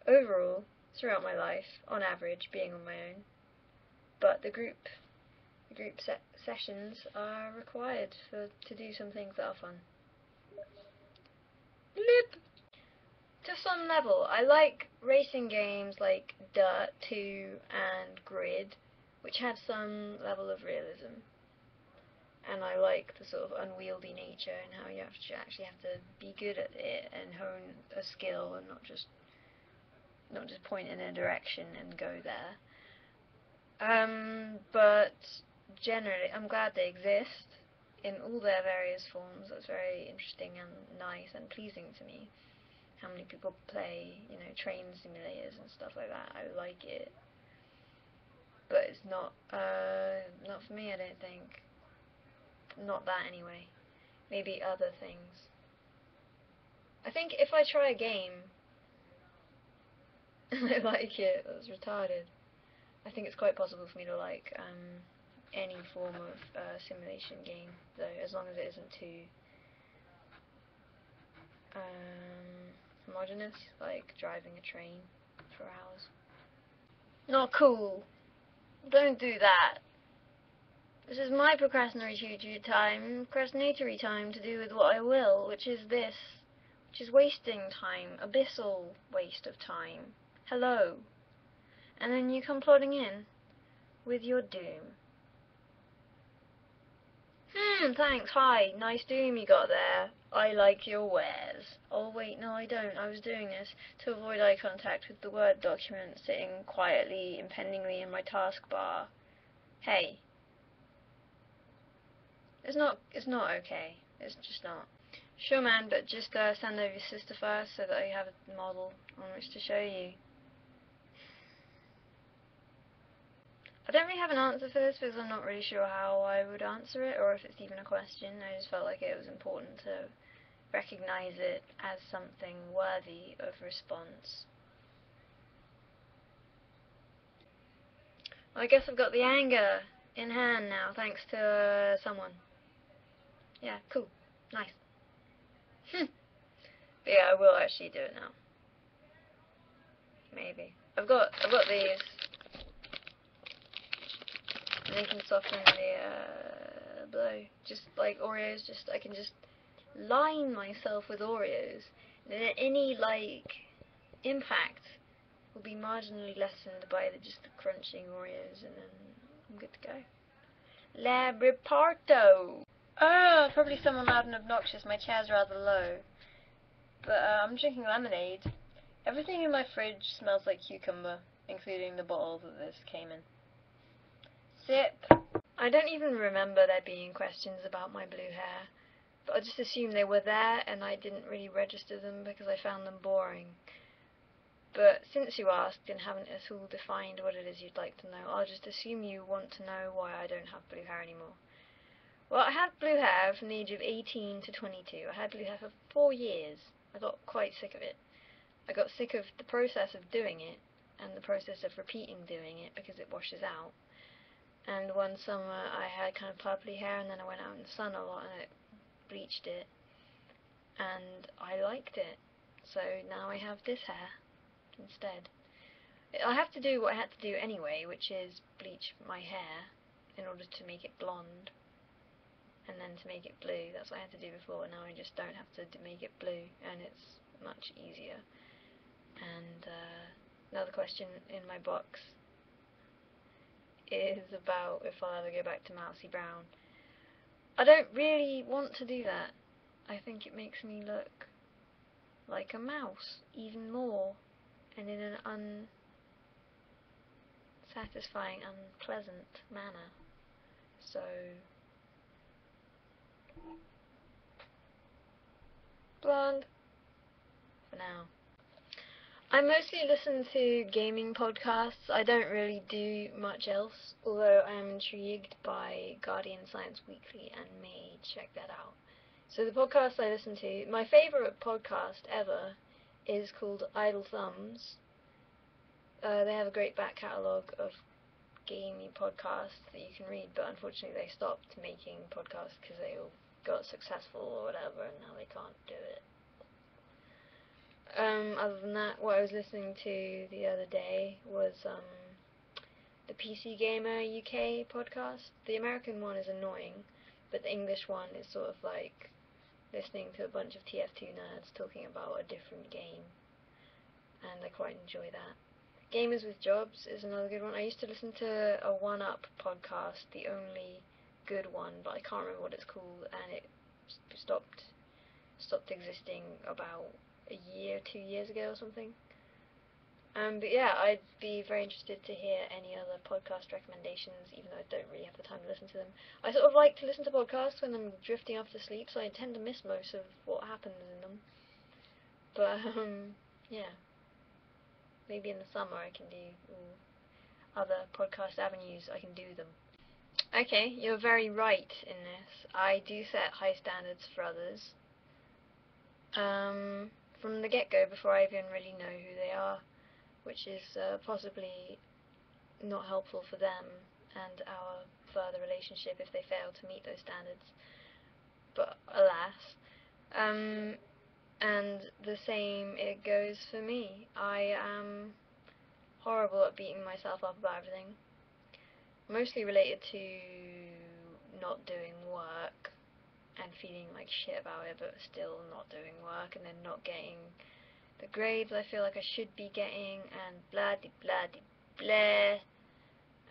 Overall, throughout my life, on average, being on my own, but the group sessions are required to do some things that are fun. Blip! To some level, I like racing games like Dirt 2 and Grid, which have some level of realism. And I like the sort of unwieldy nature and how you actually have to be good at it and hone a skill and not just point in a direction and go there. But generally, I'm glad they exist in all their various forms. That's very interesting and nice and pleasing to me. How many people play, train simulators and stuff like that. I like it. But it's not for me, I don't think. Not that anyway. Maybe other things. I think if I try a game and I like it, that's retarded. I think it's quite possible for me to like any form of simulation game, though, as long as it isn't too homogenous, like driving a train for hours. Not cool. Don't do that. This is my procrastinatory time to do with what I will, which is this. Which is wasting time. Abyssal waste of time. Hello. And then you come plodding in with your doom. Thanks, hi. Nice doom you got there. I like your wares. Oh wait, no I don't. I was doing this to avoid eye contact with the Word document sitting quietly, impendingly in my taskbar. Hey. It's not okay. It's just not. Sure man, but just send over your sister first so that I have a model on which to show you. I don't really have an answer for this because I'm not really sure how I would answer it or if it's even a question. I just felt like it was important to recognize it as something worthy of response. Well, I guess I've got the anger in hand now, thanks to someone. Yeah, cool. Nice. But yeah, I will actually do it now. Maybe. I've got these. And they can soften the blow. Just like Oreos, I can just line myself with Oreos. And then any, impact will be marginally lessened by just the crunching Oreos, and then I'm good to go. Labriparto! Oh, probably someone loud and obnoxious. My chair's rather low. But I'm drinking lemonade. Everything in my fridge smells like cucumber, including the bottle that this came in. Sip! I don't even remember there being questions about my blue hair, but I just assumed they were there and I didn't really register them because I found them boring. But since you asked and haven't at all defined what it is you'd like to know, I'll just assume you want to know why I don't have blue hair anymore. Well, I had blue hair from the age of 18 to 22. I had blue hair for 4 years. I got quite sick of it. I got sick of the process of doing it and the process of repeating doing it because it washes out. And one summer I had kind of purpley hair, and then I went out in the sun a lot and it bleached it, and I liked it. So now I have this hair instead. I have to do what I had to do anyway, which is bleach my hair in order to make it blonde, and then to make it blue. That's what I had to do before. Now I just don't have to make it blue, and it's much easier. And another question in my box is about if I'll ever go back to Mousy Brown. I don't really want to do that. I think it makes me look like a mouse even more, and in an unsatisfying, unpleasant manner. So blonde for now. I mostly listen to gaming podcasts. I don't really do much else, although I am intrigued by Guardian Science Weekly and may check that out. So the podcasts I listen to, my favourite podcast ever is called Idle Thumbs. They have a great back catalogue of gaming podcasts that you can read, but unfortunately they stopped making podcasts because they all got successful or whatever, and now they can't do it. Other than that, what I was listening to the other day was the PC Gamer UK podcast. The American one is annoying, but the English one is sort of like listening to a bunch of TF2 nerds talking about a different game, and I quite enjoy that. Gamers with Jobs is another good one. I used to listen to a 1UP podcast, the only good one, but I can't remember what it's called, and it stopped existing about a year, 2 years ago or something. But yeah, I'd be very interested to hear any other podcast recommendations, even though I don't really have the time to listen to them. I sort of like to listen to podcasts when I'm drifting off to sleep, so I tend to miss most of what happens in them. But yeah, maybe in the summer I can do other podcast avenues. I can do them. Okay, you're very right in this. I do set high standards for others. From the get-go, before I even really know who they are, which is possibly not helpful for them and our further relationship if they fail to meet those standards. But alas. And the same it goes for me. I am horrible at beating myself up about everything. Mostly related to not doing work and feeling like shit about it, but still not doing work, and then not getting the grades I feel like I should be getting, and blah de blah de blah.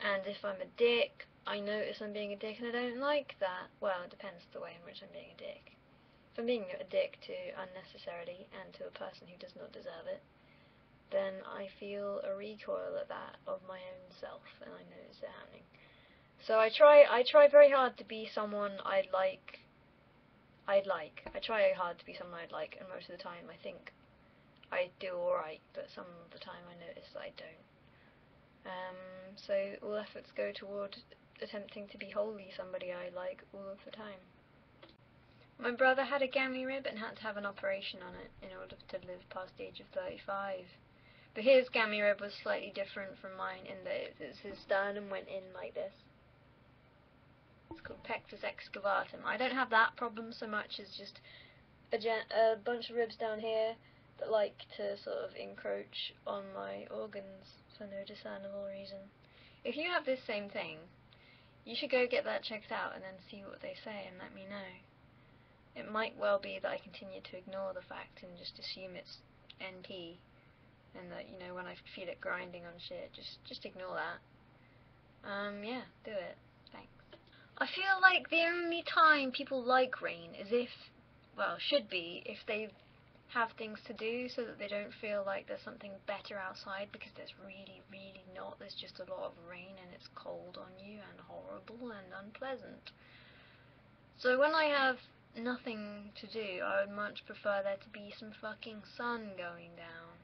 And if I'm a dick, I notice I'm being a dick, and I don't like that. Well, it depends the way in which I'm being a dick. If I'm being a dick to unnecessarily and to a person who does not deserve it, then I feel a recoil at that of my own self, and I notice it happening. So I try very hard to be someone I'd like. I try hard to be someone I'd like, and most of the time I think I do alright, but some of the time I notice that I don't. So all efforts go toward attempting to be wholly somebody I like all of the time. My brother had a gammy rib and had to have an operation on it in order to live past the age of 35. But his gammy rib was slightly different from mine in that his sternum went in like this. It's called pectus excavatum. I don't have that problem so much as just a bunch of ribs down here that like to sort of encroach on my organs for no discernible reason. If you have this same thing, you should go get that checked out and then see what they say and let me know. It might well be that I continue to ignore the fact and just assume it's NP, and that, you know, when I feel it grinding on shit, just ignore that. Yeah, do it. Thanks. I feel like the only time people like rain is if, well, should be, if they have things to do so that they don't feel like there's something better outside, because there's really, really not. There's just a lot of rain and it's cold on you and horrible and unpleasant. So when I have nothing to do, I would much prefer there to be some fucking sun going down.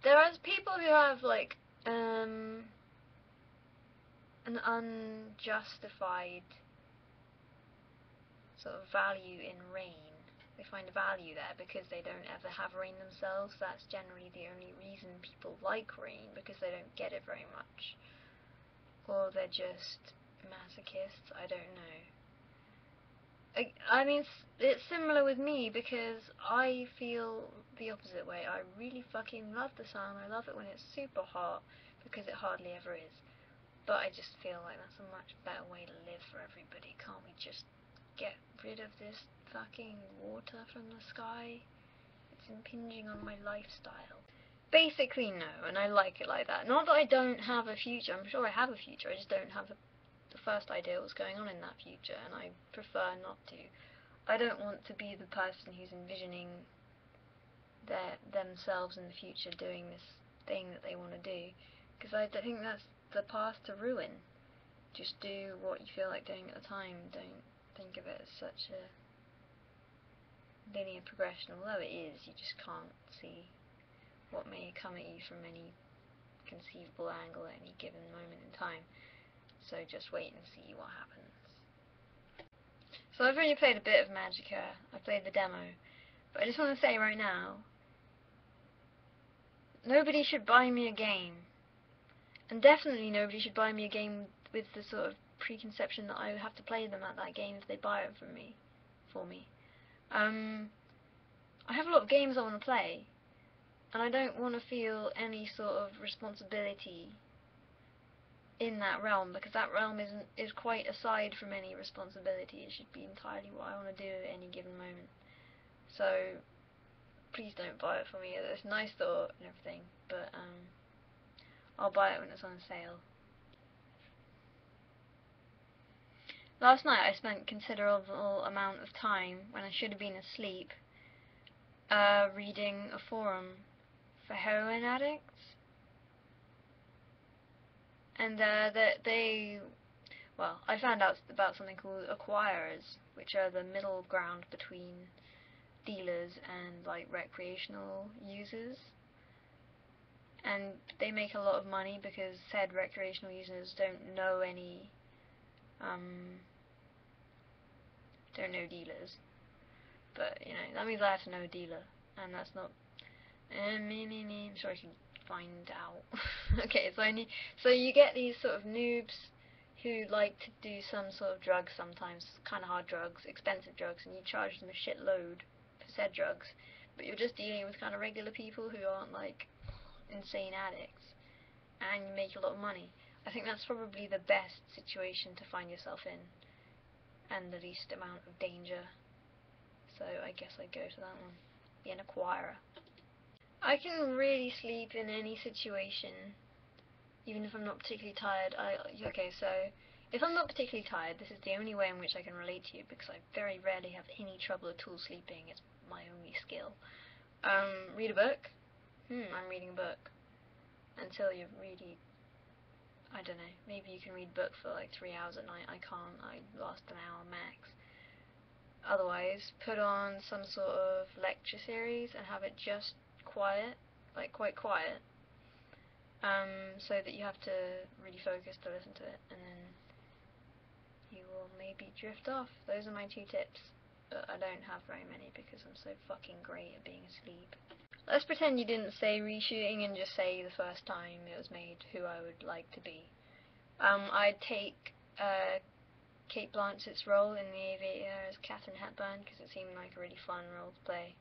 There are people who have, like, an unjustified sort of value in rain. They find value there because they don't ever have rain themselves. That's generally the only reason people like rain, because they don't get it very much. Or they're just masochists, I don't know. I mean, it's similar with me, because I feel the opposite way. I really fucking love the sun. I love it when it's super hot, because it hardly ever is. But I just feel like that's a much better way to live for everybody. Can't we just get rid of this fucking water from the sky? It's impinging on my lifestyle. Basically, no, and I like it like that. Not that I don't have a future. I'm sure I have a future. I just don't have the first idea what's going on in that future, and I prefer not to. I don't want to be the person who's envisioning themselves in the future doing this thing that they want to do, because I think that's the path to ruin. Just do what you feel like doing at the time. Don't think of it as such a linear progression, although it is. You just can't see what may come at you from any conceivable angle at any given moment in time. So just wait and see what happens. So I've already played a bit of Magicka. I played the demo. But I just want to say right now, nobody should buy me a game. And definitely nobody should buy me a game with the sort of preconception that I have to play them at that game if they buy it for me. I have a lot of games I want to play, and I don't want to feel any sort of responsibility in that realm, because that realm is quite aside from any responsibility. It should be entirely what I want to do at any given moment. So please don't buy it for me. It's a nice thought and everything, but I'll buy it when it's on sale. Last night I spent considerable amount of time, when I should have been asleep, reading a forum for heroin addicts. And I found out about something called acquirers, which are the middle ground between dealers and like recreational users. And they make a lot of money because said recreational users don't know dealers. But, you know, that means I have to know a dealer, and that's not I'm sure I can find out. Okay, so you get these sort of noobs who like to do some sort of drugs sometimes, kind of hard drugs, expensive drugs, and you charge them a shitload for said drugs, but you're just dealing with kind of regular people who aren't like insane addicts, and you make a lot of money. I think that's probably the best situation to find yourself in, and the least amount of danger. So I guess I'd go to that one. Be an acquirer. I can really sleep in any situation, even if I'm not particularly tired. Okay, so if I'm not particularly tired, this is the only way in which I can relate to you, because I very rarely have any trouble at all sleeping. It's my only skill. Read a book. I'm reading a book. Until you're really, I don't know, maybe you can read a book for like 3 hours at night. I can't. I last an hour max. Otherwise, put on some sort of lecture series and have it just quiet, like quite quiet, so that you have to really focus to listen to it, and then you will maybe drift off. Those are my 2 tips, but I don't have very many because I'm so fucking great at being asleep. Let's pretend you didn't say reshooting and just say the first time it was made who I would like to be. I'd take Cate Blanchett's role in The Aviator as Katharine Hepburn, because it seemed like a really fun role to play.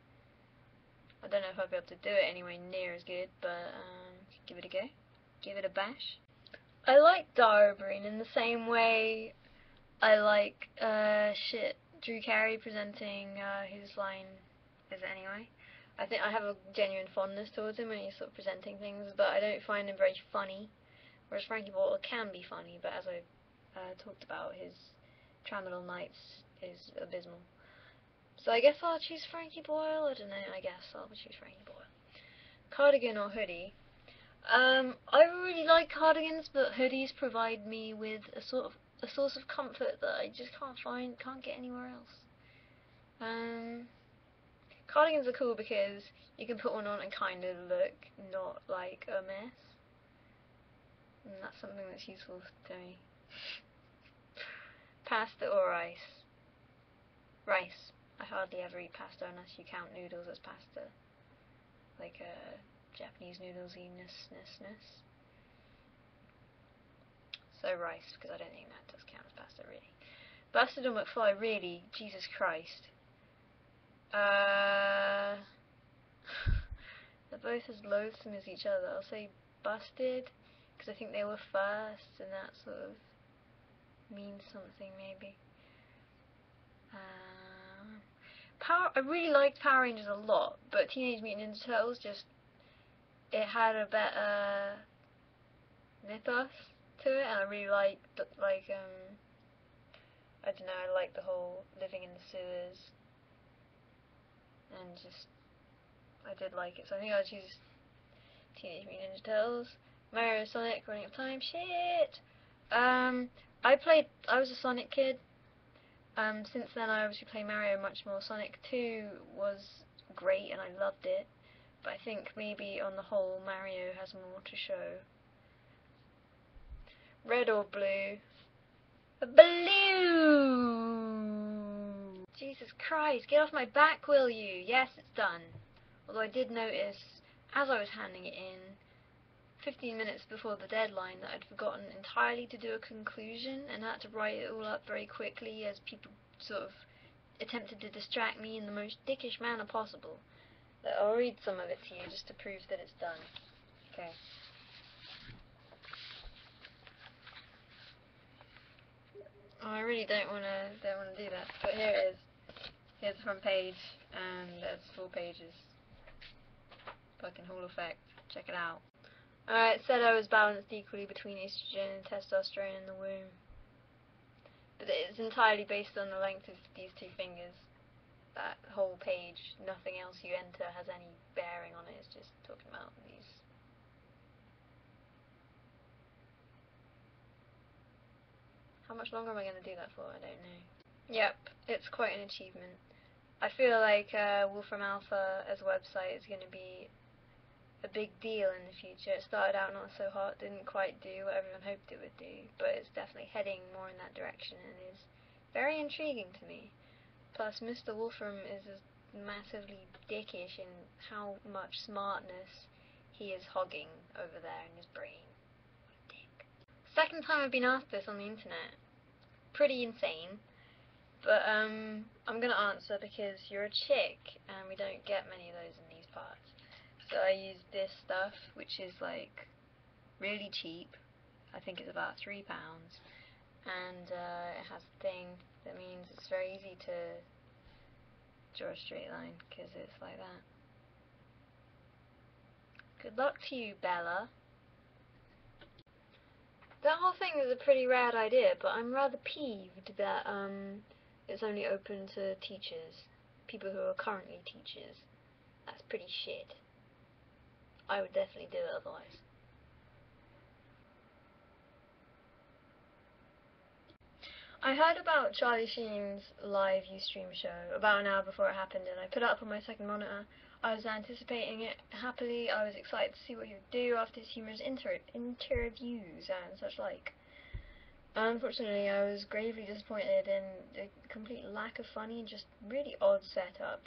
I don't know if I'll be able to do it anywhere near as good, but give it a go. Give it a bash. I like Dara Ó Briain in the same way I like Drew Carey presenting Whose Line Is It Anyway? I think I have a genuine fondness towards him when he's sort of presenting things, but I don't find him very funny. Whereas Frankie Boyle can be funny, but as I talked about, his Tramadol Nights is abysmal. So I guess I'll choose Frankie Boyle. I don't know. I guess I'll choose Frankie Boyle. Cardigan or hoodie? I really like cardigans, but hoodies provide me with a source of comfort that I just can't get anywhere else. Cardigans are cool because you can put one on and kind of look not like a mess, and that's something that's useful to me. Pasta or rice? Rice. I hardly ever eat pasta unless you count noodles as pasta, like Japanese noodles-y-ness. So rice, because I don't think that does count as pasta, really. Busted or McFly, really? Jesus Christ. They're both as loathsome as each other. I'll say Busted, because I think they were first, and that sort of means something, maybe. I really liked Power Rangers a lot, but Teenage Mutant Ninja Turtles it had a better mythos to it, and I really liked, I don't know, I liked the whole living in the sewers, and I did like it, so I think I'll choose Teenage Mutant Ninja Turtles. Mario, Sonic, Running Out of Time, shit! I was a Sonic kid. Since then I obviously play Mario much more. Sonic 2 was great and I loved it, but I think maybe on the whole Mario has more to show. Red or blue? Blue! Jesus Christ, get off my back, will you? Yes, it's done. Although I did notice, as I was handing it in, 15 minutes before the deadline, that I'd forgotten entirely to do a conclusion and had to write it all up very quickly as people sort of attempted to distract me in the most dickish manner possible. I'll read some of it to you just to prove that it's done. Okay. Oh, I really don't wanna do that, but here it is. Here's the front page, and there's 4 pages. Fucking Hall effect. Check it out. It said I was balanced equally between estrogen and testosterone in the womb. But it's entirely based on the length of these 2 fingers. That whole page, nothing else you enter has any bearing on it. It's just talking about these. How much longer am I going to do that for? I don't know. Yep, it's quite an achievement. I feel like Wolfram Alpha as a website is going to be a big deal in the future. It started out not so hot, didn't quite do what everyone hoped it would do, but it's definitely heading more in that direction and is very intriguing to me. Plus, Mr. Wolfram is massively dickish in how much smartness he is hogging over there in his brain. What a dick. Second time I've been asked this on the internet. Pretty insane. But I'm gonna answer because you're a chick and we don't get many of those in these parts. So I used this stuff, which is like really cheap. I think it's about £3, and it has a thing that means it's very easy to draw a straight line because it's like that. Good luck to you, Bella. That whole thing is a pretty rad idea, but I'm rather peeved that it's only open to teachers, people who are currently teachers. That's pretty shit. I would definitely do it otherwise. I heard about Charlie Sheen's live Ustream show about an hour before it happened, and I put it up on my second monitor. I was anticipating it happily. I was excited to see what he would do after his humorous interviews and such like. Unfortunately, I was gravely disappointed in the complete lack of funny and just really odd setup.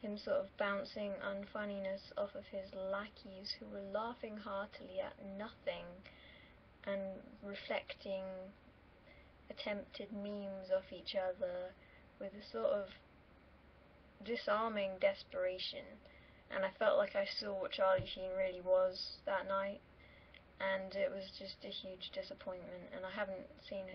Him sort of bouncing unfunniness off of his lackeys who were laughing heartily at nothing and reflecting attempted memes off each other with a sort of disarming desperation, and I felt like I saw what Charlie Sheen really was that night, and it was just a huge disappointment, and I haven't seen